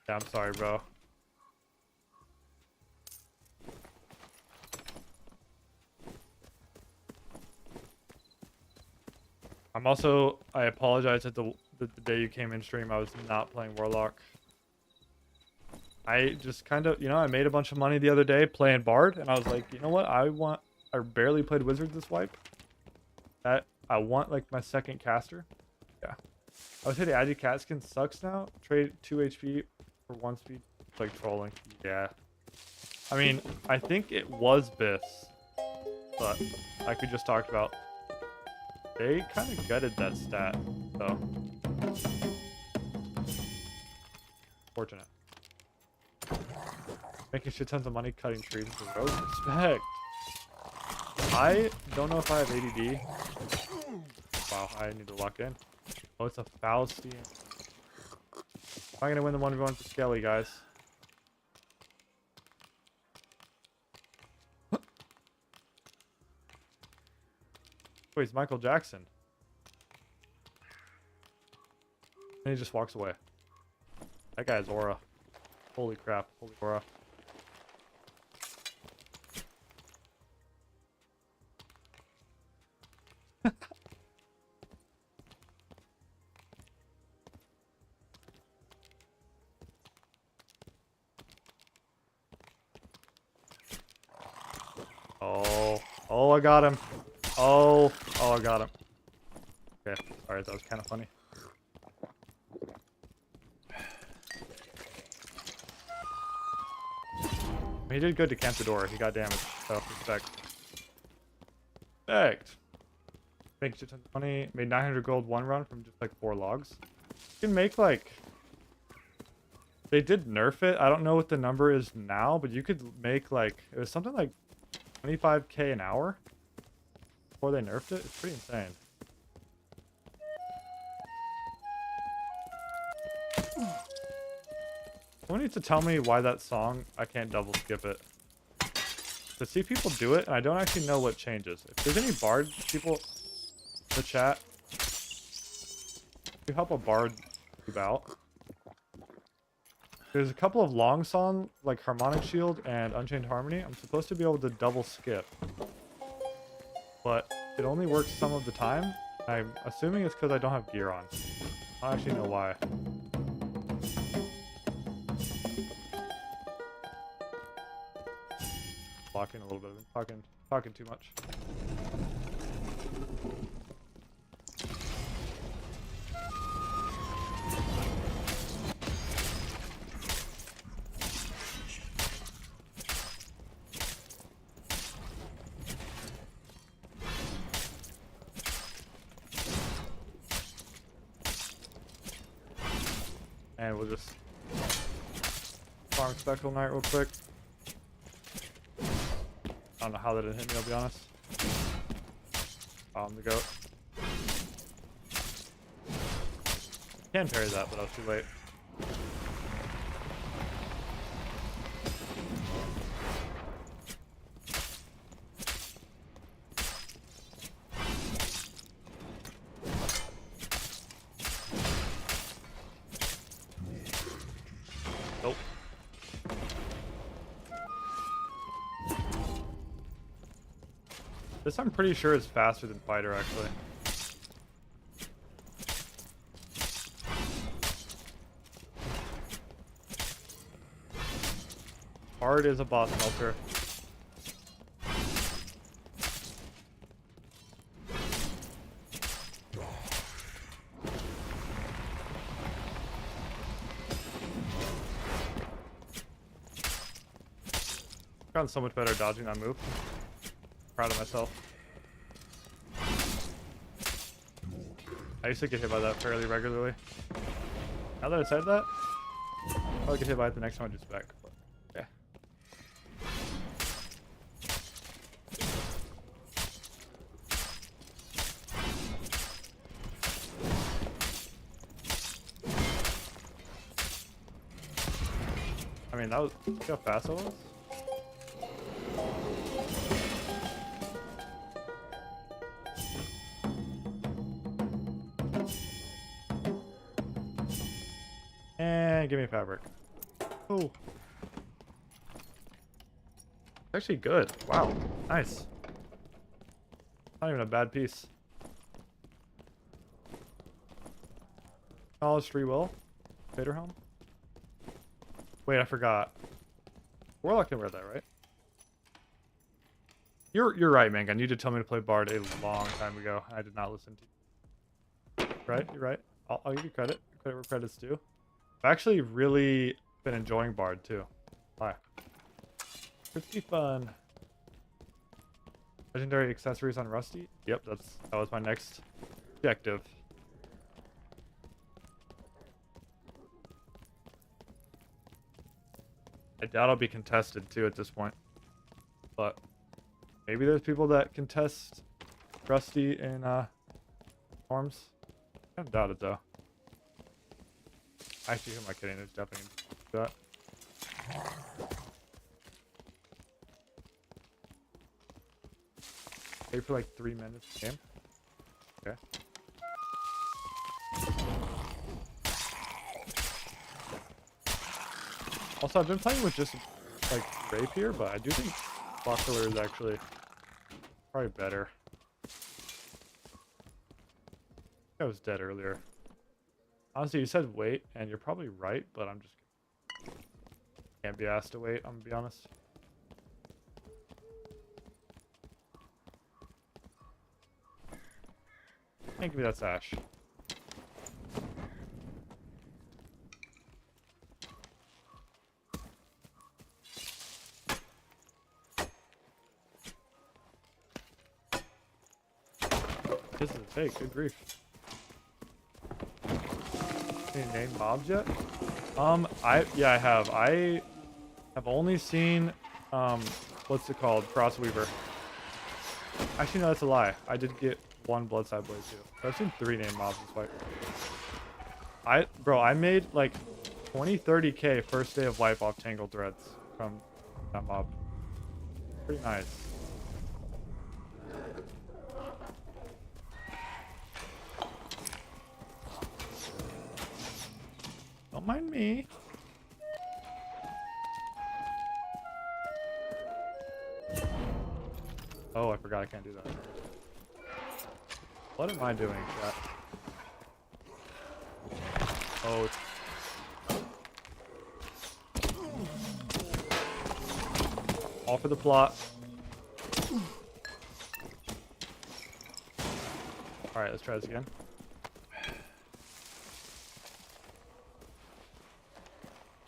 Yeah, I'm sorry, bro. I apologize that the day you came in stream, I was not playing Warlock. I just kind of, I made a bunch of money the other day playing Bard, and I was like, you know what? I barely played Wizard this wipe. I want, like, my second caster. Yeah. I would say the Agi Cat skin sucks now. Trade 2 HP For 1 speed, it's like trolling. Yeah. I mean, I think it was BIS, but like we just talked about, they kind of gutted that stat, so fortunate. Making shit tons of money cutting trees for roads. Respect. I don't know if I have ADD. Wow, I need to lock in. Oh, it's a Faustian. I'm gonna win the 1v1 for Skelly, guys. Oh, he's Michael Jackson. And he just walks away. That guy's aura. Holy crap. Holy aura. Oh. Oh, I got him. Oh. Oh, I got him. Okay. Alright, that was kind of funny. He did good to camp the door. He got damaged. So, respect. Respect. Make shit tons of money. Made 900 gold one run from just like 4 logs. You can make like... They did nerf it. I don't know what the number is now, but you could make like... It was something like 25k an hour before they nerfed it. It's pretty insane. Someone needs to tell me why that song, I can't double skip it. To see people do it, and I don't actually know what changes. If there's any bard people in the chat, you help a bard move out. There's a couple of long song, like Harmonic Shield and Unchained Harmony. I'm supposed to be able to double skip. But it only works some of the time. I'm assuming it's because I don't have gear on. I don't actually know why. Blocking a little bit. I've been talking too much. And we'll just farm Spectral Knight real quick. I don't know how that didn't hit me, I'll be honest. The goat. Can parry that, but I was too late. Nope. This I'm pretty sure is faster than Fighter, actually. Bard is a boss melter. Gotten so much better at dodging that move. Proud of myself. I used to get hit by that fairly regularly. Now that I said that, I'll get hit by it the next time I do spec. But yeah. I mean, that was... Look how fast that was. And give me a fabric. Oh. Actually good. Wow. Nice. Not even a bad piece. Knowledge 3 will. Vader helm. Wait, I forgot. Warlock can wear that, right? You're right, Mangan. You did tell me to play Bard a long time ago. I did not listen to you. Right? You're right. I'll give you credit. Credit where credit's due. I've actually really Been enjoying Bard too. Bye. Pretty fun. Legendary accessories on Rusty? Yep, that was my next objective. I doubt I'll be contested too at this point. But maybe there's people that contest Rusty in forms. I don't doubt it though. Actually, who am I kidding? There's definitely that. Wait for like 3 minutes game. Okay. Also, I've been playing with just like rapier, but I do think buckler is actually probably better. I was dead earlier. Honestly, you said wait, and you're probably right, but I'm just can't be asked to wait. I'm gonna be honest. Can't give me that sash. This is a take. Good grief. Any named mobs yet? Yeah, I have. I have only seen what's it called? Crossweaver. Actually, no, that's a lie. I did get one Bloodside Blade too. So I've seen 3 named mobs this fight. I made like 20-30K first day of life off Tangled Threads from that mob. Pretty nice. Don't mind me. Oh, I forgot I can't do that. What am I doing, chat? Oh. All for the plot. Alright, let's try this again.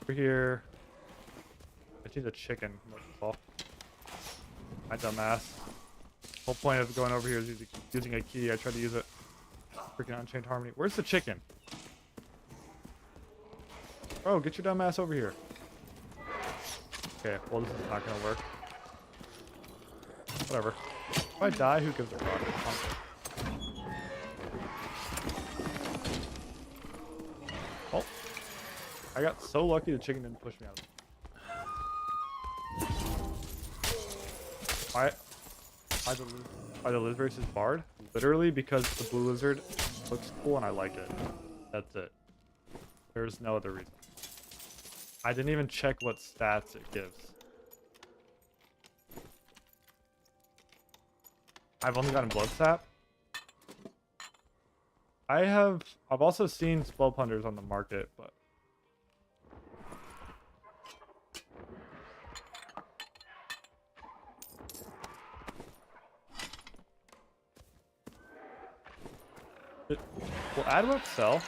Over here. I need a chicken, most of all. My dumbass. Whole point of going over here is using a key. I tried to use it. Freaking Unchained Harmony. Where's the chicken? Oh, get your dumb ass over here. Okay, well this is not gonna work. Whatever. If I die, who gives a fuck? Oh. I got so lucky the chicken didn't push me out. Why the lizard versus Bard? Literally because the blue lizard looks cool and I like it. That's it. There's no other reason. I didn't even check what stats it gives. I've only gotten Blood Sap. I've also seen Spell Plunders on the market, but will Adweb sell?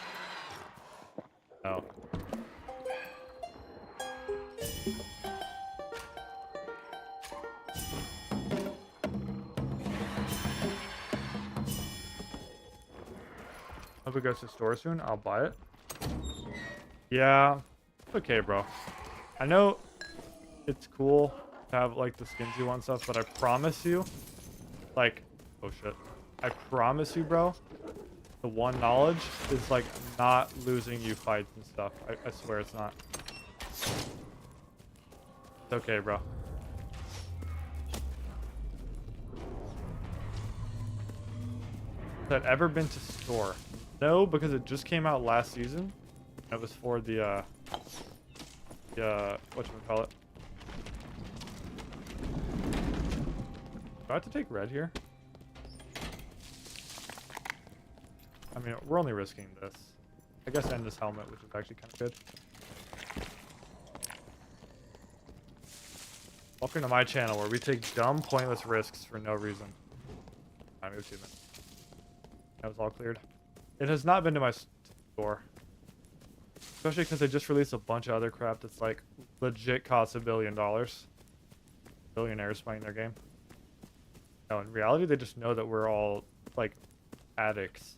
No. Hope it goes to store soon. I'll buy it. Yeah. Okay, bro. I know it's cool to have like the skins you want and stuff, but I promise you, like, oh shit. I promise you, bro, the one knowledge is like not losing you fights and stuff. I swear it's not. It's okay, bro. Has that ever been to store? No, because it just came out last season. It was for the whatchamacallit. Do I have to take red here? I mean, we're only risking this. I guess end this helmet, which is actually kind of good. Welcome to my channel where we take dumb, pointless risks for no reason. I'm achievement. That was all cleared. It has not been to my store. Especially because they just released a bunch of other crap that's like legit costs $1 billion. Billionaires playing their game. No, in reality, they just know that we're all like addicts.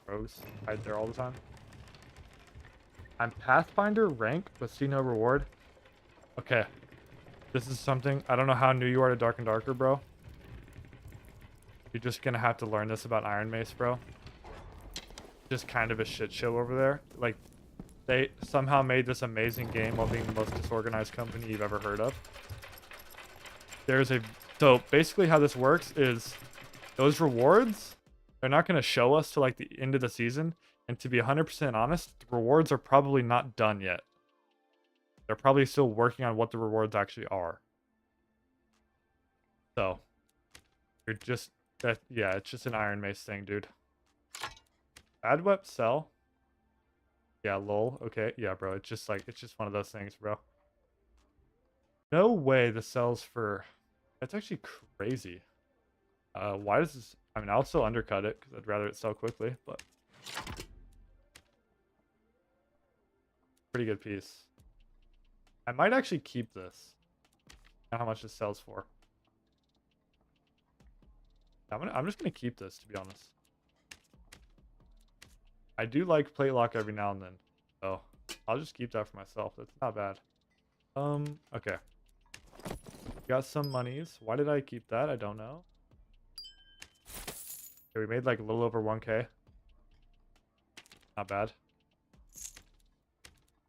Rogues hide there all the time. I'm Pathfinder rank, but see no reward. Okay. This is something, I don't know how new you are to Dark and Darker, bro. You're just gonna have to learn this about Iron Mace, bro. Just kind of a shit show over there. Like, they somehow made this amazing game while being the most disorganized company you've ever heard of. So basically how this works is those rewards, they're not going to show us till like the end of the season. And to be 100% honest, the rewards are probably not done yet. They're probably still working on what the rewards actually are. So, you're just, yeah, it's just an Iron Mace thing, dude. Adwep sell. Yeah, lol. Okay, yeah, bro. It's just one of those things, bro. No way this sells for... That's actually crazy. Why does this... I mean, I'll still undercut it, because I'd rather it sell quickly, but... Pretty good piece. I might actually keep this. I don't know how much this sells for. I'm just going to keep this, to be honest. I do like plate lock every now and then, so I'll just keep that for myself. That's not bad. Okay. Got some monies. Why did I keep that? I don't know. Okay, we made like a little over 1K. Not bad.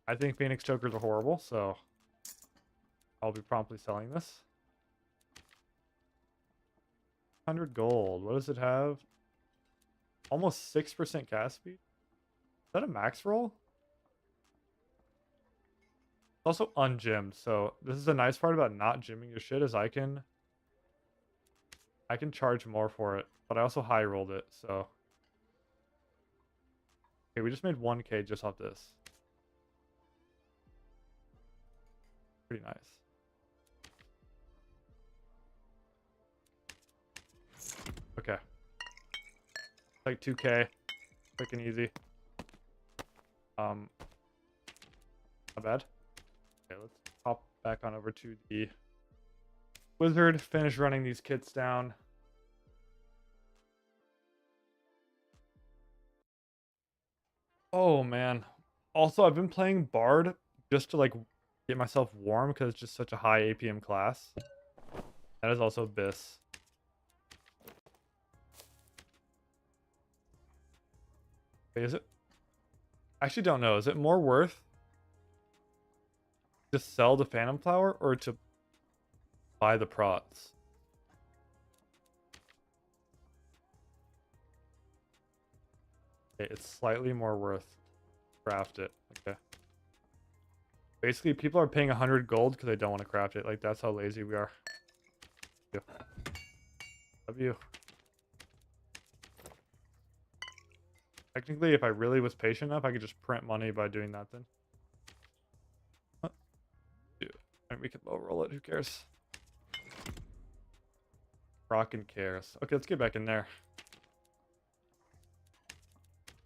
I think Phoenix Chokers are horrible, so I'll be promptly selling this. 100 gold. What does it have? Almost 6% cast speed. Is that a max roll? It's also ungemmed, so this is the nice part about not gymming your shit is I can charge more for it, but I also high rolled it, so. Okay, we just made 1K just off this. Pretty nice. Okay. Like 2K. Quick and easy. Not bad. Okay, let's hop back on over to the wizard, finish running these kits down. Oh man. Also, I've been playing Bard just to like get myself warm because it's just such a high APM class. That is also BIS. Wait, is it? I actually don't know. Is it more worth to sell the Phantom Flower or to buy the prots? Okay, it's slightly more worth to craft it. Okay. Basically, people are paying 100 gold because they don't want to craft it. Like, that's how lazy we are. Love you. Technically, if I really was patient enough, I could just print money by doing that then. Dude, and we can low roll it. Who cares? Rockin' cares. Okay, let's get back in there.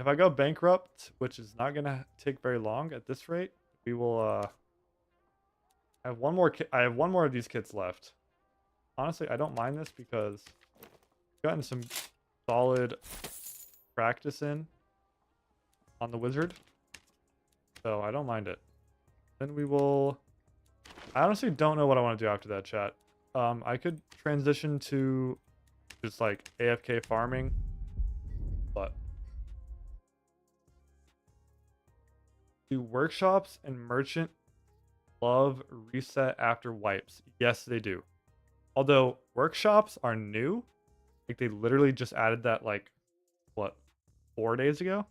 If I go bankrupt, which is not gonna take very long at this rate, we will I have one more of these kits left. Honestly, I don't mind this because I've gotten some solid practice in on the wizard. So I don't mind it. Then we will... I honestly don't know what I want to do after that, chat. I could transition to just like AFK farming, but do workshops and merchant love reset after wipes? Yes, they do. Although workshops are new, like they literally just added that like what, 4 days ago.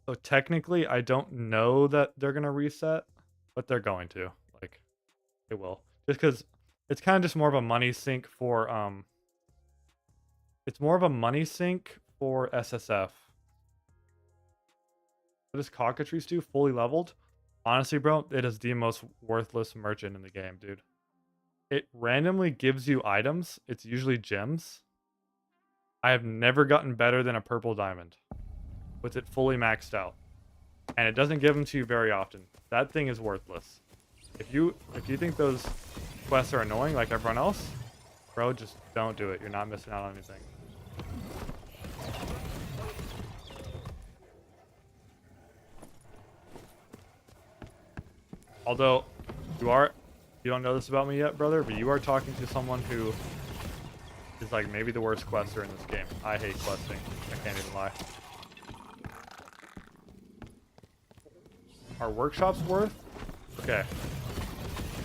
So technically, I don't know that they're gonna reset, but they're going to. Like, it will. Just because it's kind of just more of a money sink for it's more of a money sink for SSF. What does Cockatrice do? Fully leveled? Honestly, bro, it is the most worthless merchant in the game, dude. it randomly gives you items. It's usually gems. I have never gotten better than a purple diamond with it fully maxed out. And it doesn't give them to you very often. That thing is worthless. If you think those quests are annoying like everyone else, bro, just don't do it. You're not missing out on anything. Although, you don't know this about me yet, brother, but you are talking to someone who is like maybe the worst quester in this game. I hate questing. I can't even lie. Are workshops worth? Okay.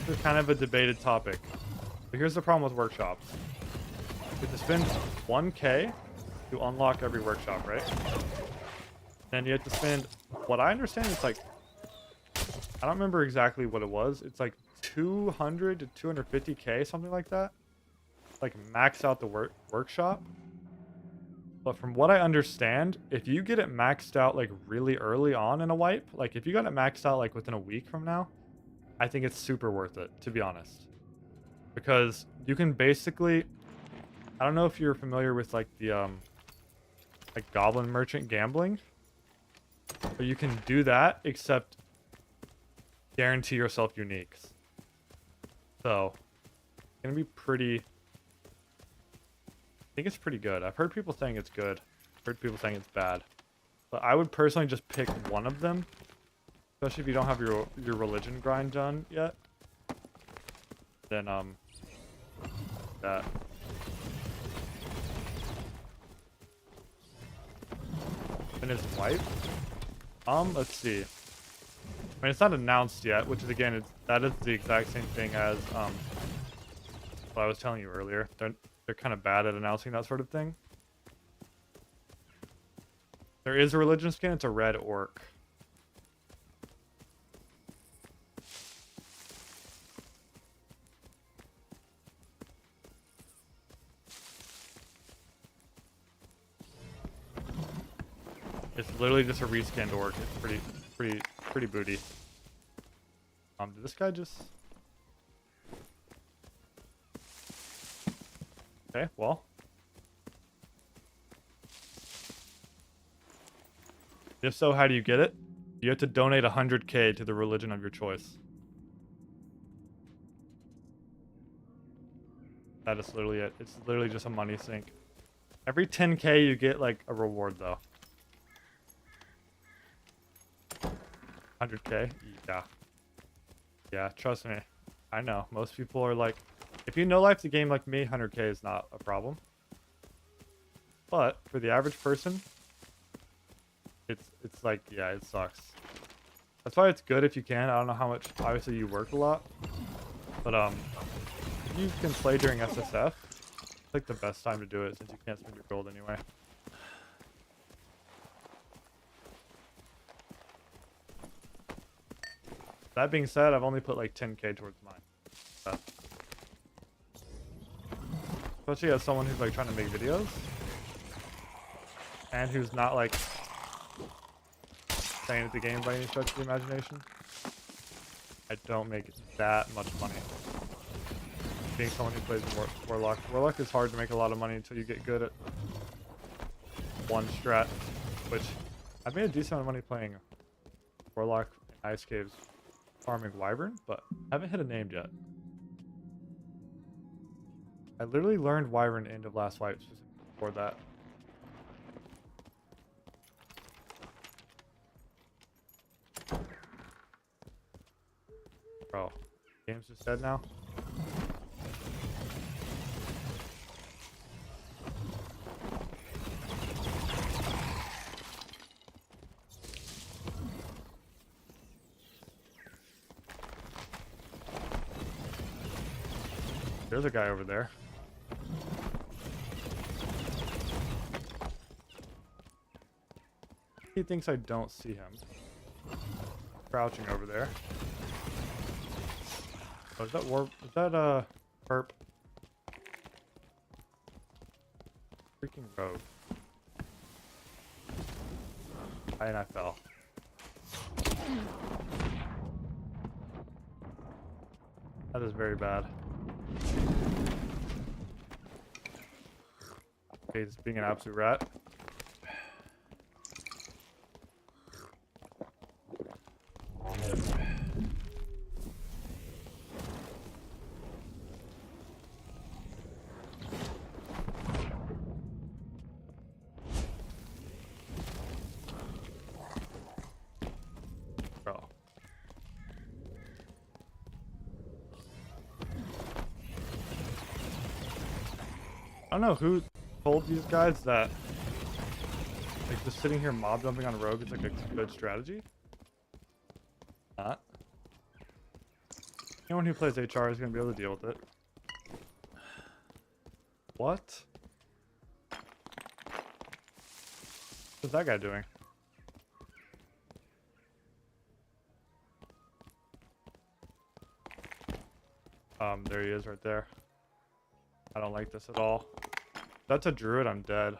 This is kind of a debated topic. But here's the problem with workshops. You have to spend 1K to unlock every workshop, right? Then you have to spend, what I understand is like, I don't remember exactly what it was. It's like 200 to 250K, something like that. Like max out the workshop. But from what I understand, if you get it maxed out like really early on in a wipe, like if you got it maxed out like within a week from now, I think it's super worth it, to be honest. Because you can basically, I don't know if you're familiar with like the like Goblin Merchant gambling, but you can do that except guarantee yourself uniques. So it's gonna be pretty, I think it's pretty good. I've heard people saying it's good. I've heard people saying it's bad. But I would personally just pick one of them. Especially if you don't have your religion grind done yet. Then that. And it's white. Let's see. I mean, it's not announced yet, which is again, that is the exact same thing as what I was telling you earlier. They're kind of bad at announcing that sort of thing. There is a religion skin. It's a red orc. It's literally just a reskinned orc. It's pretty booty. Did this guy just... Okay, well. If so, how do you get it? You have to donate 100K to the religion of your choice. That is literally it. It's literally just a money sink. Every 10K you get like a reward though. 100K? Yeah. Yeah, trust me. I know. Most people are like, if you know life the game like me, 100K is not a problem. But for the average person, it's like, yeah, it sucks. That's why it's good if you can. I don't know how much, obviously you work a lot. But if you can play during SSF, it's like the best time to do it since you can't spend your gold anyway. That being said, I've only put like 10K towards mine. Especially as someone who's like trying to make videos. And who's not like staying at the game by any stretch of the imagination. I don't make that much money. Being someone who plays Warlock. Warlock is hard to make a lot of money until you get good at one strat. Which, I've made a decent amount of money playing Warlock in Ice Caves farming Wyvern, but I haven't hit a name yet. I literally learned Wyvern end of last wipe specifically for that. Bro, game's just dead now. There's a guy over there. He thinks I don't see him. Crouching over there. Oh, is that perp? Freaking rogue. And I fell. That is very bad. Okay, he's being an absolute rat. Bro. I don't know who told these guys that like just sitting here mob jumping on rogue is like a good strategy. Not. Anyone who plays HR is gonna be able to deal with it. What? What's that guy doing? There he is right there. I don't like this at all. That's a druid, I'm dead.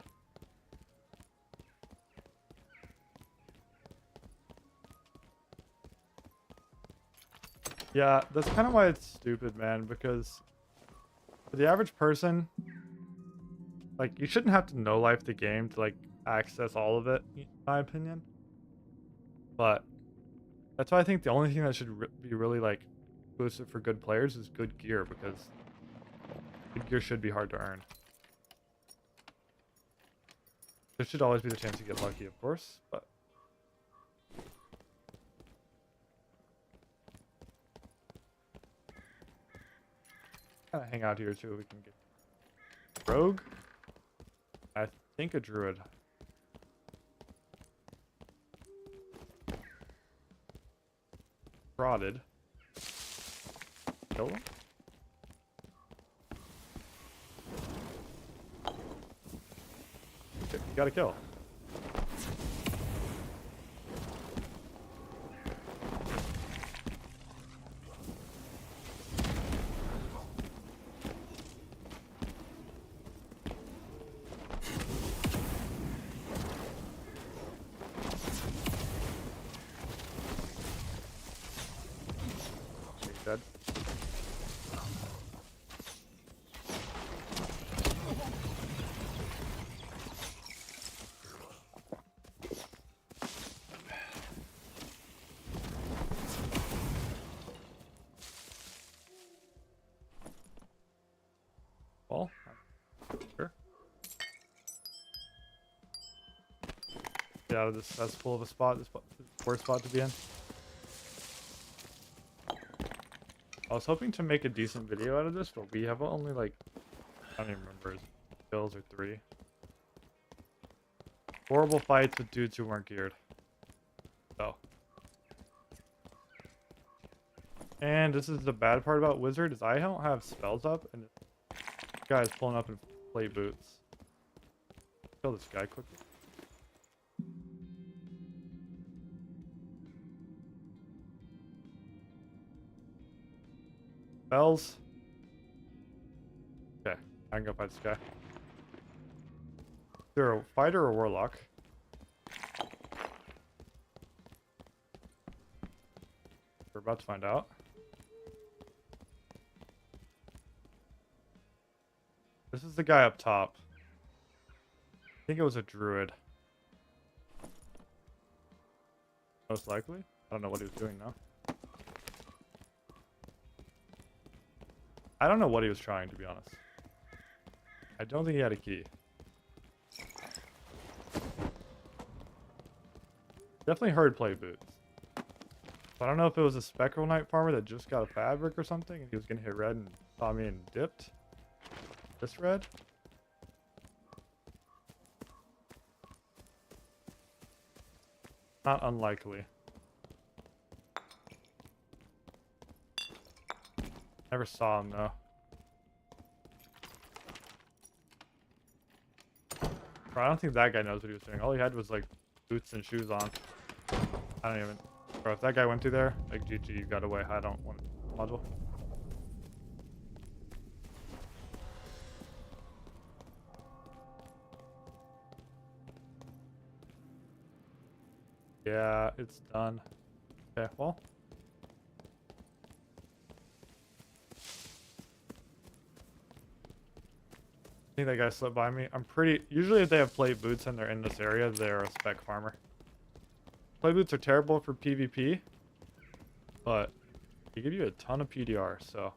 Yeah, that's kind of why it's stupid, man, because for the average person, like, you shouldn't have to know life the game to, like, access all of it, in my opinion. But that's why I think the only thing that should be really, like, exclusive for good players is good gear, because good gear should be hard to earn. There should always be the chance to get lucky, of course, but... kind of hang out here, too, we can get... Rogue? I think a druid. Prodded. Kill him? Okay, you gotta kill. Dead. Well, sure. Get out of this cesspool of a spot. This is the worst spot to be in. I was hoping to make a decent video out of this, but we have only like, I don't even remember, kills or 3. Horrible fights with dudes who weren't geared. So. And this is the bad part about Wizard, is I don't have spells up, and this guy's pulling up in plate boots. Kill this guy quickly. Spells. Okay, I can go fight this guy. Is there a fighter or warlock? We're about to find out. This is the guy up top. I think it was a druid. Most likely. I don't know what he was doing now. I don't know what he was trying, to be honest. I don't think he had a key. Definitely heard play boots. I don't know if it was a spectral knight farmer that just got a fabric or something and he was gonna hit red and saw me and dipped. This red? Not unlikely. Never saw him though. Bro, I don't think that guy knows what he was doing. All he had was like boots and shoes on. I don't even... Bro, if that guy went through there, like GG, you got away. I don't want a module. Yeah, it's done. Okay, well. I think that guy slipped by me. I'm pretty... Usually if they have plate boots and they're in this area, they're a spec farmer. Plate boots are terrible for PvP, but they give you a ton of PDR, so...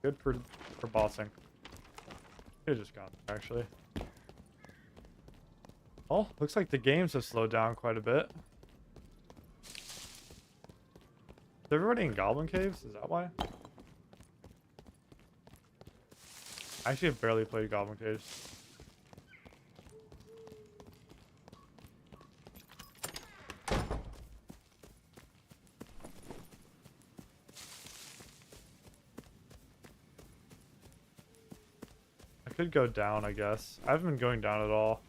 Good for bossing. Could've just gone there, actually. Oh, looks like the games have slowed down quite a bit. Is everybody in Goblin Caves? Is that why? I actually have barely played Goblin Caves. I could go down, I guess. I haven't been going down at all.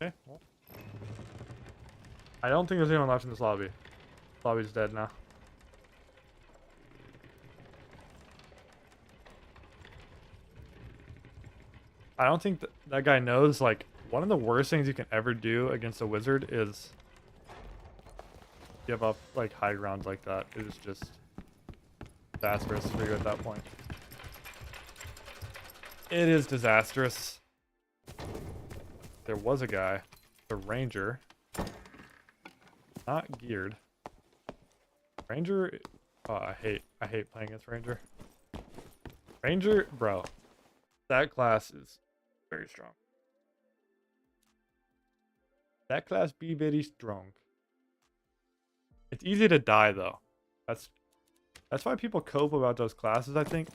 Okay, well. I don't think there's anyone left in this lobby. This lobby's dead now. I don't think that guy knows, like, one of the worst things you can ever do against a wizard is give up, like, high ground like that. It is just disastrous for you at that point. It is disastrous. There was a guy, the ranger, not geared. Ranger, oh, I hate playing as ranger. Ranger, bro, that class is very strong. That class be very strong. It's easy to die though. That's why people cope about those classes. I think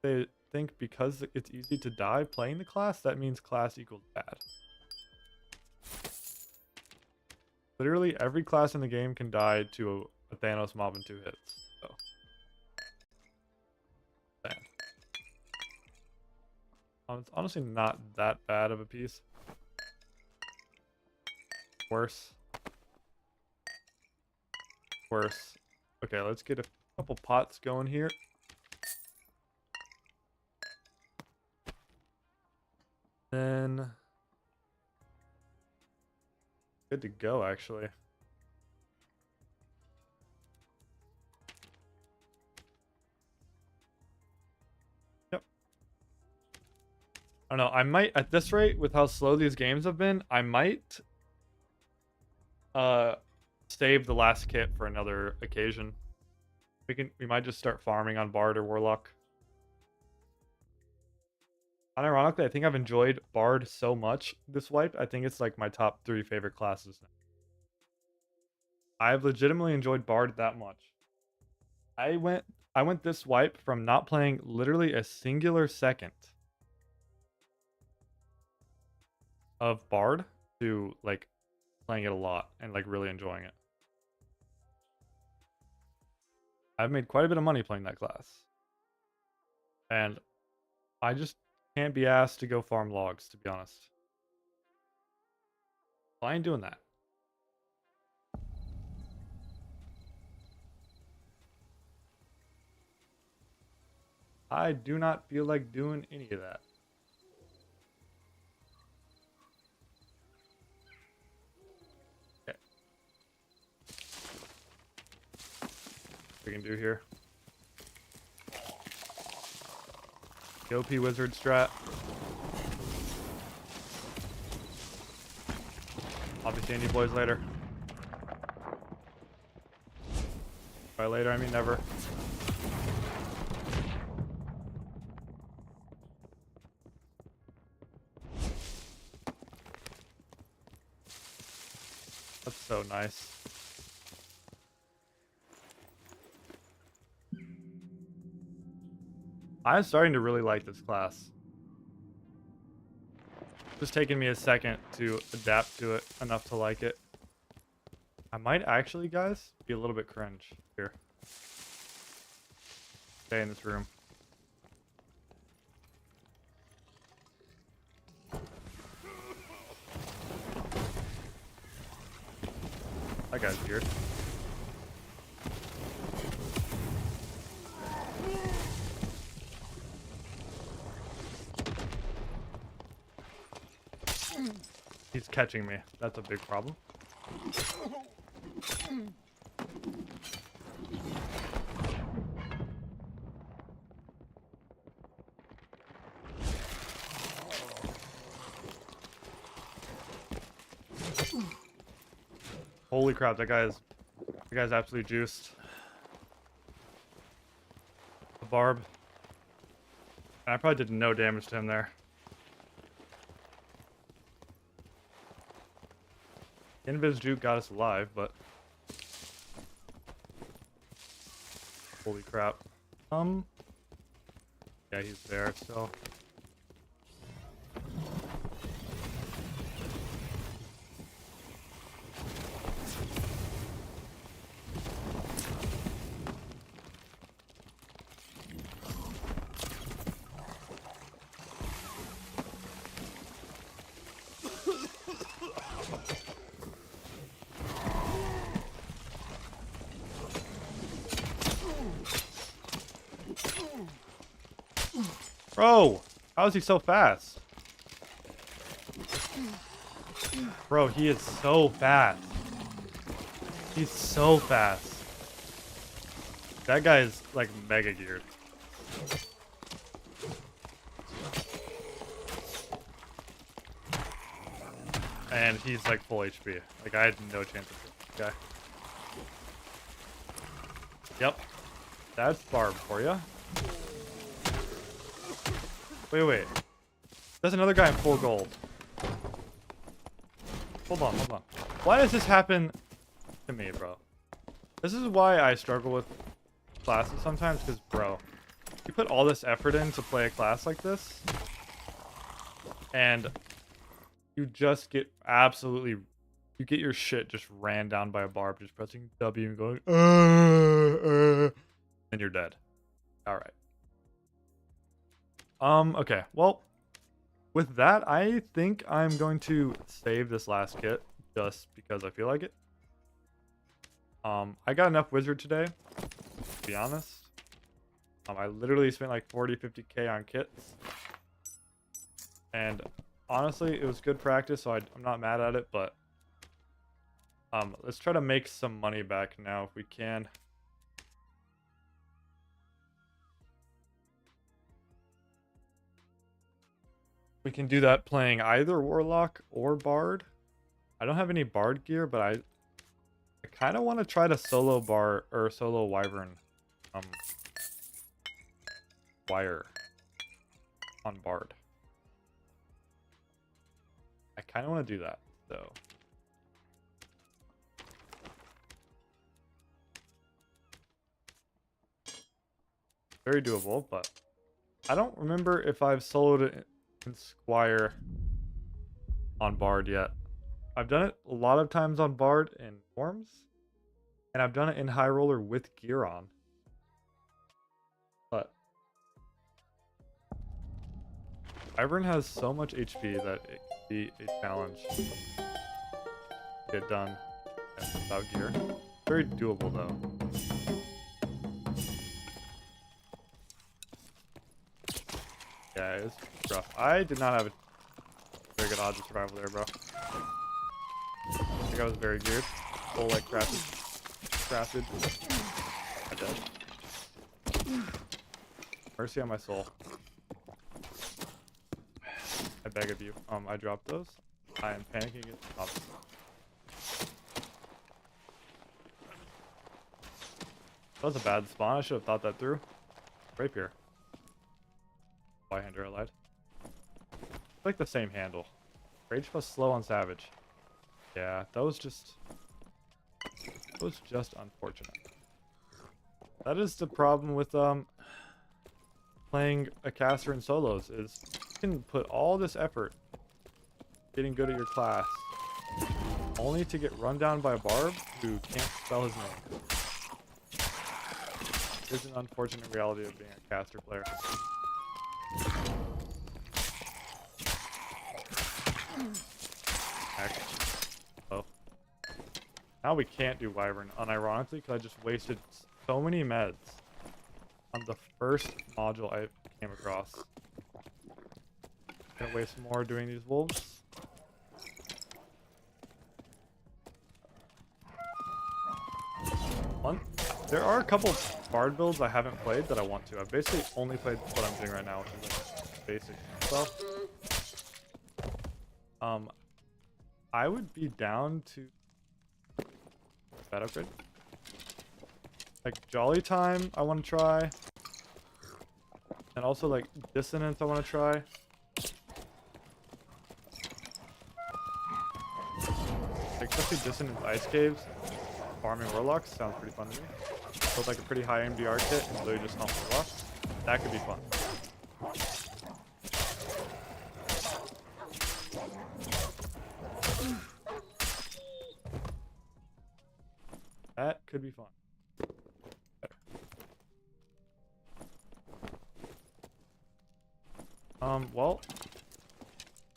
they think because it's easy to die playing the class, that means class equals bad. Literally every class in the game can die to a Thanos mob in 2 hits. So. It's honestly not that bad of a piece. Worse. Worse. Okay, let's get a couple pots going here. Then... Good to go, actually. Yep. I don't know, I might, at this rate, with how slow these games have been, I might save the last kit for another occasion. We might just start farming on Bard or Warlock. Unironically, I think I've enjoyed Bard so much this wipe. I think it's like my top 3 favorite classes now. I've legitimately enjoyed Bard that much. I went this wipe from not playing literally a singular second of Bard to like playing it a lot and like really enjoying it. I've made quite a bit of money playing that class. And I just can't be asked to go farm logs, to be honest. I ain't doing that. I do not feel like doing any of that. Okay. What we can do here. The OP wizard strat. I'll be seeing you boys later. By later, I mean never. That's so nice. I'm starting to really like this class. Just taking me a second to adapt to it enough to like it. I might actually, guys, be a little bit cringe here. Stay in this room. That guy's weird. He's catching me. That's a big problem. Holy crap, that guy's absolutely juiced. The barb. I probably did no damage to him there. Invis juke got us alive, but holy crap. Yeah, he's there, so bro, how is he so fast? Bro, he is so fast. He's so fast. That guy is like mega geared. And he's like full HP. Like I had no chance of this guy. Yep. That's barb for you. Wait. There's another guy in full gold. Hold on. Why does this happen to me, bro? This is why I struggle with classes sometimes, because, bro, you put all this effort in to play a class like this, and you just get you get your shit just ran down by a barb, just pressing W and going, and you're dead. Alright. Okay, well, with that, I think I'm going to save this last kit, just because I feel like it. I got enough wizard today, to be honest. I literally spent like 40-50k on kits. And honestly, it was good practice, so I'm not mad at it, but let's try to make some money back now if we can. We can do that playing either Warlock or Bard. I don't have any Bard gear, but I kind of want to try to solo Wyvern wire on Bard. I kind of want to do that, so. Very doable, but I don't remember if I've soloed it in Squire on Bard yet. I've done it a lot of times on Bard in Forms, and I've done it in High Roller with gear on. But Wyvern has so much HP that it can be a challenge to get done without gear. Very doable though. Yeah, it's rough. I did not have a very good odds of survival there, bro. I think I was very geared. Full like crafted. I died. Mercy on my soul. I beg of you. I dropped those. I am panicking at the top. That was a bad spawn. I should have thought that through. Rapier. Hander, I lied. It's like the same handle. Rage plus slow on Savage. Yeah, that was just unfortunate. That is the problem with playing a caster in solos, is you can put all this effort getting good at your class only to get run down by a barb who can't spell his name. It's an unfortunate reality of being a caster player. Oh. Now we can't do Wyvern, unironically, because I just wasted so many meds on the first module I came across. Gonna waste more doing these wolves. There are a couple bard builds I haven't played that I want to. I've basically only played what I'm doing right now, which is like basic stuff. I would be down to that upgrade. Like Jolly Time, I want to try, and also like Dissonance, I want to try. Like especially Dissonance Ice Caves, farming Warlocks sounds pretty fun to me. Build like a pretty high MDR kit and literally just hump Warlocks. That could be fun. That could be fun. Well,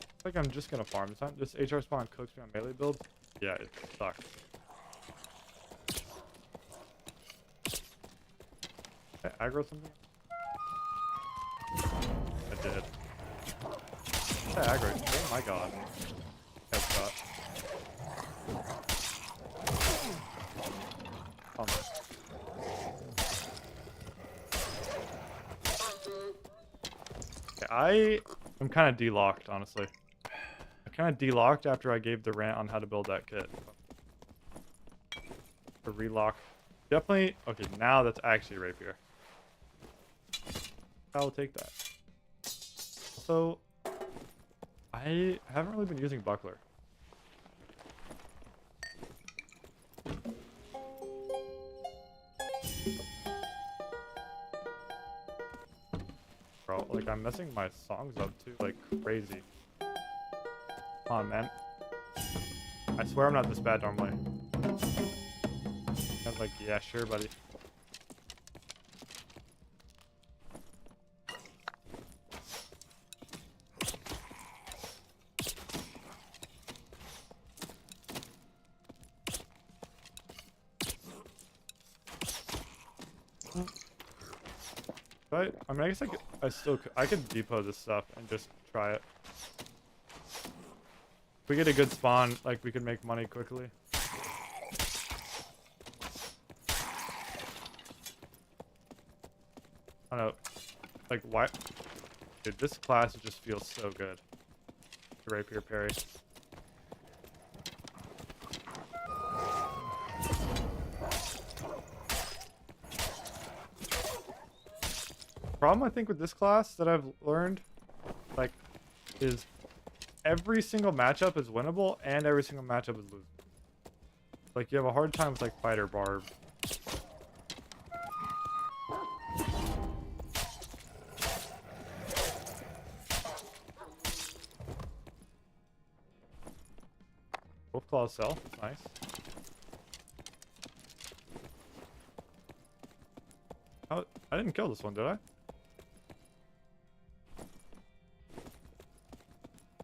I think I'm just gonna farm this time. This HR spawn cooks me on melee builds. Yeah, it sucks. Did I aggro something? I did. I aggroed. Oh my god. Headshot. I am kind of de-locked, honestly. I kind of de-locked after I gave the rant on how to build that kit. The relock. Definitely. Okay, now that's actually rapier. I'll take that. So, I haven't really been using buckler. Bro, like I'm messing my songs up too, like crazy. Come on, man. I swear I'm not this bad normally. I was like, yeah, sure, buddy. But I mean, I guess I could depot this stuff and just try it. If we get a good spawn, like we could make money quickly. I don't know, like why? Dude, this class just feels so good. The rapier parry. Problem I think with this class that I've learned, like, is every single matchup is winnable and every single matchup is losable. Like you have a hard time with like fighter barb. Wolf claws sell. Nice. Oh, I didn't kill this one, did I?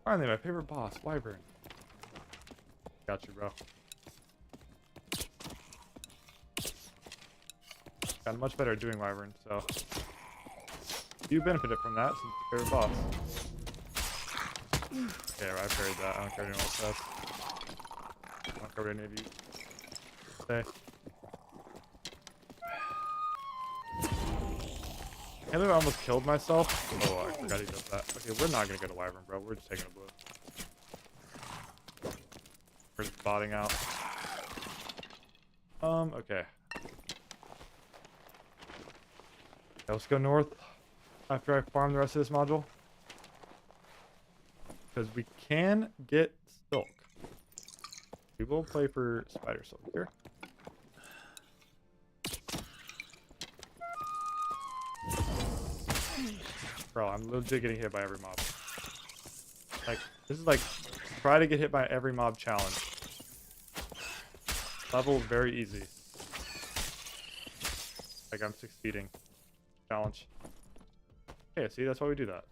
Finally, my favorite boss, Wyvern. Got you, bro. Got much better at doing Wyvern, so you benefited from that since your favorite boss. Yeah, I parried that. I don't care what anyone else says. I don't care what any of you say. I think I almost killed myself. Oh, I forgot he does that. Okay, we're not gonna get a Wyvern, bro. We're just taking a blue. We're just botting out. Okay. Let's go north after I farm the rest of this module. Because we can get silk. We will play for spider silk here. Bro, I'm legit getting hit by every mob. Like, this is like, try to get hit by every mob challenge. Level very easy. Like, I'm succeeding. Challenge. Okay, see, that's why we do that.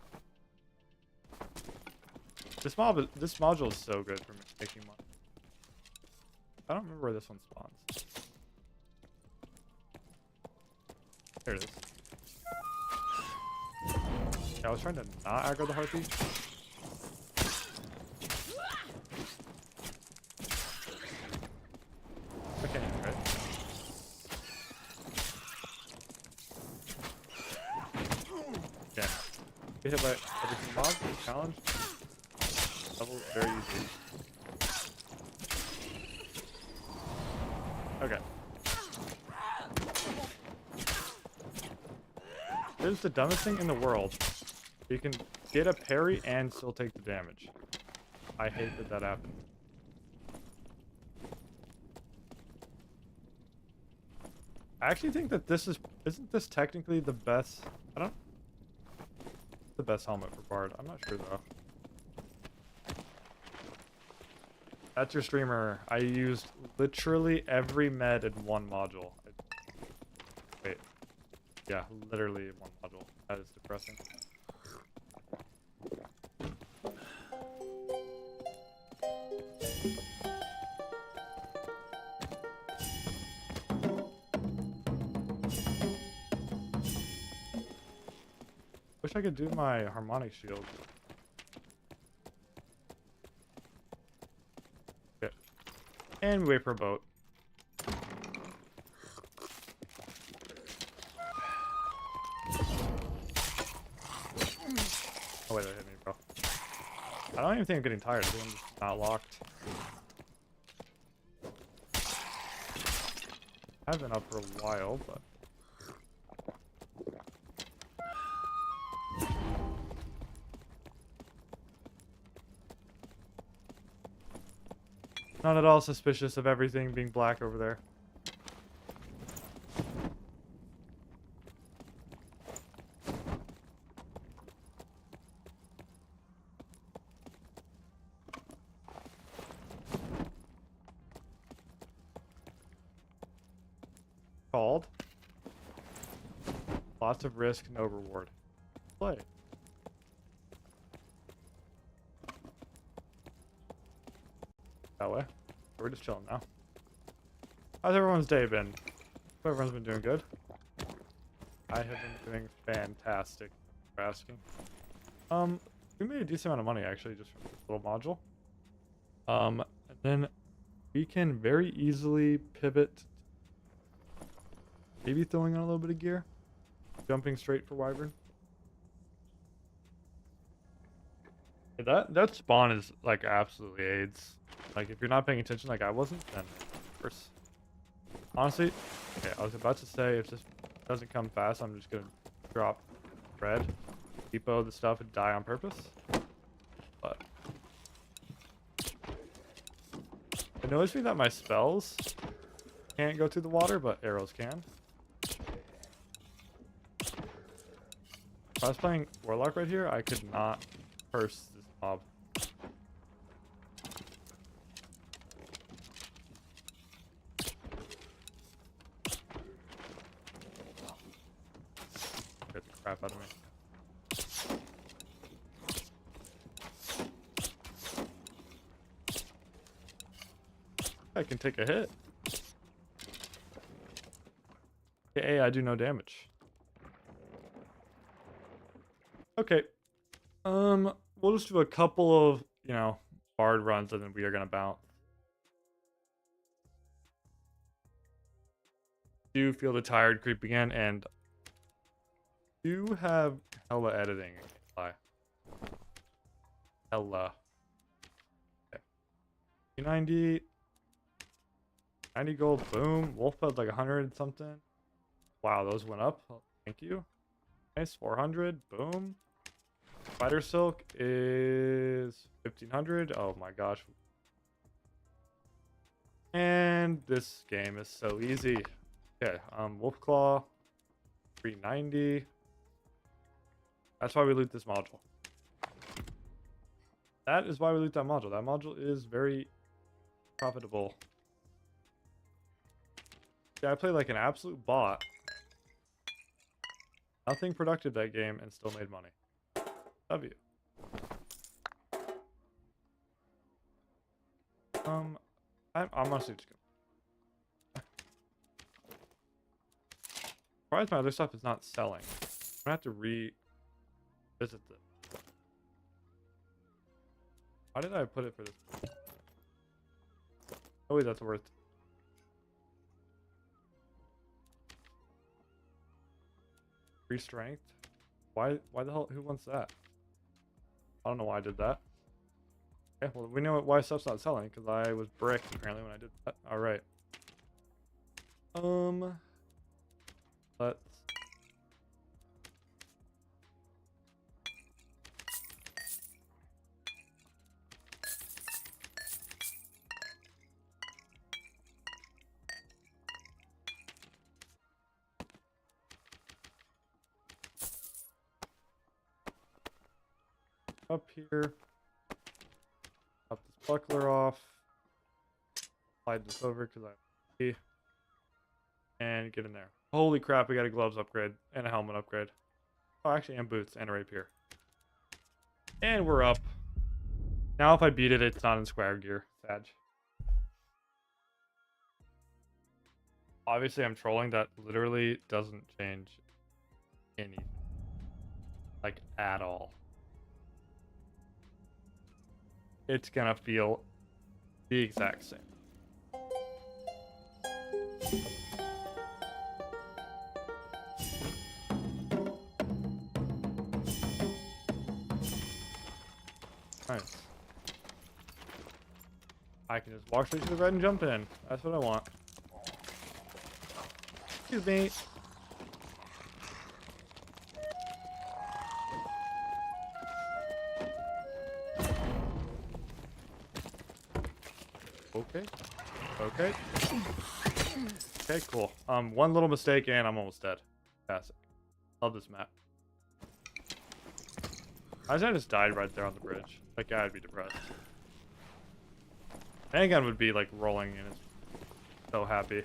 This module is so good for making money. I don't remember where this one spawns. There it is. Yeah, I was trying to not aggro the harpy. Okay, right? Get hit by every single mob. Challenge. Level very easy. Okay. This is the dumbest thing in the world. You can get a parry and still take the damage. I hate that that happened. I actually think that this isn't this technically the best? I don't. The best helmet for Bard. I'm not sure though. That's your streamer. I used literally every med in one module. Wait. Yeah, literally in one module. That is depressing. Wish I could do my harmonic shield. Okay. And we wait for a boat. Oh wait, that hit me, bro. I don't even think I'm getting tired. I think I'm just not locked. I've been up for a while, but... Not at all suspicious of everything being black over there. Called. Lots of risk, no reward. Play. That way. We're just chilling now. How's everyone's day been? Hope everyone's been doing good. I have been doing fantastic for asking. We made a decent amount of money actually just from this little module. And then we can very easily pivot. Maybe throwing on a little bit of gear. Jumping straight for Wyvern. Yeah, that spawn is like absolutely AIDS. Like if you're not paying attention like I wasn't, then worse. Honestly, okay, I was about to say if this doesn't come fast, I'm just gonna drop red, depot the stuff and die on purpose. But it annoys me that my spells can't go through the water, but arrows can. If I was playing Warlock right here, I could not curse this mob. Get the crap out of me. I can take a hit. Okay, I do no damage. Okay. We'll just do a couple of, Bard runs and then we are gonna bounce. Do feel the tired creeping in and do have hella editing. Hella. Okay. 90 gold, boom. Wolf had like 100 something. Wow, those went up. Thank you. Nice, 400, boom. Spider Silk is 1500. Oh my gosh. And this game is so easy. Okay, Wolf Claw, 390. That's why we loot this module. That is why we loot that module. That module is very profitable. Yeah, I played like an absolute bot. Nothing productive that game and still made money. Love you. I'm honestly just gonna. Surprised my other stuff is not selling. I'm gonna have to revisit this. Why did I put it for this? Oh wait, that's worth. Free strength. Why the hell? Who wants that? I don't know why I did that. Okay, well, we know why stuff's not selling, because I was bricked apparently when I did that. Alright. Let's... Up here. Pop this buckler off. Slide this over because I... And get in there. Holy crap, we got a gloves upgrade and a helmet upgrade. Oh, actually, and boots and a rapier. And we're up. Now if I beat it, it's not in square gear. Sag. Obviously, I'm trolling. That literally doesn't change anything. Like, at all. It's gonna feel the exact same. Nice. I can just walk straight to the red and jump in. That's what I want. Excuse me. Okay. Okay. Okay, cool. One little mistake and I'm almost dead. Fantastic. Love this map. I just died right there on the bridge. That guy would be depressed. Handgun would be like rolling and is so happy.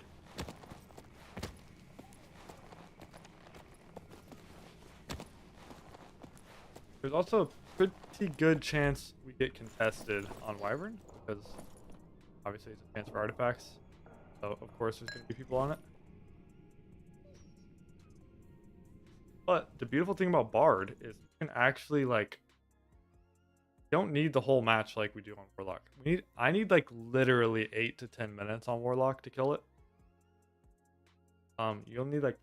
There's also a pretty good chance we get contested on Wyvern because obviously it's a chance for artifacts. So of course there's going to be people on it. But the beautiful thing about Bard is you can actually like don't need the whole match like we do on Warlock. I need like literally 8 to 10 minutes on Warlock to kill it. You'll need like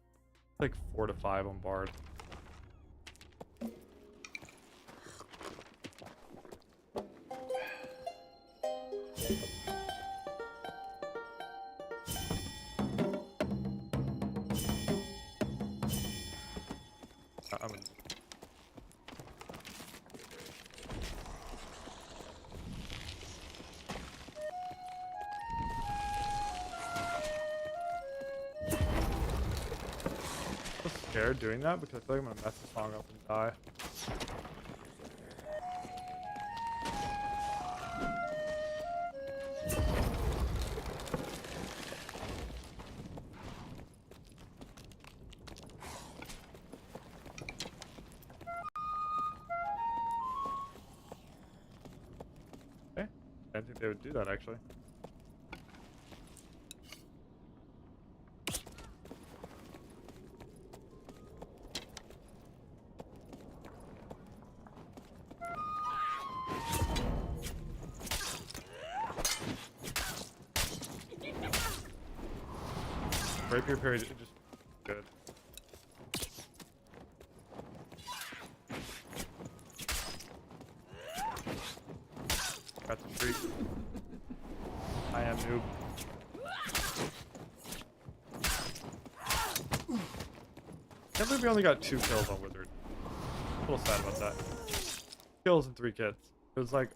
4 to 5 on Bard. I'm scared doing that because I feel like I'm gonna mess the song up and die. Okay, I didn't think they would do that actually. Rapier parry is just good. Got the streak. I am noob. Can't believe we only got 2 kills on Wizard. A little sad about that. Kills and 3 kits. It was like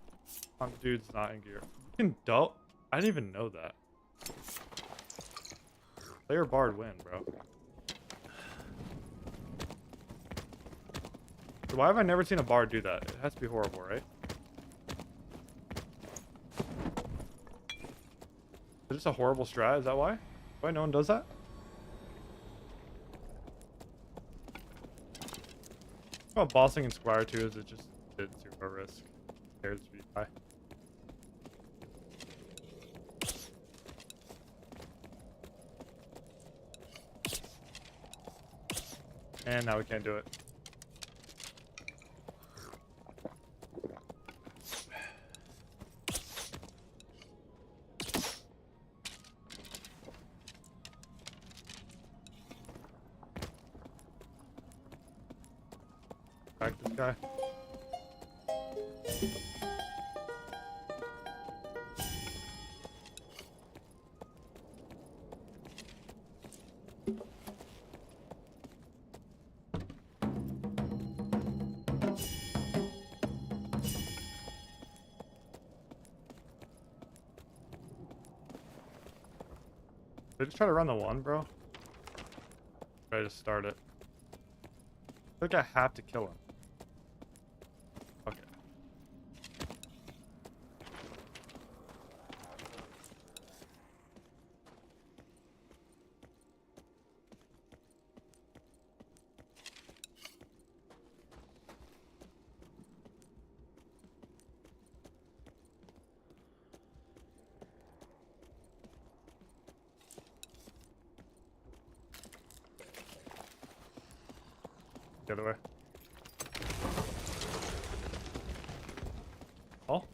on dudes not in gear. You can doubt. I didn't even know that. Player Bard win, bro. So why have I never seen a Bard do that? It has to be horrible, right? Is this a horrible strat? Is that why? Why no one does that? About bossing in Squire 2 is it just did 0 risk. Cares to be high. And now we can't do it. attack this guy. Did I just try to run the one, bro? Try to start it. I think I have to kill him. Okay. The other way. Oh.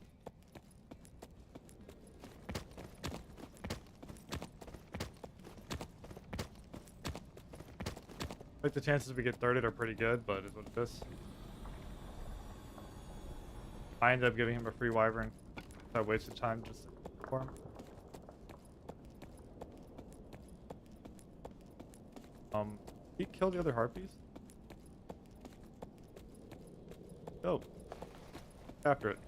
Like the chances we get thirded are pretty good, but it's what it is. I ended up giving him a free wyvern. I wasted time just for him. He killed the other harpies? Go. After it.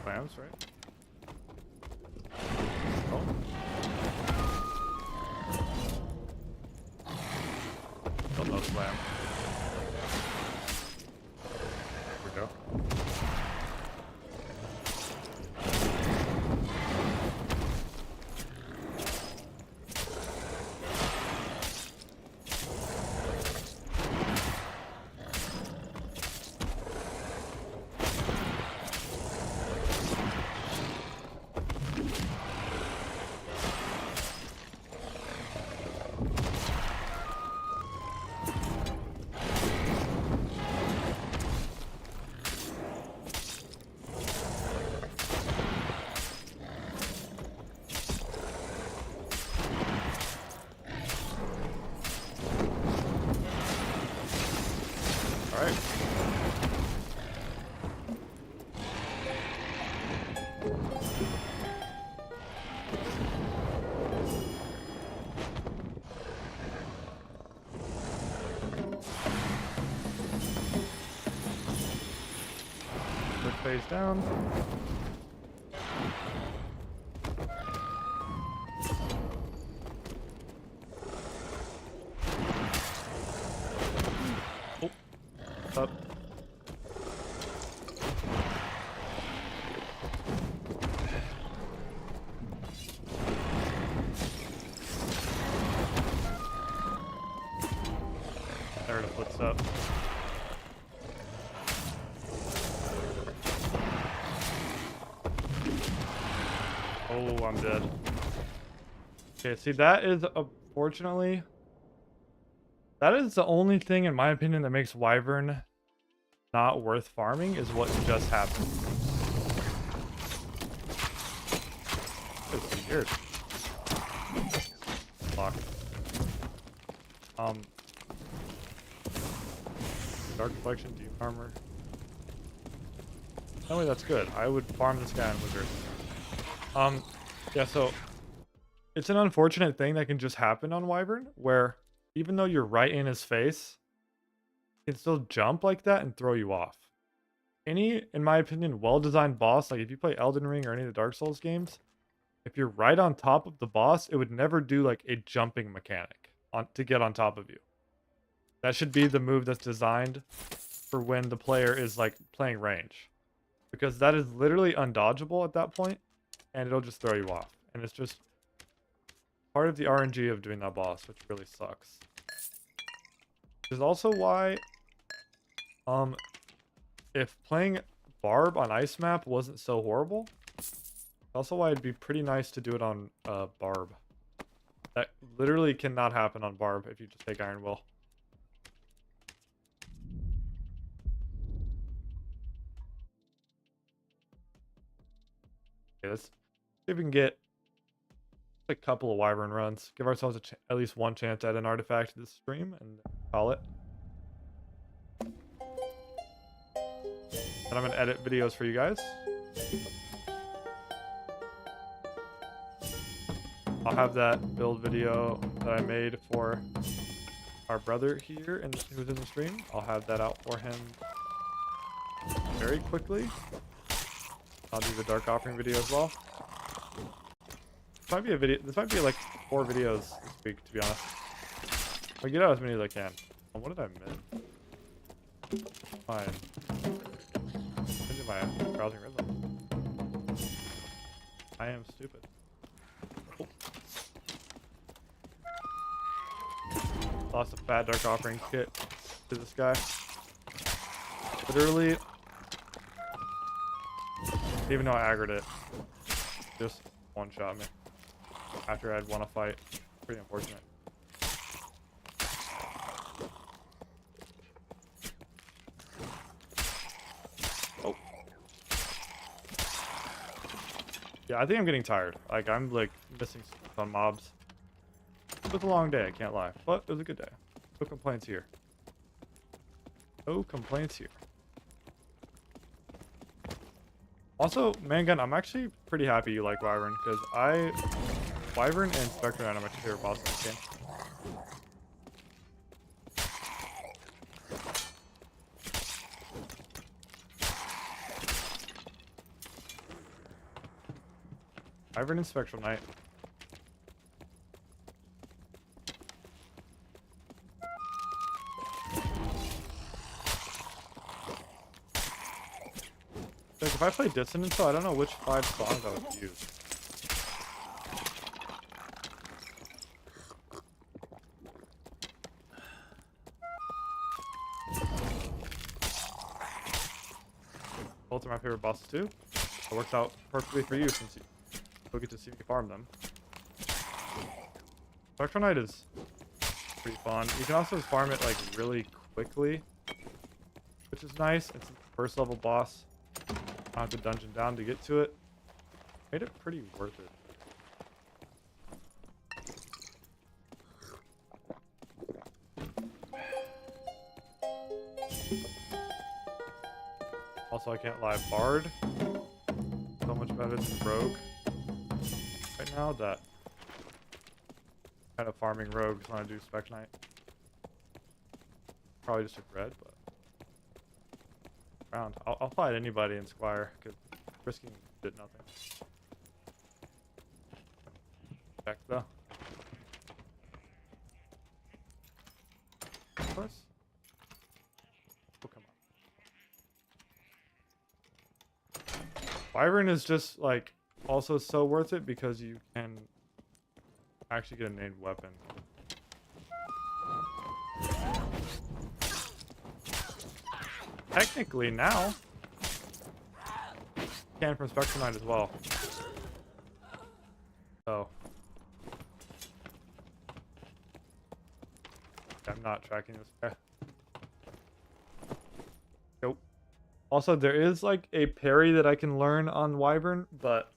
Lambs, right? Oh. Don't know slam. Here we go. Alright. Quick phase down. Oh. Up. There it flips up. Oh, I'm dead. Okay, see, that is unfortunately. That is the only thing, in my opinion, that makes Wyvern not worth farming, is what just happened. It's weird. Lock. Dark Reflection, Deep Armor. Anyway, that's good. I would farm this guy on Wizard. Yeah, so it's an unfortunate thing that can just happen on Wyvern, where even though you're right in his face, he can still jump like that and throw you off. Any, in my opinion, well-designed boss, like if you play Elden Ring or any of the Dark Souls games, if you're right on top of the boss, it would never do like a jumping mechanic to get on top of you. That should be the move that's designed for when the player is like playing range, because that is literally undodgeable at that point, and it'll just throw you off. And it's just part of the RNG of doing that boss, which really sucks. Which is also why, if playing Barb on Ice Map wasn't so horrible, Also why it'd be pretty nice to do it on Barb. That literally cannot happen on Barb if you just take Iron Will. Okay, let's see if we can get a couple of Wyvern runs. Give ourselves at least one chance at an artifact this stream and call it. And I'm gonna edit videos for you guys. I'll have that build video that I made for our brother here and who's in the stream. I'll have that out for him very quickly. I'll do the Dark Offering video as well. This might be a video. This might be like 4 videos this week, to be honest. I'll get out as many as I can. Oh, what did I miss? Fine. Into my browsing rhythm. I am stupid. Oh. Lost a fat Dark Offering kit to this guy. Literally, even though I aggroed it, just one-shot me after I'd won a fight. Pretty unfortunate. Oh. Yeah, I think I'm getting tired. Like, I'm like missing on mobs. It was a long day, I can't lie, but it was a good day. No complaints here. No complaints here. Also, Mangun, I'm actually pretty happy you like Wyvern, because Wyvern and Spectre Knight are my 2 favorite bosses in this game. Wyvern and Spectral Knight. Like, if I play Dissonance, I don't know which 5 songs I would use. Both are my favorite bosses too. It works out perfectly for you since you'll get to see me farm them. Spectral Knight is pretty fun. You can also farm it like really quickly, which is nice. It's the first level boss. I have to dungeon down to get to it. Made it pretty worth it. Also, I can't lie, Bard so much better than Rogue right now that kind of farming rogues when I do Spec Knight. Probably just took red, but round. I'll fight anybody in Squire because risking did nothing. Check though. Of course. Oh, come on. Wyvern is just like also so worth it because you can actually get a named weapon. Technically now, you can from Spectral Knight as well. So, I'm not tracking this guy. Nope. Also, there is like a parry that I can learn on Wyvern, but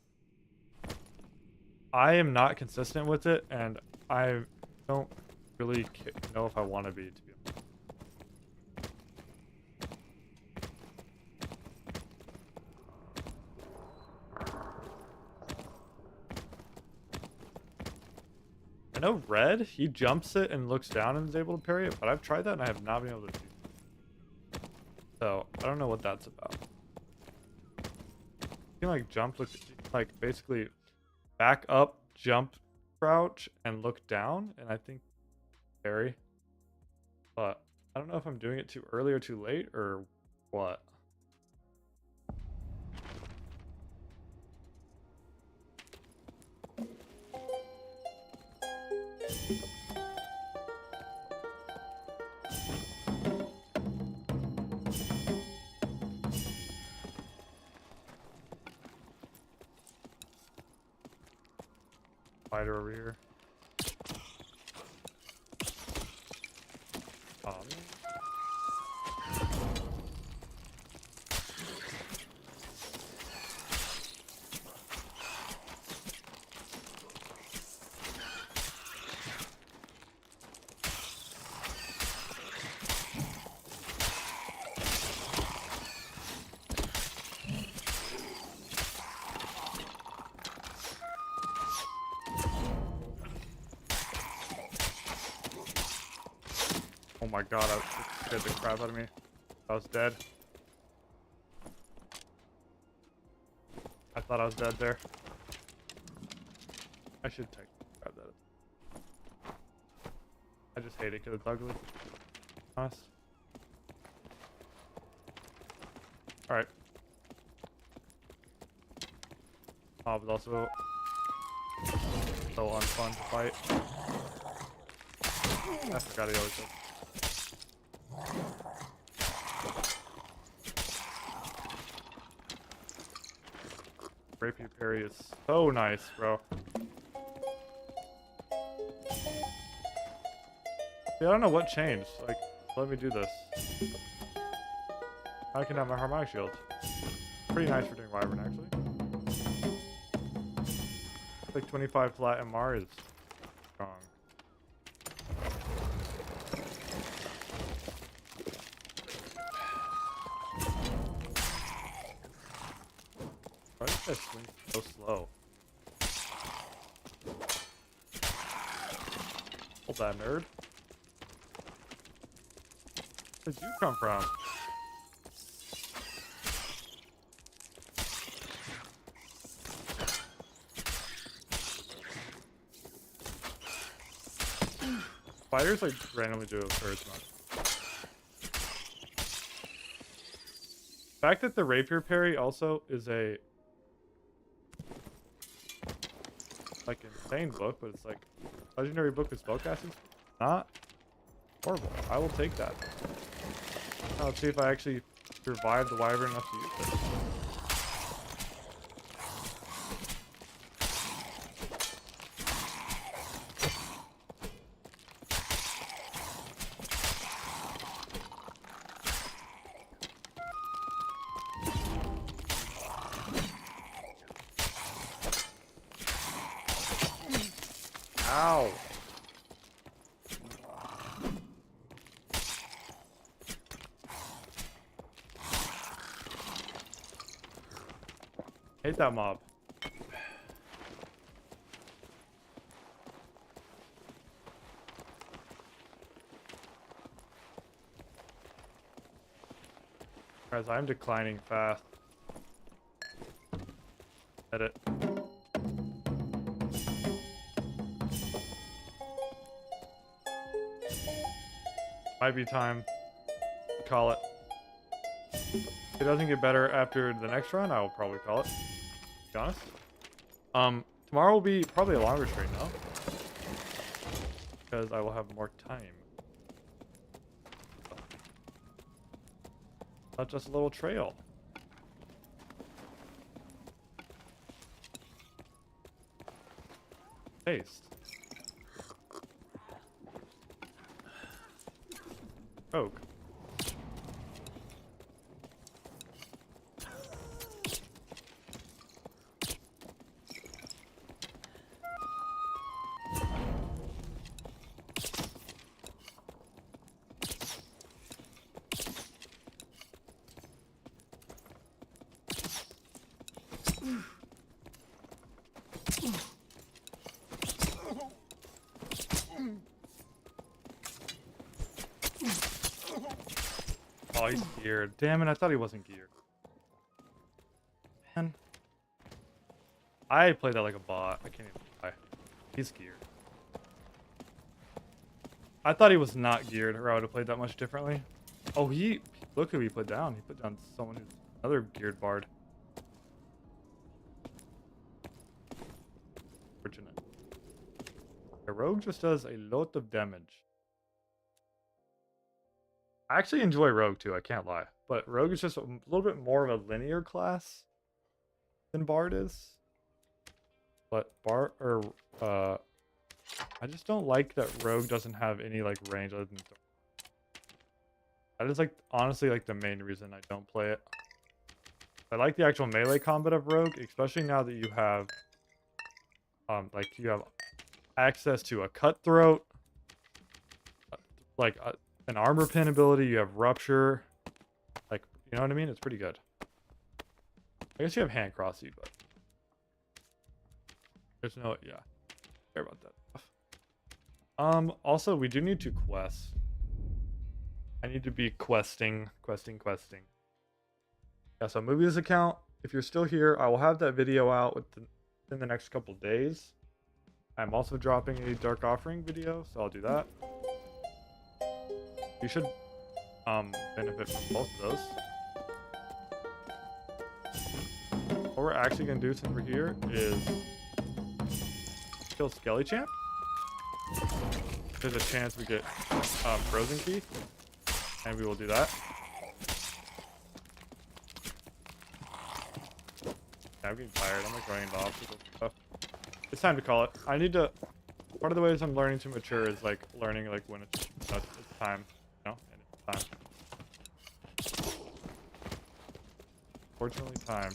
I am not consistent with it, and I don't really know if I want to be, to be honest. I know Red, he jumps it and looks down and is able to parry it, but I've tried that and I have not been able to do it. So, I don't know what that's about. You can like jump, look, like basically back up, jump, crouch, and look down, and I think parry. But I don't know if I'm doing it too early or too late or what. Spider over here. Oh my god, that scared the crap out of me. I was dead. I thought I was dead there. I should grab that. I just hate it because it's ugly. Honest. Alright. Mob is also so unfun to fight. I forgot he always does. Rapier parry is so nice, bro. Yeah, I don't know what changed. Like, let me do this. I can have my harmonic shield. Pretty nice for doing Wyvern, actually. Like 25 flat MR is strong. Why does that swing so slow? Hold that, nerd. Where did you come from? Spiders like randomly do a first one. The fact that the rapier parry also is a like insane book, but it's like legendary book with spellcasting, not horrible. I will take that. Now let's see if I actually survive the wyvern enough to use it. Ow! Hate that mob. Guys, I'm declining fast. Edit. Might be time to call it. If it doesn't get better after the next run, I will probably call it. To be honest. Tomorrow will be probably a longer stream though, because I will have more time. Not just a little trail. Taste. Oak. Oh, he's geared. Damn it, I thought he wasn't geared. Man. I played that like a bot. I can't even lie. He's geared. I thought he was not geared, or I would have played that much differently. Oh, look who he put down. He put down someone who's another geared bard. Fortunate. The rogue just does a lot of damage. I actually enjoy rogue too, I can't lie. But rogue is just a little bit more of a linear class than bard is. But I just don't like that rogue doesn't have any like range other than that is like honestly like the main reason I don't play it. I like the actual melee combat of rogue, especially now that you have like you have access to a cutthroat, like an armor pin ability, you have rupture, like you know what I mean? It's pretty good. I guess you have hand crossy, but there's no care about that stuff. Also we do need to quest. I need to be questing. Yeah, so movie this account. If you're still here, I will have that video out within the next couple days. I'm also dropping a Dark Offering video, so I'll do that. You should benefit from both of those. What we're actually gonna do since we're here is kill Skelly Champ. There's a chance we get Frozen Key, and we will do that. I'm getting tired. I'm like running into obstacles and stuff. It's time to call it. I need to. Part of the ways I'm learning to mature is like learning like when it's time, you know, and it's time. Fortunately, time.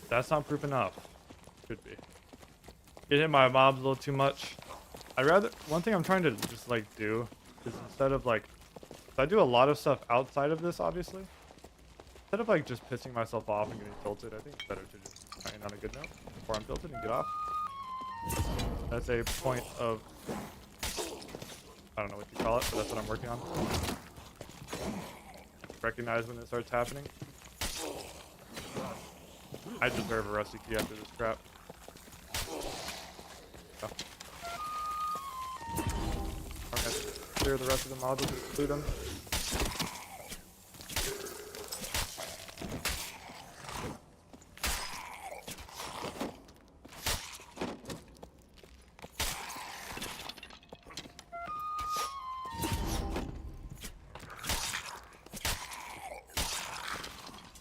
That's not proof enough. Could be. Get hit by mobs a little too much. One thing I'm trying to just like do is instead of like, I do a lot of stuff outside of this obviously. Instead of like just pissing myself off and getting tilted, I think it's better to just end on a good note before I'm tilted and get off. That's a point of, I don't know what you call it, but that's what I'm working on. Recognize when it starts happening. I deserve a rusty key after this crap. Oh. I'm gonna clear the rest of the modules and exclude them.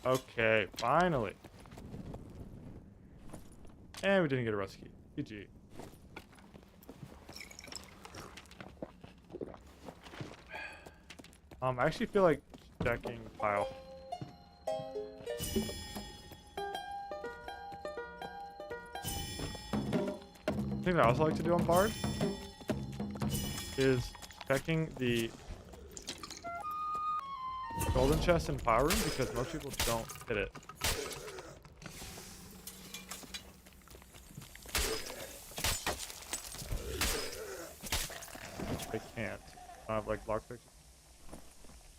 Okay, finally. And we didn't get a rusty key. GG. I actually feel like checking pile. The thing that I also like to do on Bard is checking the golden chest in Power Room because most people don't hit it. They can't. I don't have like lockpicks.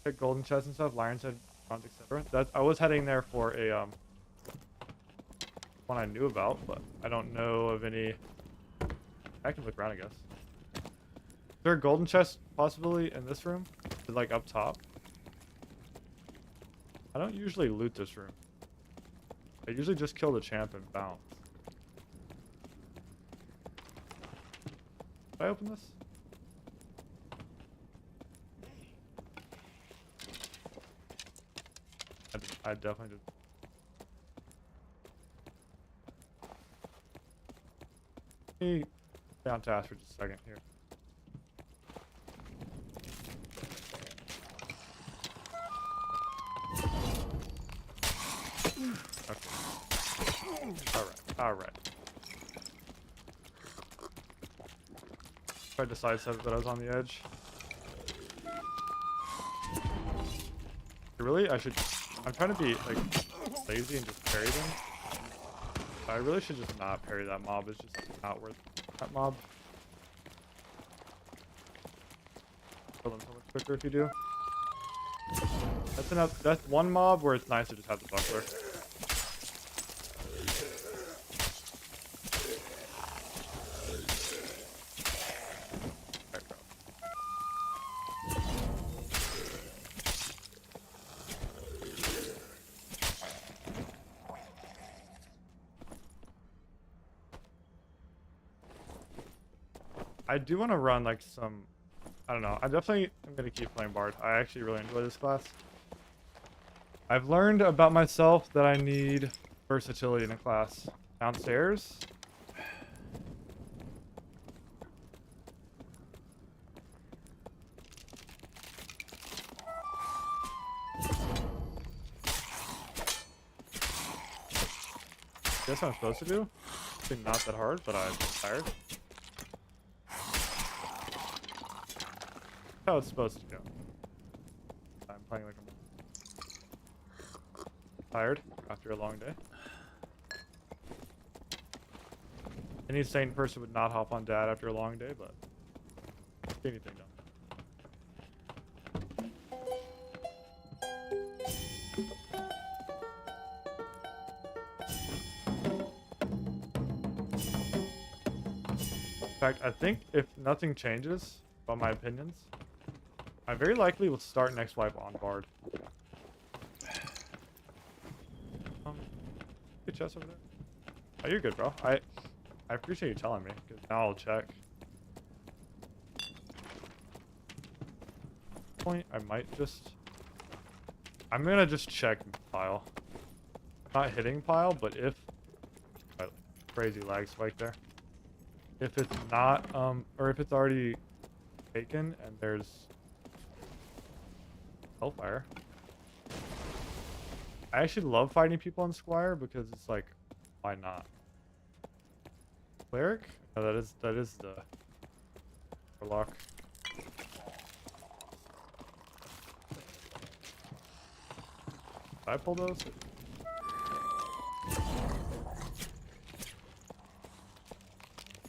Check golden chest and stuff, Lion's Head, etc. I was heading there for a one I knew about, but I don't know of any. I can look around, I guess. Is there a golden chest possibly in this room? Like up top? I don't usually loot this room. I usually just kill the champ and bounce. Did I open this? I definitely did. Let me stay on task for just a second here. Okay. Alright. Tried to sidestep, but I was on the edge. Really? I'm trying to be like lazy and just parry them. I really should just not parry that mob. It's just not worth that mob. Kill them so much quicker if you do. That's enough. That's one mob where it's nice to just have the buckler. I do want to run like some. I don't know. I definitely am gonna keep playing Bard. I actually really enjoy this class. I've learned about myself that I need versatility in a class. Downstairs. Guess what I'm supposed to do? Actually not that hard, but I'm tired. That's how it's supposed to go. I'm playing like a tired after a long day. Any sane person would not hop on dad after a long day, but anything done. In fact, I think if nothing changes about my opinions, I very likely will start next wipe on Bard. Good chest over there. Oh, you're good, bro. I appreciate you telling me, because now I'll check. Point, I might just... I'm gonna just check pile. Not hitting pile, but if... Crazy lag spike there. If it's not, or if it's already taken and there's Hellfire. I actually love fighting people on Squire because it's like, why not? Cleric? No, that is the Warlock. Did I pull those?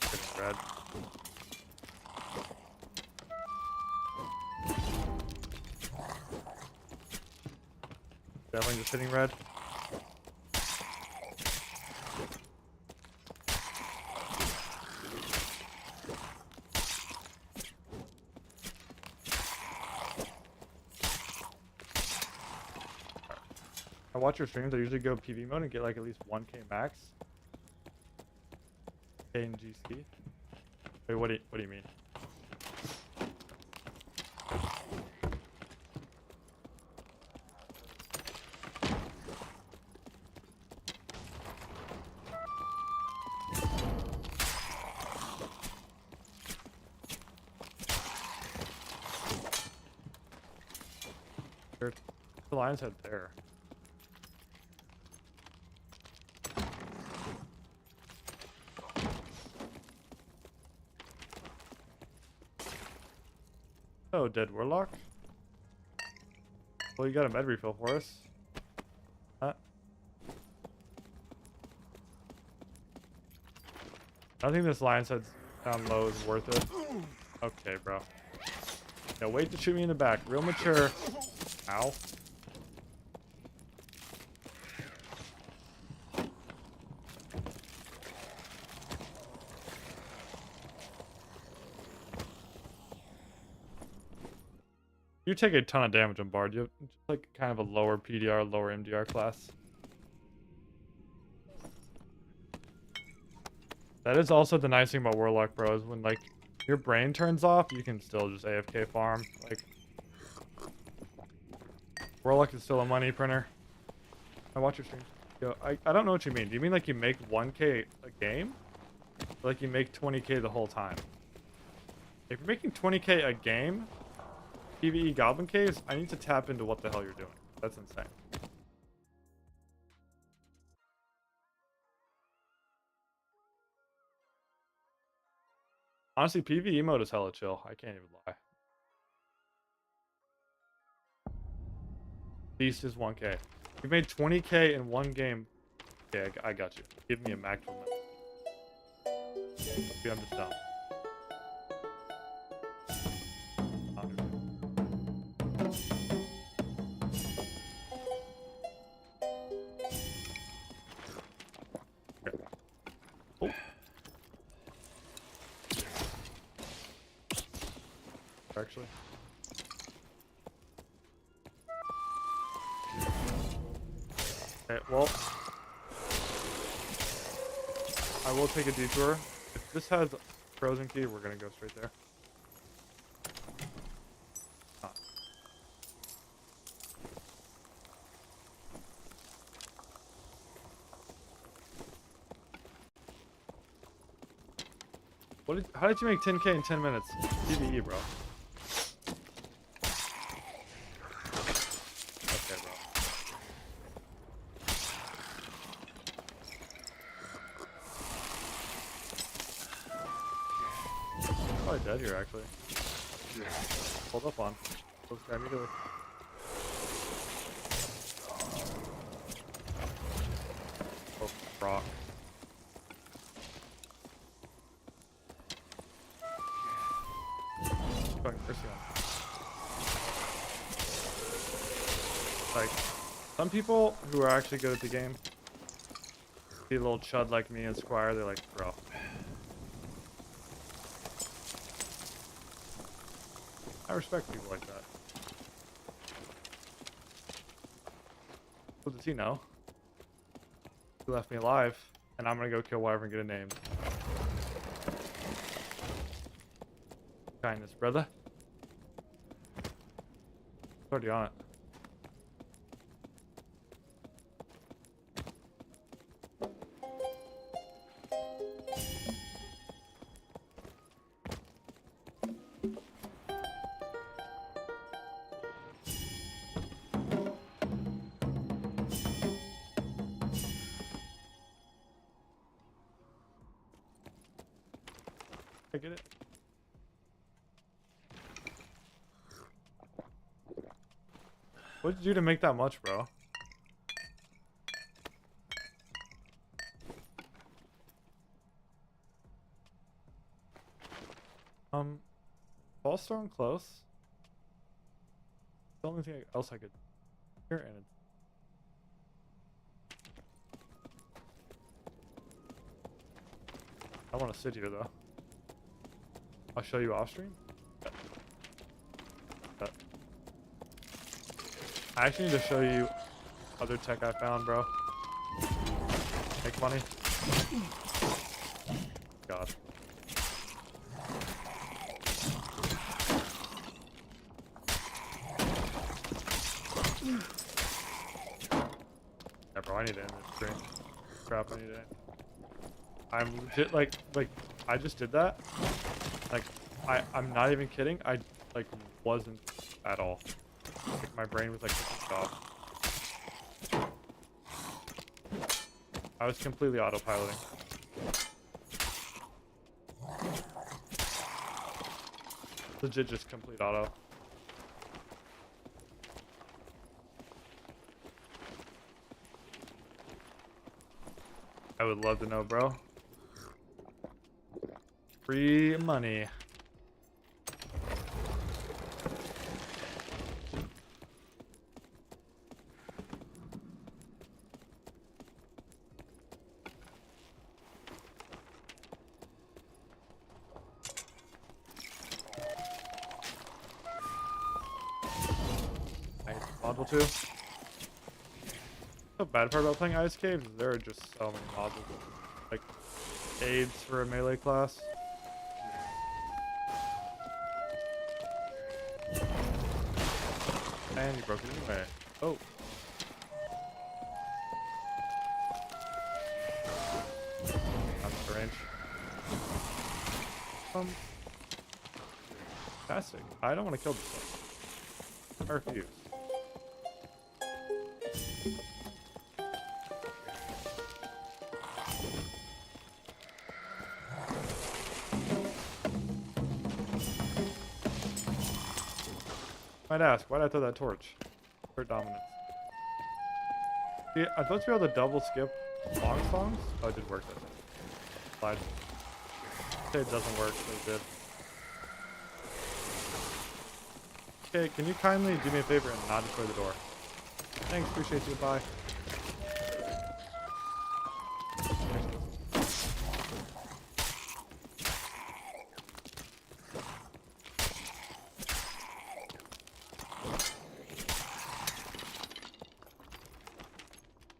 It's red. Definitely just hitting red. I watch your streams. I usually go PV mode and get like at least 1k max. K and GC. Wait, what do you mean? There's the lion's head there. Oh, dead Warlock. Well, you got a med refill for us. I think this lion's head down low is worth it. Okay, bro. Yeah, wait to shoot me in the back. Real mature. Ow. You take a ton of damage on Bard. You have just like kind of a lower PDR, lower MDR class. That is also the nice thing about Warlock, bro, is when like your brain turns off, you can still just AFK farm. Like Warlock is still a money printer. I watch your stream. Yo, I don't know what you mean. Do you mean like you make 1k a game? Or like you make 20k the whole time? If you're making 20k a game, PvE Goblin Caves, I need to tap into what the hell you're doing. That's insane. Honestly, PvE mode is hella chill. I can't even lie. Beast is 1k. You made 20k in one game. Okay, I got you. Give me a maximum. Okay, I'm just dumb. Oh. Actually. Okay, well, I will take a detour. If this has frozen key, we're gonna go straight there. Ah. How did you make 10k in 10 minutes? PvE, bro. Okay, bro. Probably dead here, actually. Hold up on. Let's grab me to it. Oh, rock. Fucking mercy on. Like, some people who are actually good at the game, see a little chud like me and Squire, they're like, bro. I respect people like that. What does he know? He left me alive, and I'm gonna go kill whatever and get a name. Kindness, brother. It's already on it. I get it. What did you do to make that much, bro? Ball storm close. The only thing else I could hear, and I want to sit here though. I'll show you off stream. I actually need to show you other tech I found, bro. Make money. God. Yeah, bro, I need to end this stream. Crap, I need to end. I'm legit like I just did that. Like I'm not even kidding. I like wasn't at all. Like my brain was like off. I was completely autopiloting. Legit just complete auto. I would love to know, bro. Free money. Nice. Module 2. The bad part about playing Ice Caves is there are just so many modules. Like aids for a melee class. And you broke it anyway. Oh. That's strange. Fantastic. I don't want to kill this thing. I refuse. Might ask, why did I throw that torch? For dominance. See, I'm supposed to be able to double skip long songs? Oh, it did work, doesn't it? Lied. Okay, it doesn't work, but it did. Okay, can you kindly do me a favor and not destroy the door? Thanks, appreciate you, bye.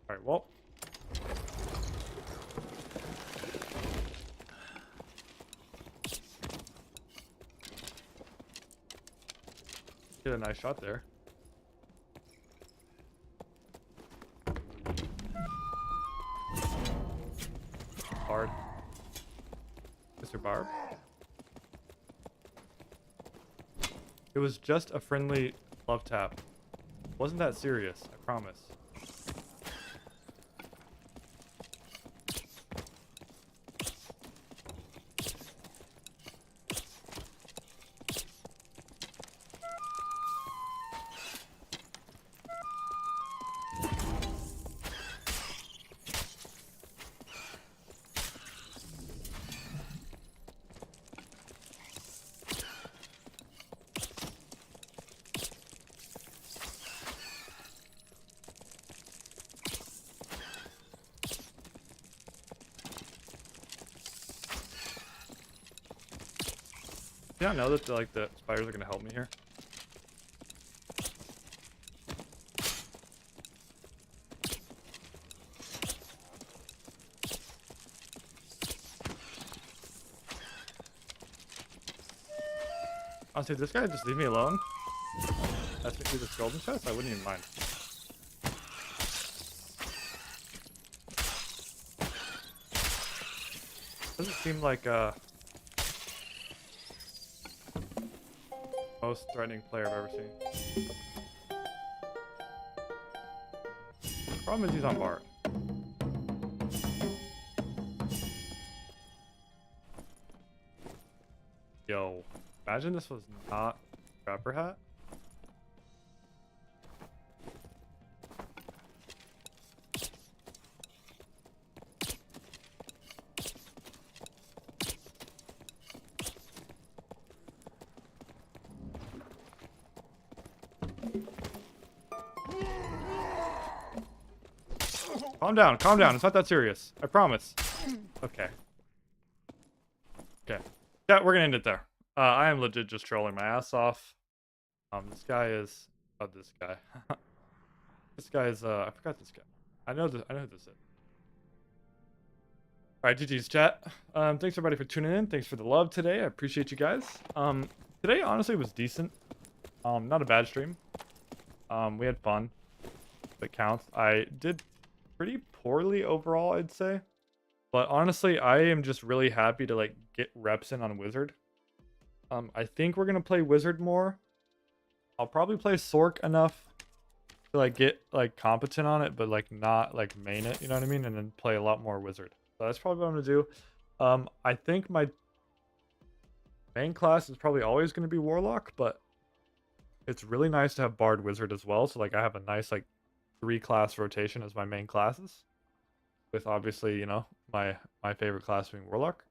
Alright, well. Get a nice shot there. Bard. Mr. Barb. It was just a friendly love tap. Wasn't that serious, I promise. Do you not know that the spiders are gonna help me here? Honestly, this guy just leave me alone. That's me through this golden chest. I wouldn't even mind. Doesn't seem like most threatening player I've ever seen. Problem is he's on Bart. Yo, imagine this was not Trapper Hat. Calm down, calm down. It's not that serious. I promise. Okay. Okay. Yeah, we're gonna end it there. I am legit just trolling my ass off. This guy is... Oh, this guy. This guy is... I forgot this guy. I know who this is. Alright, GG's chat. Thanks everybody for tuning in. Thanks for the love today. I appreciate you guys. Today honestly was decent. Not a bad stream. We had fun. If it counts. I did pretty poorly overall, I'd say. But honestly, I am just really happy to like get reps in on Wizard. I think we're gonna play Wizard more. I'll probably play Sorc enough to like get like competent on it, but like not like main it, you know what I mean? And then play a lot more Wizard. So that's probably what I'm gonna do. I think my main class is probably always gonna be Warlock, but it's really nice to have Bard Wizard as well. So like I have a nice like 3-class rotation as my main classes, with obviously, you know, my favorite class being Warlock.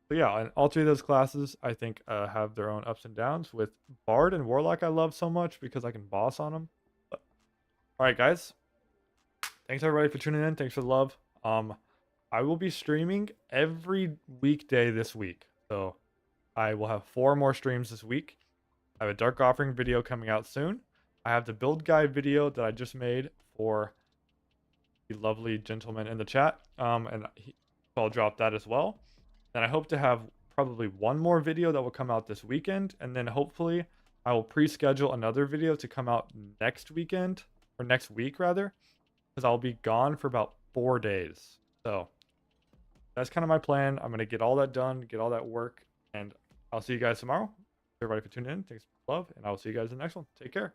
So yeah, and all 3 of those classes I think have their own ups and downs. With Bard and Warlock I love so much because I can boss on them. But, all right guys, thanks everybody for tuning in. Thanks for the love. I will be streaming every weekday this week, so I will have 4 more streams this week. I have a Dark Offering video coming out soon. I have the build guide video that I just made for the lovely gentleman in the chat, and I'll drop that as well. And I hope to have probably 1 more video that will come out this weekend, and then hopefully I will pre-schedule another video to come out next weekend, or next week rather, because I'll be gone for about 4 days. So that's kind of my plan. I'm going to get all that done, get all that work, and I'll see you guys tomorrow. Thanks everybody for tuning in. Thanks for the love, and I'll see you guys in the next one. Take care.